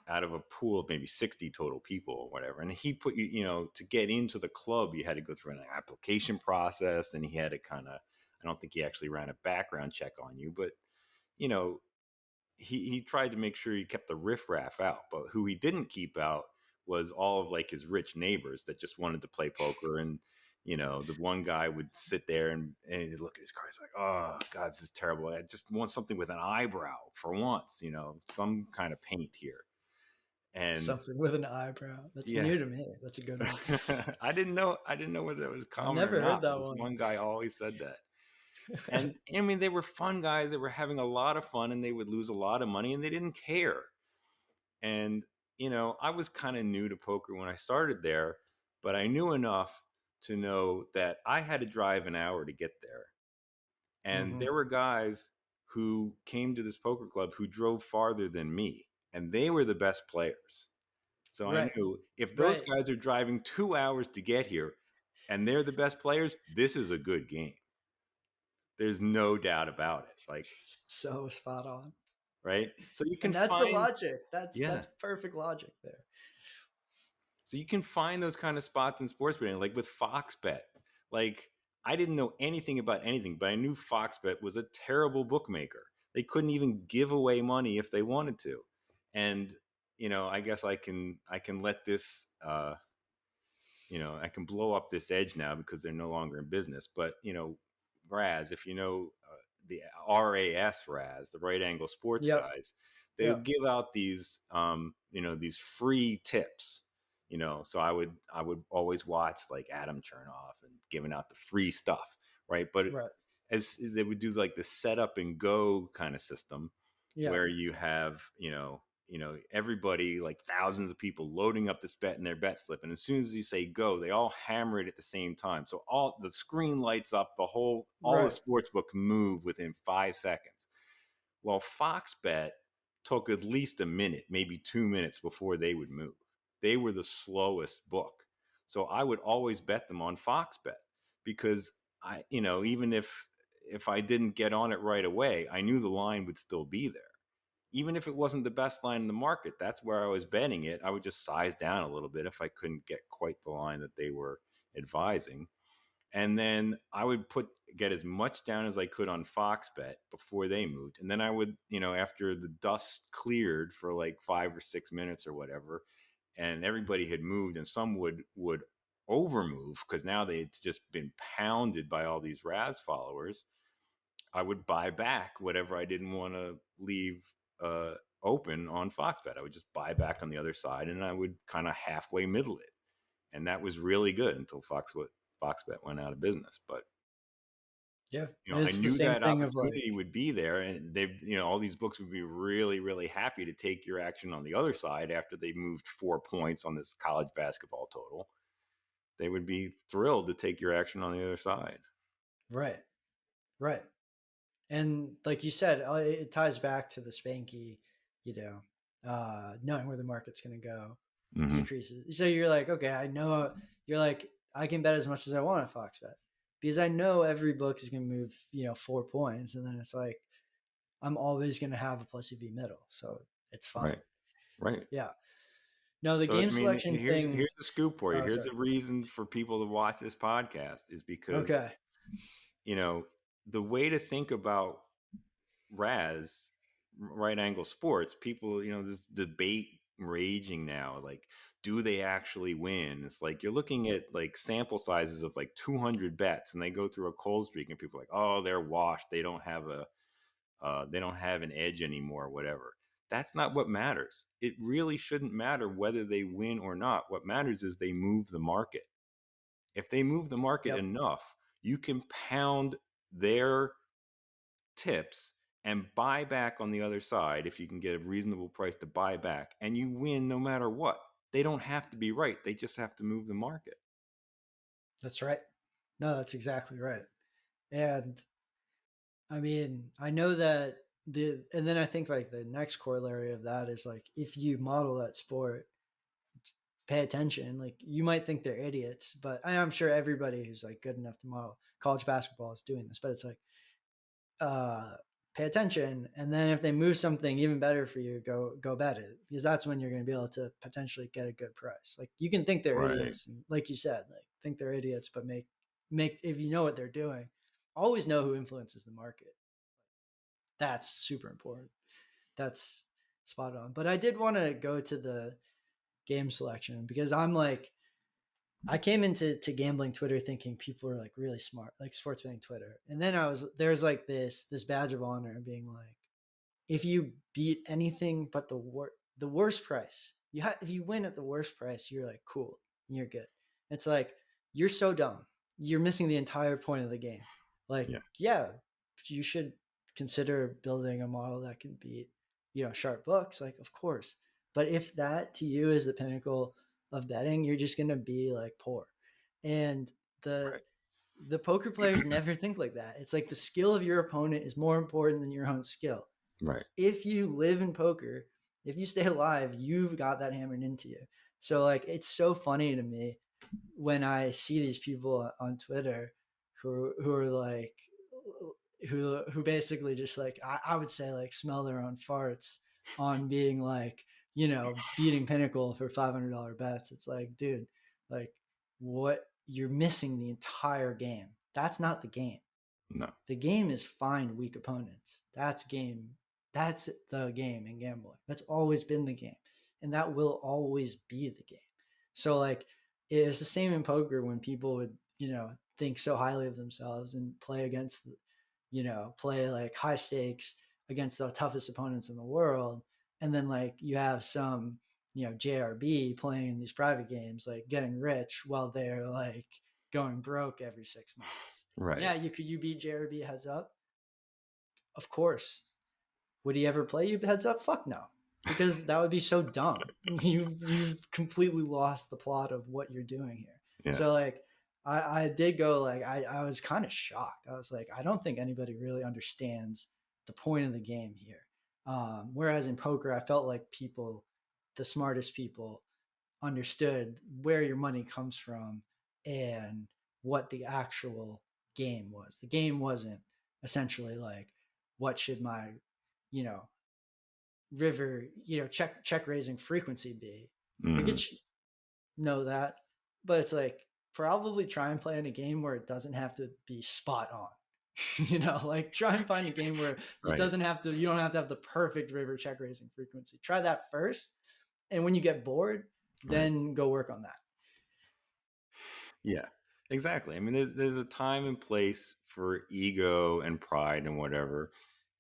out of a pool of maybe 60 total people or whatever. And he put to get into the club, you had to go through an application process, and he had to I don't think he actually ran a background check on you, but you know, he tried to make sure he kept the riffraff out, but who he didn't keep out was all of like his rich neighbors that just wanted to play poker. And the one guy would sit there and he'd look at his card. He's like, "Oh God, this is terrible. I just want something with an eyebrow for once. Some kind of paint here." And
Something with an eyebrow. That's
yeah,
new to me. That's a good one.
I didn't know whether it was
I've
common or
never heard
not, but
that
this
one.
one guy always said that. And I mean, they were fun guys that were having a lot of fun, and they would lose a lot of money, and they didn't care. And, I was kind of new to poker when I started there, but I knew enough to know that I had to drive an hour to get there. And
Mm-hmm.
there were guys who came to this poker club who drove farther than me, and they were the best players. So I
Right.
knew if those
Right.
guys are driving 2 hours to get here and they're the best players, this is a good game. There's no doubt about it. Like,
So spot on.
right? So you can
And that's the
find,
logic. That's
yeah.
that's perfect logic there.
So you can find those kind of spots in sports betting, like with Fox Bet. Like I didn't know anything about anything, but I knew Fox Bet was a terrible bookmaker. They couldn't even give away money if they wanted to. And I guess I can let this I can blow up this edge now because they're no longer in business. But Raz, if the RAS Raz, the right angle sports
Yep.
guys, they
Yeah.
would give out these, these free tips. So I would always watch like Adam Chernoff and giving out the free stuff, right? But
Right.
as they would do like the setup and go kind of system,
Yeah.
where you have everybody, like thousands of people loading up this bet in their bet slip, and as soon as you say go, they all hammer it at the same time, so all the screen lights up, all the
Right.
sports book move within 5 seconds. Well, Fox Bet took at least a minute, maybe 2 minutes before they would move. They were the slowest book. So I would always bet them on Fox Bet, because even if I didn't get on it right away, I knew the line would still be there. Even if it wasn't the best line in the market, that's where I was betting it. I would just size down a little bit if I couldn't get quite the line that they were advising. And then I would get as much down as I could on Fox Bet before they moved. And then I would, after the dust cleared for like 5 or 6 minutes or whatever, and everybody had moved, and some would over move because now they had just been pounded by all these Razz followers. I would buy back whatever I didn't want to leave open on Fox Bet. I would just buy back on the other side, and I would kind of halfway middle it. And that was really good until Foxbet went out of business. But
Yeah. And
I
it's the
knew
same
that
thing of like,
opportunity would be there, and all these books would be really, really happy to take your action on the other side after they moved 4 points on this college basketball total. They would be thrilled to take your action on the other side.
right. Right. And like you said, it ties back to the Spanky, knowing where the market's going to go
Mm-hmm.
decreases. So you're like, okay, I know, you're like, I can bet as much as I want at Fox Bet because I know every book is going to move, 4 points. And then it's like, I'm always going to have a plus EV middle. So it's fine.
Right. Right.
Yeah. No, the
So,
game
I mean,
selection thing.
here's the scoop for you.
Oh,
Here's
sorry.
the reason for people to watch this podcast is because,
Okay.
the way to think about Raz, right angle sports, people, this debate raging now, like, do they actually win? It's like you're looking at like sample sizes of like 200 bets, and they go through a cold streak, and people are like, oh, they're washed. They don't have an edge anymore, whatever. That's not what matters. It really shouldn't matter whether they win or not. What matters is they move the market. If they move the market
Yep.
enough, you can pound their tips and buy back on the other side if you can get a reasonable price to buy back, and you win no matter what. They don't have to be right. They just have to move the market.
That's right. No, that's exactly right. And I mean, I know that and then I think like the next corollary of that is like, if you model that sport, pay attention. Like, you might think they're idiots, but I'm sure everybody who's like good enough to model college basketball is doing this, but it's like, uh, pay attention. And then if they move something even better for you, go bet it, because that's when you're going to be able to potentially get a good price. Like, you can think they're
Right.
idiots. And like you said, like, think they're idiots, but make, if you know what they're doing, always know who influences the market. That's super important. That's spot on. But I did want to go to the game selection because I'm like, I came into gambling Twitter thinking people were like really smart, like sports betting Twitter. And then there's like this badge of honor being like, if you beat anything but the worst price, if you win at the worst price, you're like cool and you're good. It's like, you're so dumb. You're missing the entire point of the game. Like,
Yeah.
yeah, you should consider building a model that can beat, sharp books, like, of course. But if that to you is the pinnacle of betting, you're just gonna be like poor. And the
Right.
the poker players never think like that. It's like the skill of your opponent is more important than your own skill.
Right.
If you live in poker, if you stay alive, you've got that hammered into you. So like, it's so funny to me when I see these people on Twitter who are like, who basically just like, I would say like smell their own farts on being like, beating Pinnacle for $500 bets. It's like, dude, like, what, you're missing the entire game. That's not the game.
No.
The game is find weak opponents. That's game. That's the game in gambling. That's always been the game. And that will always be the game. So like, it's the same in poker when people would, think so highly of themselves and play against, play like high stakes against the toughest opponents in the world. and then like you have some JRB playing in these private games, like getting rich while they're like going broke every 6 months.
Right.
Yeah, you beat JRB heads up, of course. Would he ever play you heads up? Fuck no, because that would be so dumb. You've completely lost the plot of what you're doing here.
Yeah.
So like I did go like I was kind of shocked. I was like, I don't think anybody really understands the point of the game here. Whereas in poker, I felt like people, the smartest people, understood where your money comes from and what the actual game was. The game wasn't essentially like, what should my, you know, river, check raising frequency be? Like
Hmm.
it should know that, but it's like probably try and play in a game where it doesn't have to be spot on. Like try and find a game where it
Right.
doesn't have to, you don't have to have the perfect river check raising frequency. Try that first. And when you get bored,
Right.
then go work on that.
Yeah, exactly. I mean, there's a time and place for ego and pride and whatever,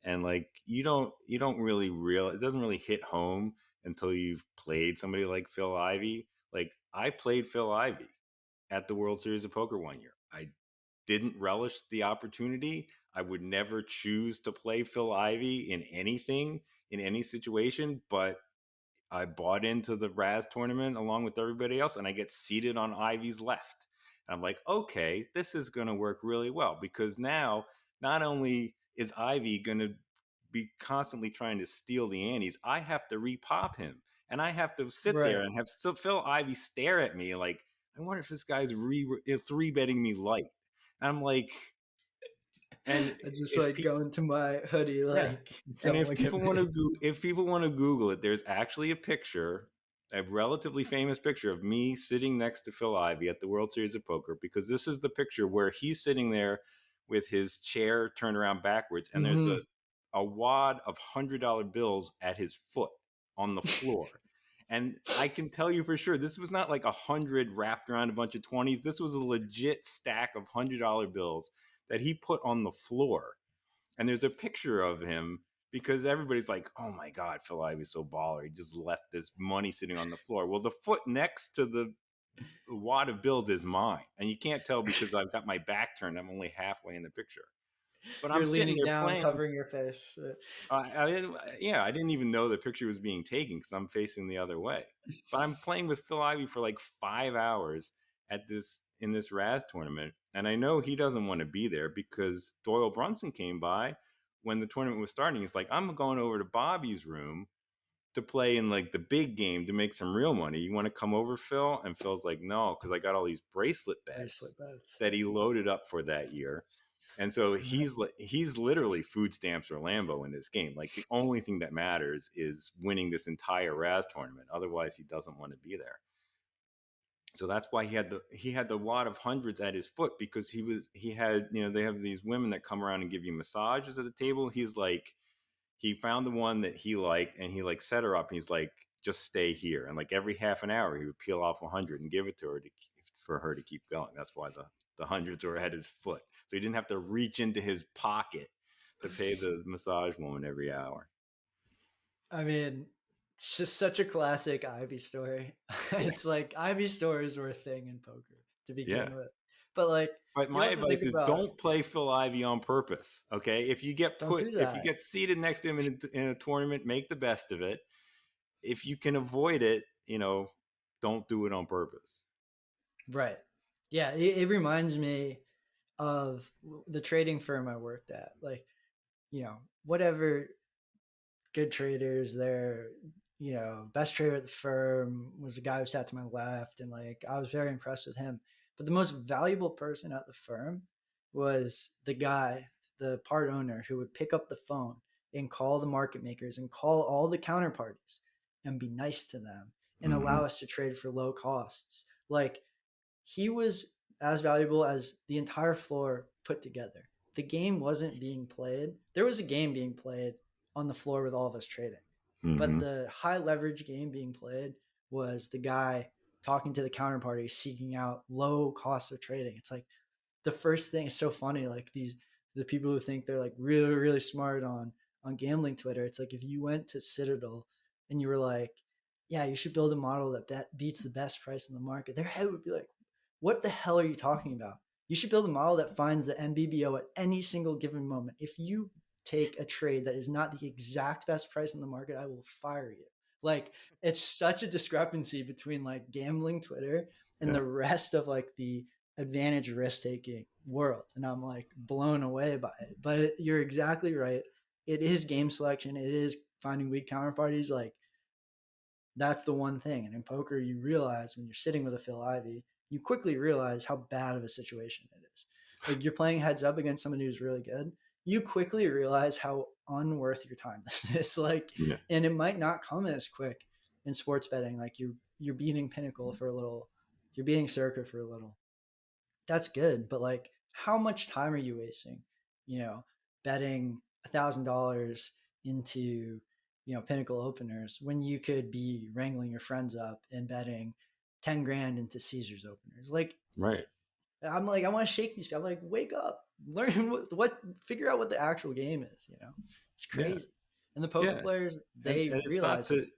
and like you don't really it doesn't really hit home until you've played somebody like Phil Ivey. Like I played Phil Ivey at the World Series of Poker one year. I didn't relish the opportunity. I would never choose to play Phil Ivey in anything, in any situation, but I bought into the Razz tournament along with everybody else, and I get seated on Ivy's left. And I'm like, okay, this is going to work really well because now not only is Ivy going to be constantly trying to steal the antes, I have to repop him, and I have to sit there
Right.
and have Phil Ivy stare at me like, I wonder if this guy's three betting me light. And I'm like, and
I just
if
like go into my hoodie,
yeah.
like,
And
don't look at me.
if people want to Google it, there's actually a picture, a relatively famous picture of me sitting next to Phil Ivey at the World Series of Poker, because this is the picture where he's sitting there with his chair turned around backwards, and there's
Mm-hmm.
a wad of $100 bills at his foot on the floor. And I can tell you for sure, this was not like 100 wrapped around a bunch of 20s. This was a legit stack of $100 bills that he put on the floor, and there's a picture of him because everybody's like, oh my God, Phil Ivey's so baller. He just left this money sitting on the floor. Well, the foot next to the wad of bills is mine. And you can't tell because I've got my back turned. I'm only halfway in the picture. But I'm
You're
sitting
leaning
there
down,
playing.
covering your face.
I didn't even know the picture was being taken because I'm facing the other way. But I'm playing with Phil Ivey for like 5 hours in this Raz tournament, and I know he doesn't want to be there because Doyle Brunson came by when the tournament was starting. He's like, I'm going over to Bobby's room to play in like the big game to make some real money. You want to come over, Phil? And Phil's like, no, because I got all these bracelet bets
Bracelet bets.
that he loaded up for that year. And so he's literally food stamps or Lambo in this game. Like the only thing that matters is winning this entire Raz tournament. Otherwise, he doesn't want to be there. So that's why he had the wad of hundreds at his foot, because he had, they have these women that come around and give you massages at the table. He's like, he found the one that he liked, and he like set her up, and he's like, just stay here. And like every half an hour he would peel off 100 and give it to her for her to keep going. That's why the hundreds were at his foot, so he didn't have to reach into his pocket to pay the massage woman every hour.
I mean, it's just such a classic Ivy story.
Yeah.
It's like Ivy stories were a thing in poker to
Yeah.
begin with. But like
But
you
my
also think
advice is
about,
don't play Phil Ivey on purpose. Okay.
don't do
If you
that.
get seated next to him in a tournament, make the best of it. If you can avoid it, don't do it on purpose.
Right. Yeah, it reminds me of the trading firm I worked at. Like, whatever, good traders, their, best trader at the firm was the guy who sat to my left. And like, I was very impressed with him. But the most valuable person at the firm was the guy, the part owner, who would pick up the phone and call the market makers and call all the counterparties and be nice to them and
Mm-hmm.
allow us to trade for low costs. Like, he was as valuable as the entire floor put together. The game wasn't being played. There was a game being played on the floor with all of us trading, but
Mm-hmm.
the high leverage game being played was the guy talking to the counterparty, seeking out low costs of trading. It's like the first thing is so funny. Like the people who think they're like really, really smart on gambling Twitter. It's like if you went to Citadel and you were like, yeah, you should build a model that beats the best price in the market, their head would be like, what the hell are you talking about? You should build a model that finds the MBBO at any single given moment. If you take a trade that is not the exact best price in the market, I will fire you. Like, it's such a discrepancy between like gambling Twitter and
Yeah.
the rest of like the advantage risk taking world. And I'm like blown away by it. But you're exactly right. It is game selection. It is finding weak counterparties. Like, that's the one thing. And in poker, you realize when you're sitting with a Phil Ivey, you quickly realize how bad of a situation it is. Like, you're playing heads up against someone who's really good. You quickly realize how unworth your time this is. Like,
Yeah.
and it might not come as quick in sports betting. Like, you're beating Pinnacle for a little, you're beating Circa for a little. That's good, but like, how much time are you wasting? You know, betting $1,000 into Pinnacle openers when you could be wrangling your friends up and betting 10 grand into Caesars openers. Like,
Right.
I'm like, I want to shake these people. I'm like, wake up, learn figure out what the actual game is. It's
Yeah.
crazy. And the poker
Yeah.
players,
And
they
it's not
realize it.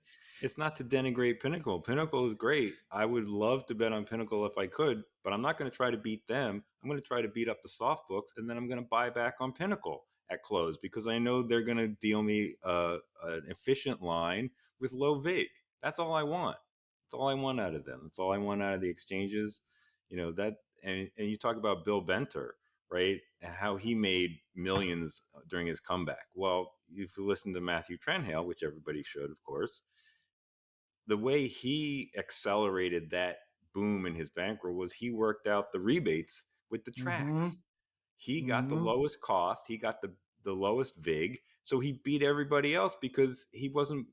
to denigrate Pinnacle. Pinnacle is great. I would love to bet on Pinnacle if I could, but I'm not going to try to beat them. I'm going to try to beat up the soft books, and then I'm going to buy back on Pinnacle at close because I know they're going to deal me an efficient line with low vig. That's all I want. That's all I want out of them. That's all I want out of the exchanges. That, and you talk about Bill Benter, right? And how he made millions during his comeback. Well, if you listen to Matthew Trenhale, which everybody should, of course, the way he accelerated that boom in his bankroll was he worked out the rebates with the
Mm-hmm.
tracks. He got the
Mm-hmm.
lowest cost. He got the lowest vig, so he beat everybody else because he wasn't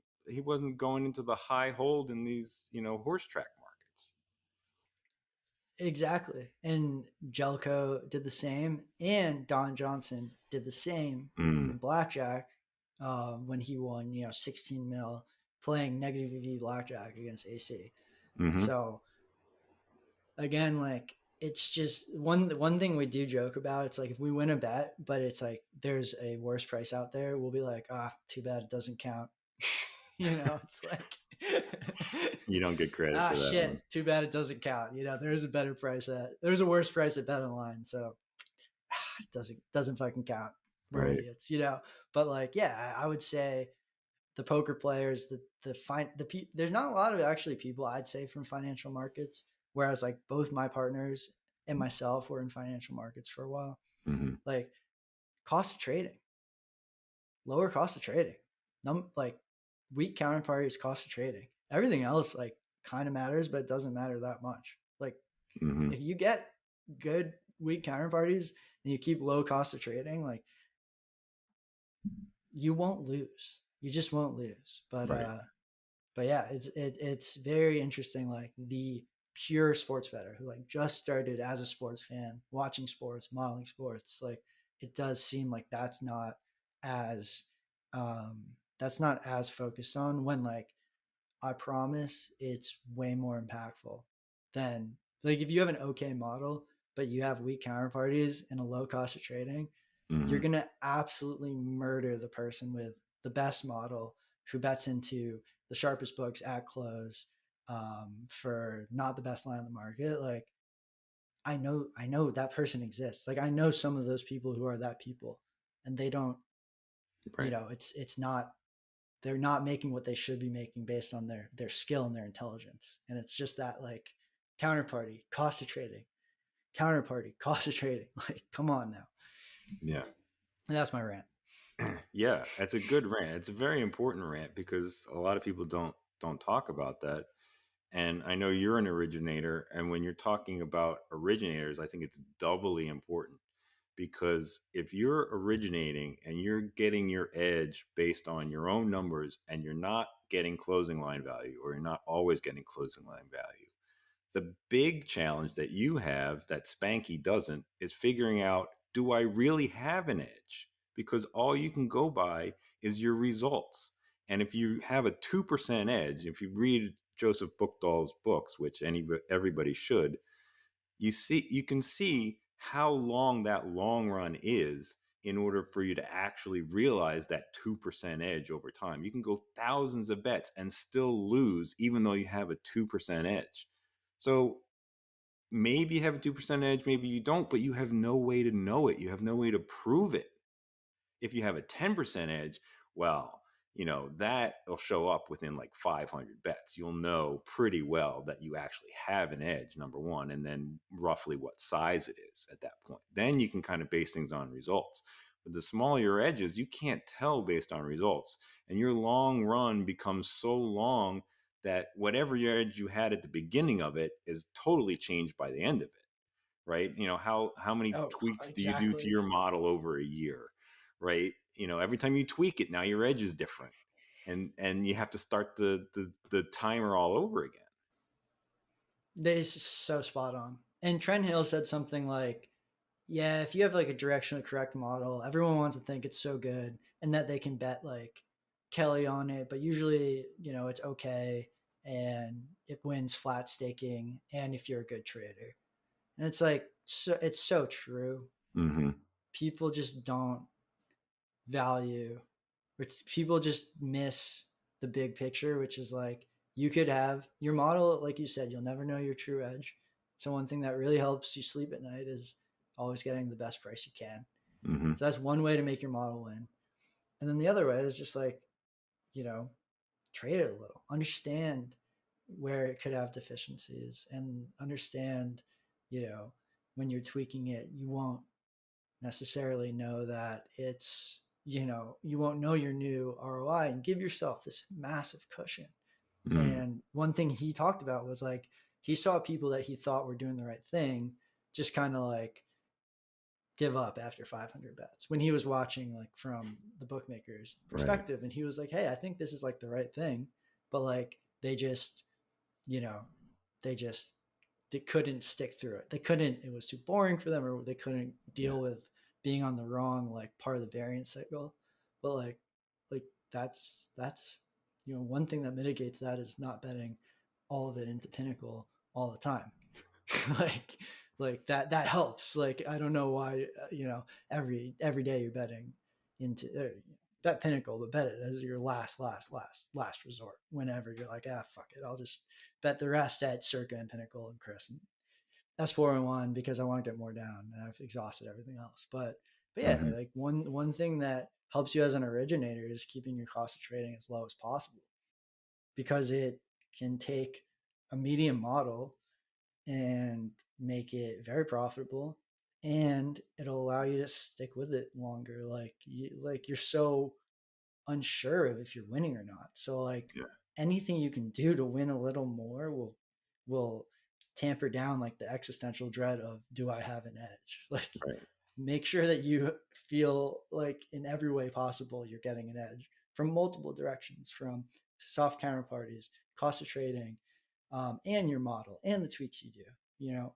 going into the high hold in these horse track markets.
Exactly. And Jelko did the same, and Don Johnson did the same in
Mm.
blackjack when he won, 16 mil playing negative EV blackjack against AC.
Mm-hmm.
So again, like, it's just one thing we do joke about. It's like if we win a bet, but it's like there's a worse price out there, we'll be like, too bad it doesn't count. It's like
You don't get credit for that
shit,
one,
too bad it doesn't count. There's a better price there's a worse price at Bet Online, so it doesn't fucking count. We're
right?
idiots. But like, yeah, I would say the poker players, there's not a lot of actually people I'd say from financial markets. Whereas like both my partners and myself were in financial markets for a while.
Mm-hmm.
Like, cost of trading, lower cost of trading, like weak counterparties, cost of trading. Everything else like kind of matters, but it doesn't matter that much. Like,
Mm-hmm.
if you get good weak counterparties and you keep low cost of trading, like, you won't lose. You just won't lose.
Right.
But yeah, it's very interesting. Like, the pure sports bettor who like just started as a sports fan, watching sports, modeling sports, like, it does seem like as that's not as focused on, when like, I promise it's way more impactful than, like, if you have an okay model but you have weak counterparties and a low cost of trading, you're
Mm-hmm.
going to absolutely murder the person with the best model who bets into the sharpest books at close for not the best line on the market. Like, I know that person exists. Like, I know some of those people who are that people, and they don't,
Right.
it's not, they're not making what they should be making based on their skill and their intelligence. And it's just that, like, counterparty, cost of trading, counterparty, cost of trading. Like, come on now.
Yeah.
And that's my rant.
Yeah, it's a good rant. It's a very important rant because a lot of people don't talk about that. And I know you're an originator, and when you're talking about originators, I think it's doubly important because if you're originating and you're getting your edge based on your own numbers and you're not getting closing line value, or you're not always getting closing line value, the big challenge that you have that Spanky doesn't is figuring out, do I really have an edge? Because all you can go by is your results. And if you have a 2% edge, if you read Joseph Buchdahl's books, which everybody should, you can see how long that long run is in order for you to actually realize that 2% edge over time. You can go thousands of bets and still lose, even though you have a 2% edge. So maybe you have a 2% edge, maybe you don't, but you have no way to know it. You have no way to prove it. If you have a 10% edge, well, that will show up within like 500 bets. You'll know pretty well that you actually have an edge, number one, and then roughly what size it is at that point. Then you can kind of base things on results. But the smaller your edges, you can't tell based on results. And your long run becomes so long that whatever your edge you had at the beginning of it is totally changed by the end of it, right? How many
Oh,
tweaks do you do to
exactly.
your model over a year, right? Every time you tweak it, now your edge is different, and you have to start the timer all over again.
That is so spot on. And Trent Hill said something like, yeah, if you have like a directionally correct model, everyone wants to think it's so good and that they can bet like Kelly on it, but usually, it's okay and it wins flat staking and if you're a good trader. And it's like it's so true.
Mm-hmm.
People just don't value or people just miss the big picture, which is like you could have your model, like you said, you'll never know your true edge. So one thing that really helps you sleep at night is always getting the best price you can.
Mm-hmm.
So that's one way to make your model win. And then the other way is just like, you know, trade it a little, understand where it could have deficiencies and understand, when you're tweaking it, you won't necessarily know that you won't know your new ROI and give yourself this massive cushion.
Mm-hmm.
And one thing he talked about was like he saw people that he thought were doing the right thing just kind of like give up after 500 bets when he was watching like from the bookmaker's
Right.
perspective. And he was like, hey, I think this is like the right thing, but like they just, you know, they just they couldn't stick through it. They couldn't, it was too boring for them, or they couldn't
Yeah.
deal with being on the wrong like part of the variance cycle. But like that's one thing that mitigates that is not betting all of it into Pinnacle all the time. like that helps. Like I don't know why every day you're betting into bet Pinnacle, but bet it as your last resort. Whenever you're like, fuck it, I'll just bet the rest at Circa and Pinnacle and Chris and S4 and 1 because I want to get more down and I've exhausted everything else. But yeah,
Mm-hmm.
like one thing that helps you as an originator is keeping your cost of trading as low as possible because it can take a medium model and make it very profitable, and it'll allow you to stick with it longer. You're so unsure of if you're winning or not, so like
Yeah.
anything you can do to win a little more will tamper down like the existential dread of, do I have an edge? Like
Right.
make sure that you feel like in every way possible you're getting an edge from multiple directions, from soft counterparties, cost of trading, and your model and the tweaks you do.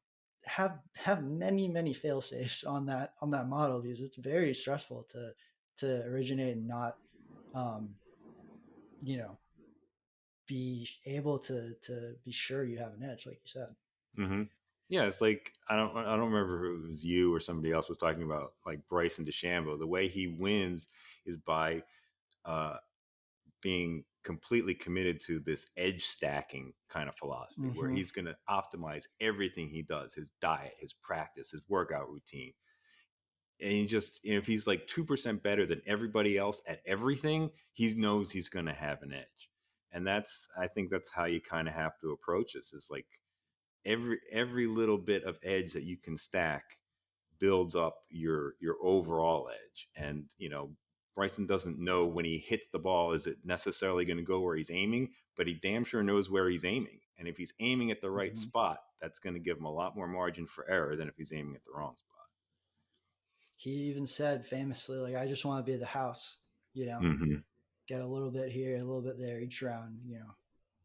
Have many fail safes on that model because it's very stressful to originate and not um, you know be able to be sure you have an edge, like you said.
Mm-hmm. Yeah, it's like I don't remember if it was you or somebody else was talking about like Bryson DeChambeau. The way he wins is by uh, being completely committed to this edge stacking kind of philosophy where
Mm-hmm.
he's going to optimize everything he does, his diet, his practice, his workout routine. And he just, if he's like 2% better than everybody else at everything, he knows he's going to have an edge. And I think that's how you kind of have to approach this, is like every little bit of edge that you can stack builds up your overall edge. And Bryson doesn't know when he hits the ball, is it necessarily going to go where he's aiming, but he damn sure knows where he's aiming. And if he's aiming at the right
Mm-hmm.
spot, that's going to give him a lot more margin for error than if he's aiming at the wrong spot.
He even said famously, like, I just want to be the house,
Mm-hmm.
get a little bit here, a little bit there each round,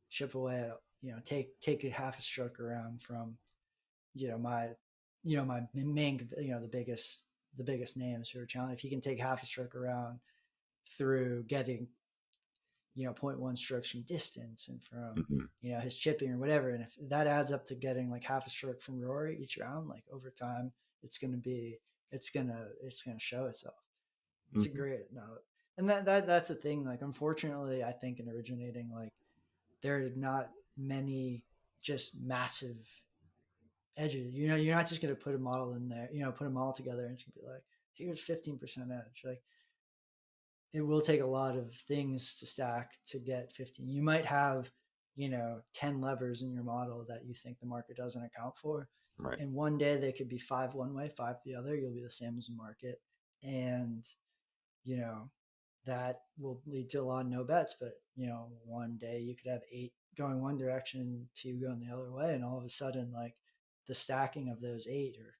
chip away at, take a half a stroke around from, my, my main, the biggest names who are challenging. If he can take half a stroke around through getting, zero point 0.1 strokes from distance and from,
Mm-hmm.
his chipping or whatever. And if that adds up to getting like half a stroke from Rory each round, like over time, it's going to show itself. It's a
Hmm.
great no, and that's the thing. Like, unfortunately, I think in originating, like, there are not many just massive edges. You know, you're not just gonna put a model in there. You know, put them all together, and it's gonna be like, here's 15% edge. Like, it will take a lot of things to stack to get 15. You might have, 10 levers in your model that you think the market doesn't account for.
Right.
And one day they could be five one way, five the other. You'll be the same as the market. And, you know, that will lead to a lot of no bets. But, one day you could have eight going one direction, two going the other way. And all of a sudden, like, the stacking of those eight or,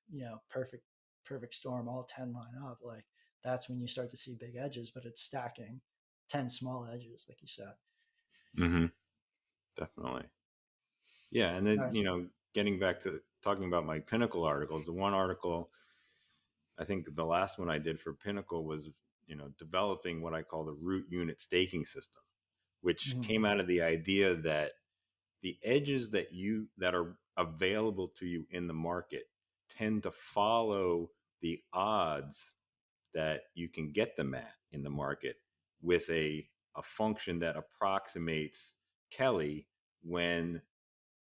perfect storm, all 10 line up. Like, that's when you start to see big edges, but it's stacking 10 small edges, like you said.
Hmm. Definitely. Yeah. And then,
Nice.
getting back to talking about my Pinnacle articles, the one article, I think the last one I did for Pinnacle was, developing what I call the root unit staking system, which
Mm-hmm.
came out of the idea that the edges that are available to you in the market tend to follow the odds that you can get them at in the market with a function that approximates Kelly when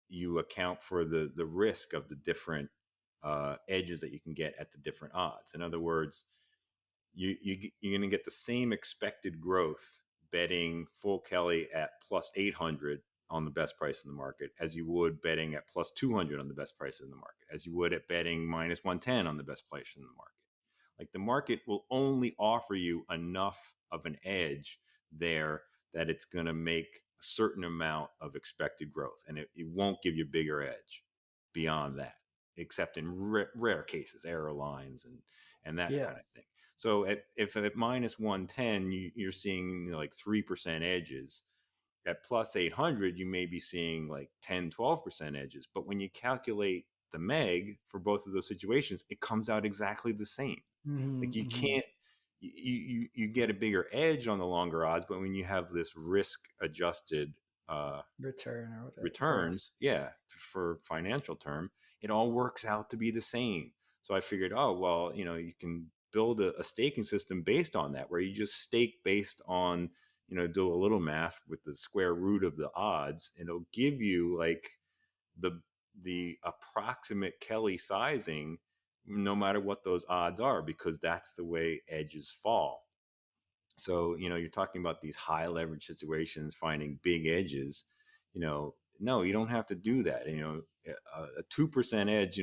you account for the risk of the different edges that you can get at the different odds. In other words, you're going to get the same expected growth betting full Kelly at plus 800 on the best price in the market as you would betting at plus 200 on the best price in the market, as you would at betting minus 110 on the best price in the market. Like, the market will only offer you enough of an edge there that it's going to make a certain amount of expected growth, and it won't give you a bigger edge beyond that, except in rare cases, error lines and that
Yeah.
kind of thing. So if at minus 110 you're seeing like 3% edges, at plus 800 you may be seeing like 10-12% edges. But when you calculate the meg for both of those situations, it comes out exactly the same. Like,
Mm-hmm.
you
Mm-hmm.
can't you get a bigger edge on the longer odds, but when you have this risk adjusted uh,
Return or whatever, growth.
returns, yeah, for financial term, it all works out to be the same. So I figured, oh well, you can build a staking system based on that, where you just stake based on, do a little math with the square root of the odds, and it'll give you like the the approximate Kelly sizing, no matter what those odds are, because that's the way edges fall. So, you're talking about these high leverage situations, finding big edges. No, you don't have to do that. A 2% edge,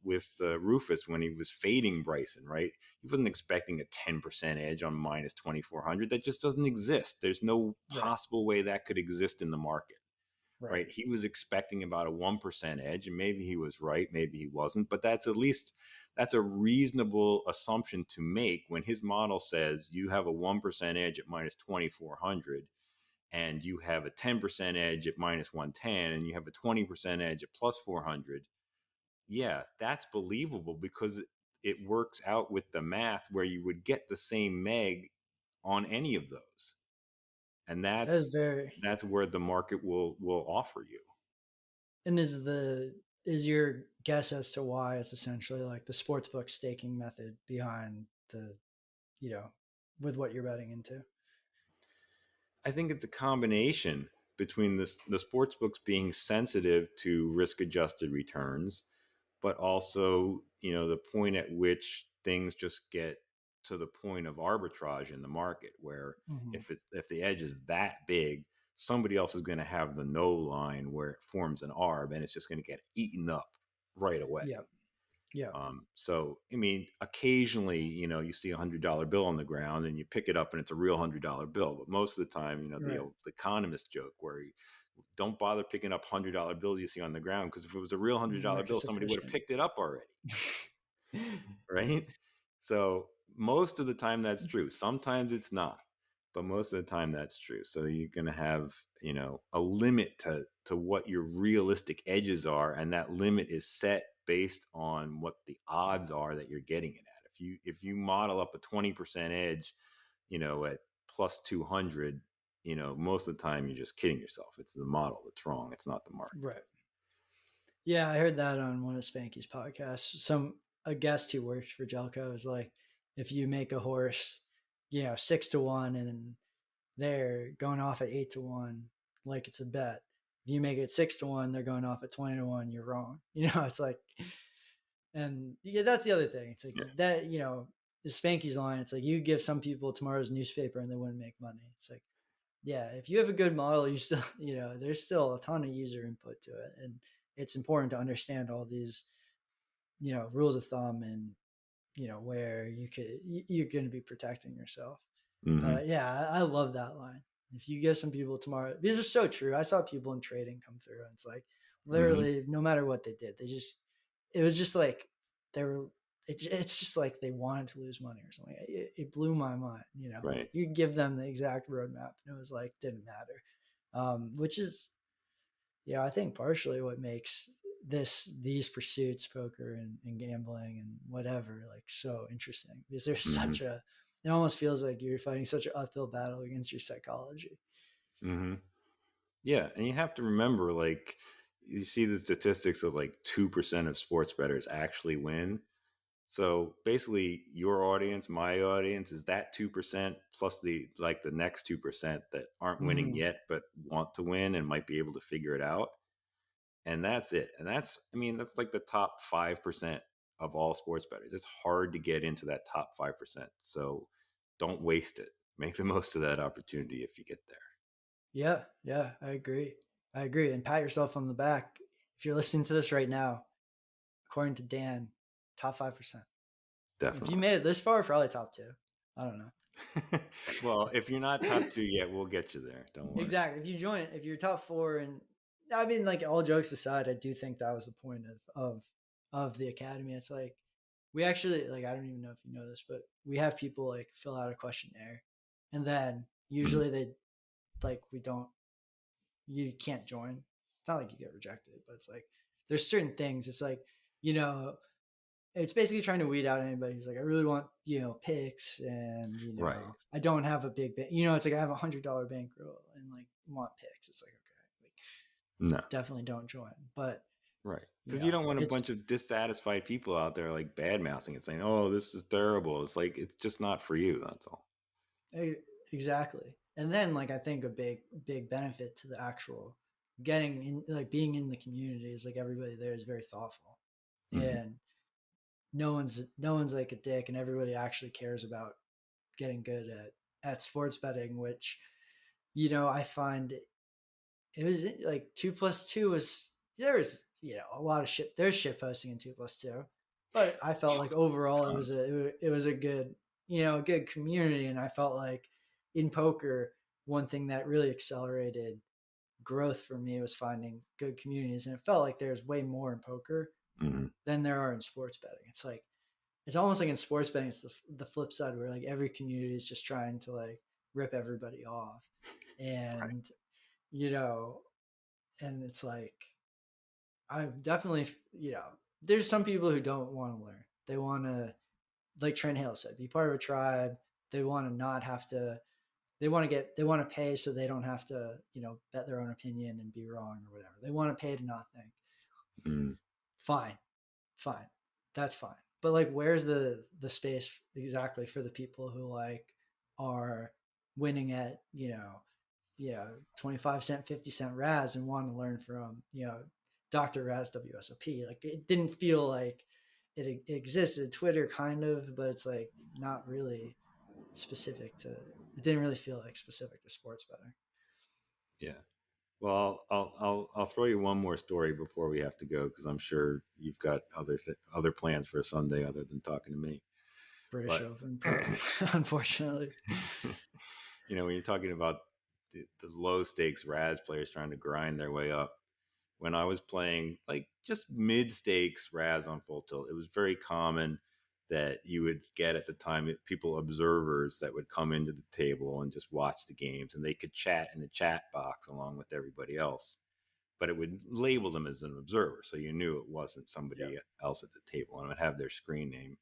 with Rufus when he was fading Bryson, right? He wasn't expecting a 10% edge on minus 2,400. That just doesn't exist. There's no
Right.
possible way that could exist in the market,
Right.
right? He was expecting about a 1% edge, and maybe he was right, maybe he wasn't, but that's a reasonable assumption to make when his model says you have a 1% edge at minus 2,400, and you have a 10% edge at minus 110, and you have a 20% edge at plus 400. Yeah, that's believable because it works out with the math where you would get the same meg on any of those. And
That is very.
that's where the market will offer you.
And is your guess as to why it's essentially like the sportsbook staking method behind the, you know, with what you're betting into?
I think it's a combination between the sports books being sensitive to risk adjusted returns, but also, the point at which things just get to the point of arbitrage in the market, where
Mm-hmm.
if the edge is that big, somebody else is going to have the no line where it forms an arb, and it's just going to get eaten up right away.
Yeah. Yeah.
So, I mean, occasionally, you see $100 bill on the ground and you pick it up and it's a real $100 bill. But most of the time, the
Right.
old economist joke where you don't bother picking up $100 bills you see on the ground, because if it was a real $100
Market
bill, somebody would have
sufficient.
picked it up already, right? So most of the time that's true. Sometimes it's not, but most of the time that's true. So you're going to have, a limit to what your realistic edges are, and that limit is set based on what the odds are that you're getting it at. If you model up a 20% edge, at plus 200, most of the time you're just kidding yourself. It's the model that's wrong. It's not the market.
Right. Yeah, I heard that on one of Spanky's podcasts. A guest who works for Jelco is like, if you make a horse 6-1 and they're going off at 8-1 like it's a bet. If you make it 6-1, they're going off at 20-1. You're wrong. It's like, and yeah, that's the other thing. It's like
Yeah.
that. The Spanky's line. It's like you give some people tomorrow's newspaper and they wouldn't make money. It's like, yeah, if you have a good model, you still, there's still a ton of user input to it, and it's important to understand all these, rules of thumb and where you're going to be protecting yourself.
Mm-hmm.
But yeah, I love that line. If you give some people tomorrow, these are so true. I saw people in trading come through, and it's like
Mm-hmm.
literally no matter what they did, it was just like they were. It's just like they wanted to lose money or something. It blew my mind.
Right.
You give them the exact roadmap, and it was like didn't matter. Which is, I think partially what makes these pursuits, poker and gambling and whatever, like so interesting, because there's
Mm-hmm.
it almost feels like you're fighting such an uphill battle against your psychology.
Mm-hmm. Yeah, and you have to remember, like, you see the statistics of like 2% of sports bettors actually win. So basically, your audience, my audience, is that 2% plus the next 2% that aren't winning
Mm-hmm.
yet but want to win and might be able to figure it out. And that's it. And that's like the top 5% of all sports bettors. It's hard to get into that top 5%. So don't waste it. Make the most of that opportunity if you get there.
Yeah, I agree. And pat yourself on the back if you're listening to this right now. According to Dan, top 5%. If you
Definitely.
made it this far, probably top two. I don't know.
Well, if you're not top 2 yet, we'll get you there. Don't worry.
Exactly. If you're top four, and I mean, like all jokes aside, I do think that was the point of the academy. It's like we actually, like, I don't even know if you know this, but we have people like fill out a questionnaire, and then
Mhm.
usually they like we don't you can't join. It's not like you get rejected, but it's like there's certain things. It's like you know it's basically trying to weed out anybody who's like, I really want, picks, and
Right.
I don't have a big it's like I have $100 bankroll and like want picks. It's like, okay, like
No.
definitely don't join. But
Right. Because you don't want a
it's
bunch of dissatisfied people out there like bad mouthing it, saying, "Oh, this is terrible." It's like it's just not for you. That's all.
e- exactly. And then like I think a big benefit to the actual getting in, like being in the community, is like everybody there is very thoughtful,
Hmm.
and no one's like a dick, and everybody actually cares about getting good at sports betting, which I find it was like 2+2 was, there was a lot of shit. There's shit posting in 2+2, but I felt like overall
Tons.
it was a good good community, and I felt like in poker one thing that really accelerated growth for me was finding good communities, and it felt like there's way more in poker
Hmm.
than there are in sports betting. It's almost like in sports betting, it's the flip side where like every community is just trying to like rip everybody off,
Right.
and you know, and it's like I've definitely there's some people who don't want to learn. They want to, like Trent Hale said, be part of a tribe. They want to not have to. They want to pay so they don't have to bet their own opinion and be wrong or whatever. They want to pay to not think.
Mm.
Fine, fine, that's fine. But like where's the space exactly for the people who like are winning at 25 cent 50 cent Razz and want to learn from Doctor Razz WSOP? Like it didn't feel like it existed. Twitter kind of, but it's like not really specific to, it didn't really feel like specific to sports betting.
Yeah. Well, I'll throw you one more story before we have to go because I'm sure you've got other plans for a Sunday other than talking to me.
British
But
Open, unfortunately.
when you're talking about the low stakes Raz players trying to grind their way up, when I was playing like just mid stakes Raz on full tilt, it was very common that you would get at the time people observers that would come into the table and just watch the games, and they could chat in the chat box along with everybody else, but it would label them as an observer, so you knew it wasn't somebody
Yep.
else at the table, and it would have their screen name.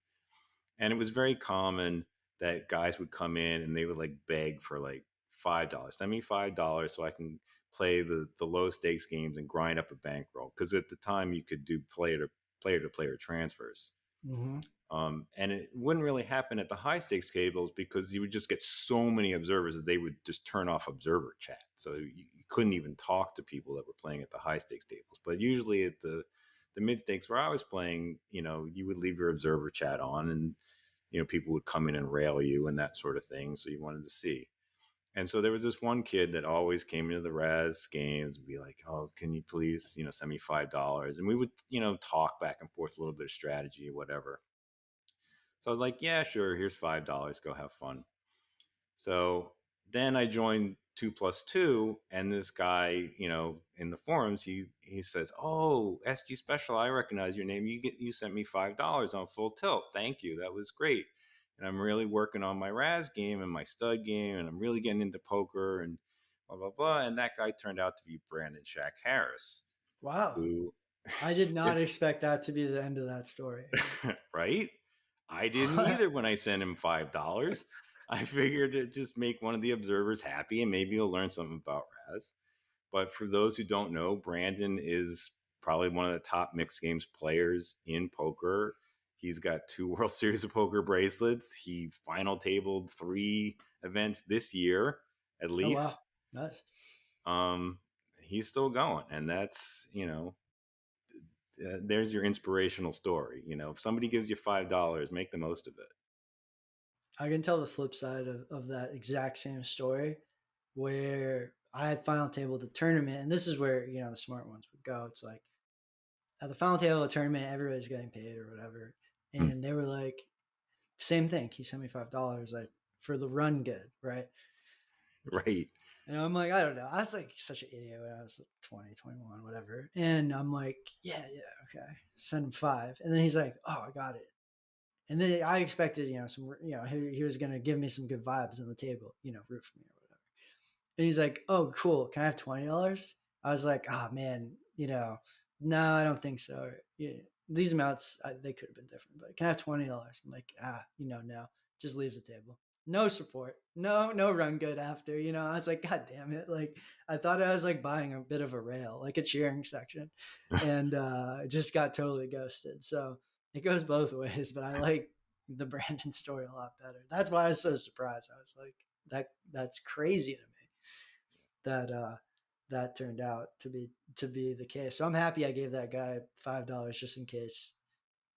And it was very common that guys would come in and they would like beg for like $5. Send me $5 so I can play the low stakes games and grind up a bankroll. Because at the time you could do player to player transfers.
Mm-hmm.
And it wouldn't really happen at the high stakes tables because you would just get so many observers that they would just turn off observer chat. So you couldn't even talk to people that were playing at the high stakes tables. But usually at the mid stakes where I was playing, you would leave your observer chat on, and people would come in and rail you and that sort of thing. So you wanted to see. And so there was this one kid that always came into the Razz games and be like, "Oh, can you please, send me $5?" And we would, talk back and forth a little bit of strategy or whatever. So I was like, "Yeah, sure. Here's $5. Go have fun." So then I joined 2 plus 2, and this guy, in the forums, he says, "Oh, SG Special, I recognize your name. You sent me $5 on Full Tilt. Thank you. That was great. And I'm really working on my Raz game and my stud game, and I'm really getting into poker and blah blah blah." And that guy turned out to be Brandon Shack Harris,
Wow.
who,
I did
if
not expect that to be the end of that story.
right? I didn't
What?
either when I sent him $5. I figured to just make one of the observers happy and maybe he'll learn something about Raz. But for those who don't know, Brandon is probably one of the top mixed games players in poker. He's got 2 World Series of Poker bracelets. He final tabled 3 events this year, at
Oh wow.
least.
Nice.
Um, he's still going, and that's there's your inspirational story. If somebody gives you $5, make the most of it.
I can tell the flip side of that exact same story where I had final table the tournament, and this is where, the smart ones would go. It's like at the final table of the tournament, everybody's getting paid or whatever.
Hmm.
And they were like, same thing. He sent me $5, like for the run good, right?
Right.
And I'm like, I don't know. I was like such an idiot when I was 20, 21, whatever. And I'm like, yeah, okay. Send him five. And then he's like, oh, I got it. And then I expected, he was going to give me some good vibes on the table, root for me or whatever. And he's like, oh, cool. Can I have $20? I was like, oh, man, no, I don't think so. Or, these amounts, they could have been different, but can I have $20? I'm like, no, just leaves the table. No support. No run good after, I was like, God damn it. Like, I thought I was like buying a bit of a rail, like a cheering section, and just got totally ghosted. So it goes both ways, but I like the Brandon story a lot better. That's why I was so surprised. I was like, that's crazy to me that that turned out to be the case. So I'm happy I gave that guy $5 just in case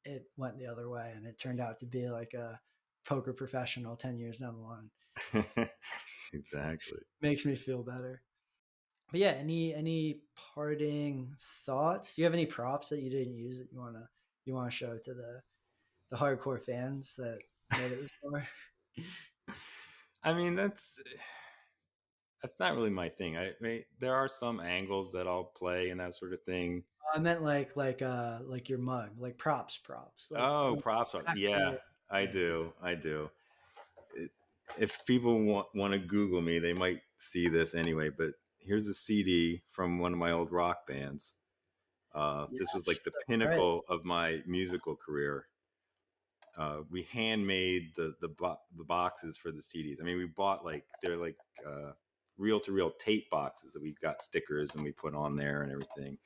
it went the other way, and it turned out to be like a poker professional 10 years down the line.
Exactly.
Makes me feel better. But yeah, any parting thoughts? Do you have any props that you didn't use that you wanna show to the hardcore fans that made it this far?
I mean, that's not really my thing. I mean, there are some angles that I'll play and that sort of thing.
I meant like your mug, like props, like
Oh,
from
props are,
back
yeah,
there.
I
Yeah.
do. I do. It, if people want to Google me, they might see this anyway. But here's a CD from one of my old rock bands. This was like
Yes,
the
that's right.
pinnacle of my musical career. We handmade the boxes for the CDs. I mean, we bought they're like reel to reel tape boxes that we got stickers and we put on there and everything.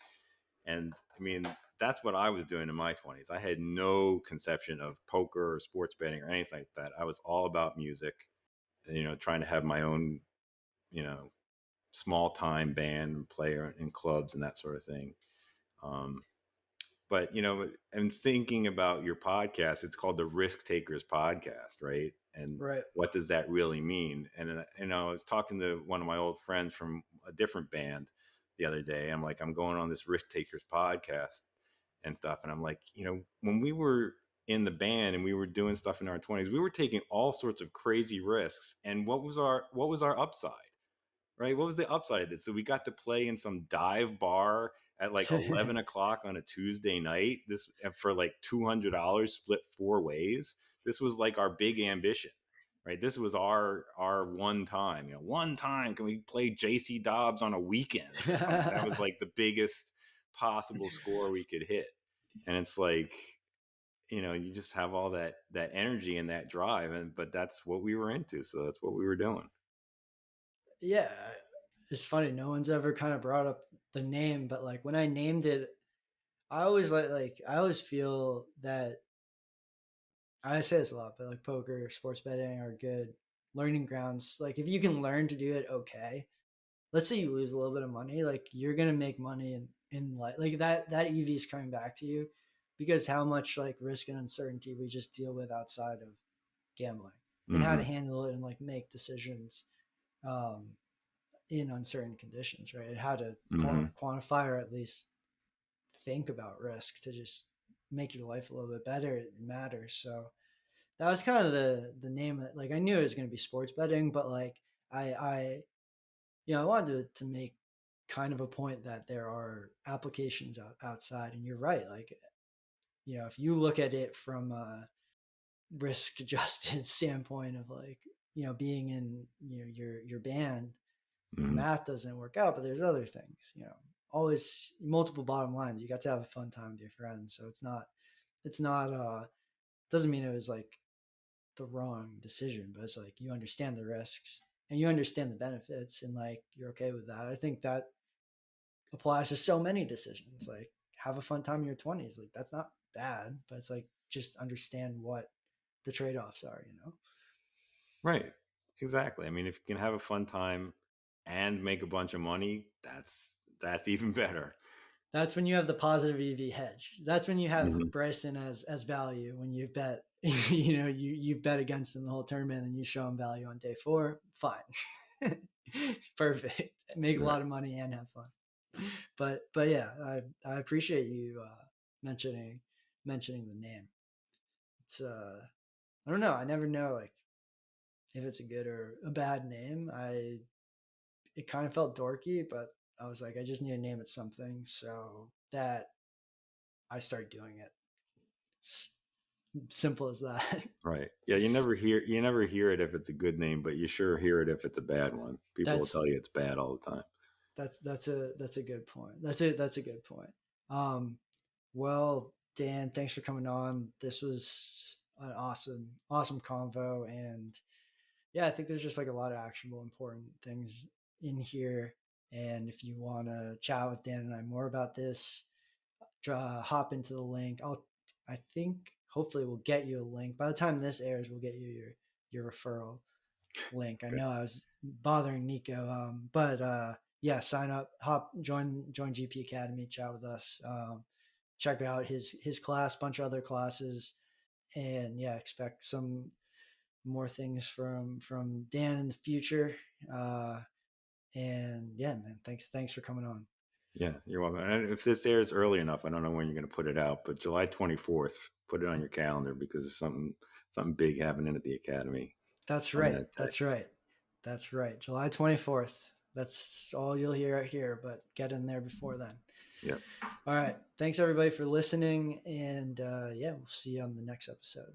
And I mean, that's what I was doing in my 20s. I had no conception of poker or sports betting or anything like that. I was all about music, trying to have my own, you know, small time band and player in clubs and that sort of thing. Um, but and thinking about your podcast, it's called the Risk Takers Podcast, right? And
Right.
what does that really mean? And I was talking to one of my old friends from a different band the other day. I'm like, I'm going on this Risk Takers podcast and stuff, and I'm like, when we were in the band and we were doing stuff in our 20s, we were taking all sorts of crazy risks. And what was our upside? Right? What was the upside of this? So we got to play in some dive bar at like 11 o'clock on a Tuesday night. This for like $200 split 4 ways. This was like our big ambition, right? This was our one time. One time can we play JC Dobbs on a weekend or something? That was like the biggest possible score we could hit. And it's like, you just have all that energy and that drive, but that's what we were into. So that's what we were doing.
Yeah, it's funny. No one's ever kind of brought up the name, but like when I named it, I always I always feel that I say this a lot, but like poker, sports betting are good learning grounds. Like if you can learn to do it, okay. Let's say you lose a little bit of money, like you're gonna make money in like that EV is coming back to you because how much like risk and uncertainty we just deal with outside of gambling and how to
Hmm.
handle it and like make decisions um, in uncertain conditions, right? And how to
Hmm.
quantify or at least think about risk to just make your life a little bit better. It matters. So that was kind of the name. Like I knew it was going to be sports betting, but like I I wanted to make kind of a point that there are applications outside, and you're right. Like if you look at it from a risk adjusted standpoint of like being in your band, the
Hmm.
math doesn't work out, but there's other things. Always multiple bottom lines. You got to have a fun time with your friends, so it's not doesn't mean it was like the wrong decision, but it's like you understand the risks and you understand the benefits and like you're okay with that. I think that applies to so many decisions. Like have a fun time in your 20s. Like that's not bad, but it's like just understand what the trade-offs are.
Right. Exactly. I mean, if you can have a fun time and make a bunch of money, that's even better.
That's when you have the positive EV hedge. That's when you have
Hmm.
Bryson as value when you've bet you've bet against him the whole tournament and you show him value on day 4. Fine. Perfect. Make a
Right.
lot of money and have fun. But yeah, I appreciate you mentioning mentioning the name. It's I don't know. I never know like if it's a good or a bad name. It kind of felt dorky, but I was like, I just need to name it something so that I start doing it. Simple as that.
Right. Yeah, you never hear it if it's a good name, but you sure hear it if it's a bad one. People will
that's
tell you it's bad all the time.
that's a good point. That's a good point. Um, well, Dan, thanks for coming on. This was an awesome convo, and yeah, I think there's just like a lot of actionable, important things in here. And if you want to chat with Dan and I more about this, hop into the link. I think hopefully we'll get you a link. By the time this airs, we'll get you your referral link. I
Okay.
know I was bothering Nico, but yeah, sign up, join GP Academy, chat with us, check out his class, bunch of other classes, and yeah, expect some more things from Dan in the future. Uh, and yeah, man, thanks for coming on.
Yeah, you're welcome. And if this airs early enough, I don't know when you're going to put it out, but July 24th, put it on your calendar because there's something big happening at the academy
That's
on
right.
that day.
That's right. That's right. July 24th. That's all you'll hear out here, but get in there before then.
Yep.
All right. Thanks everybody for listening. And yeah, we'll see you on the next episode.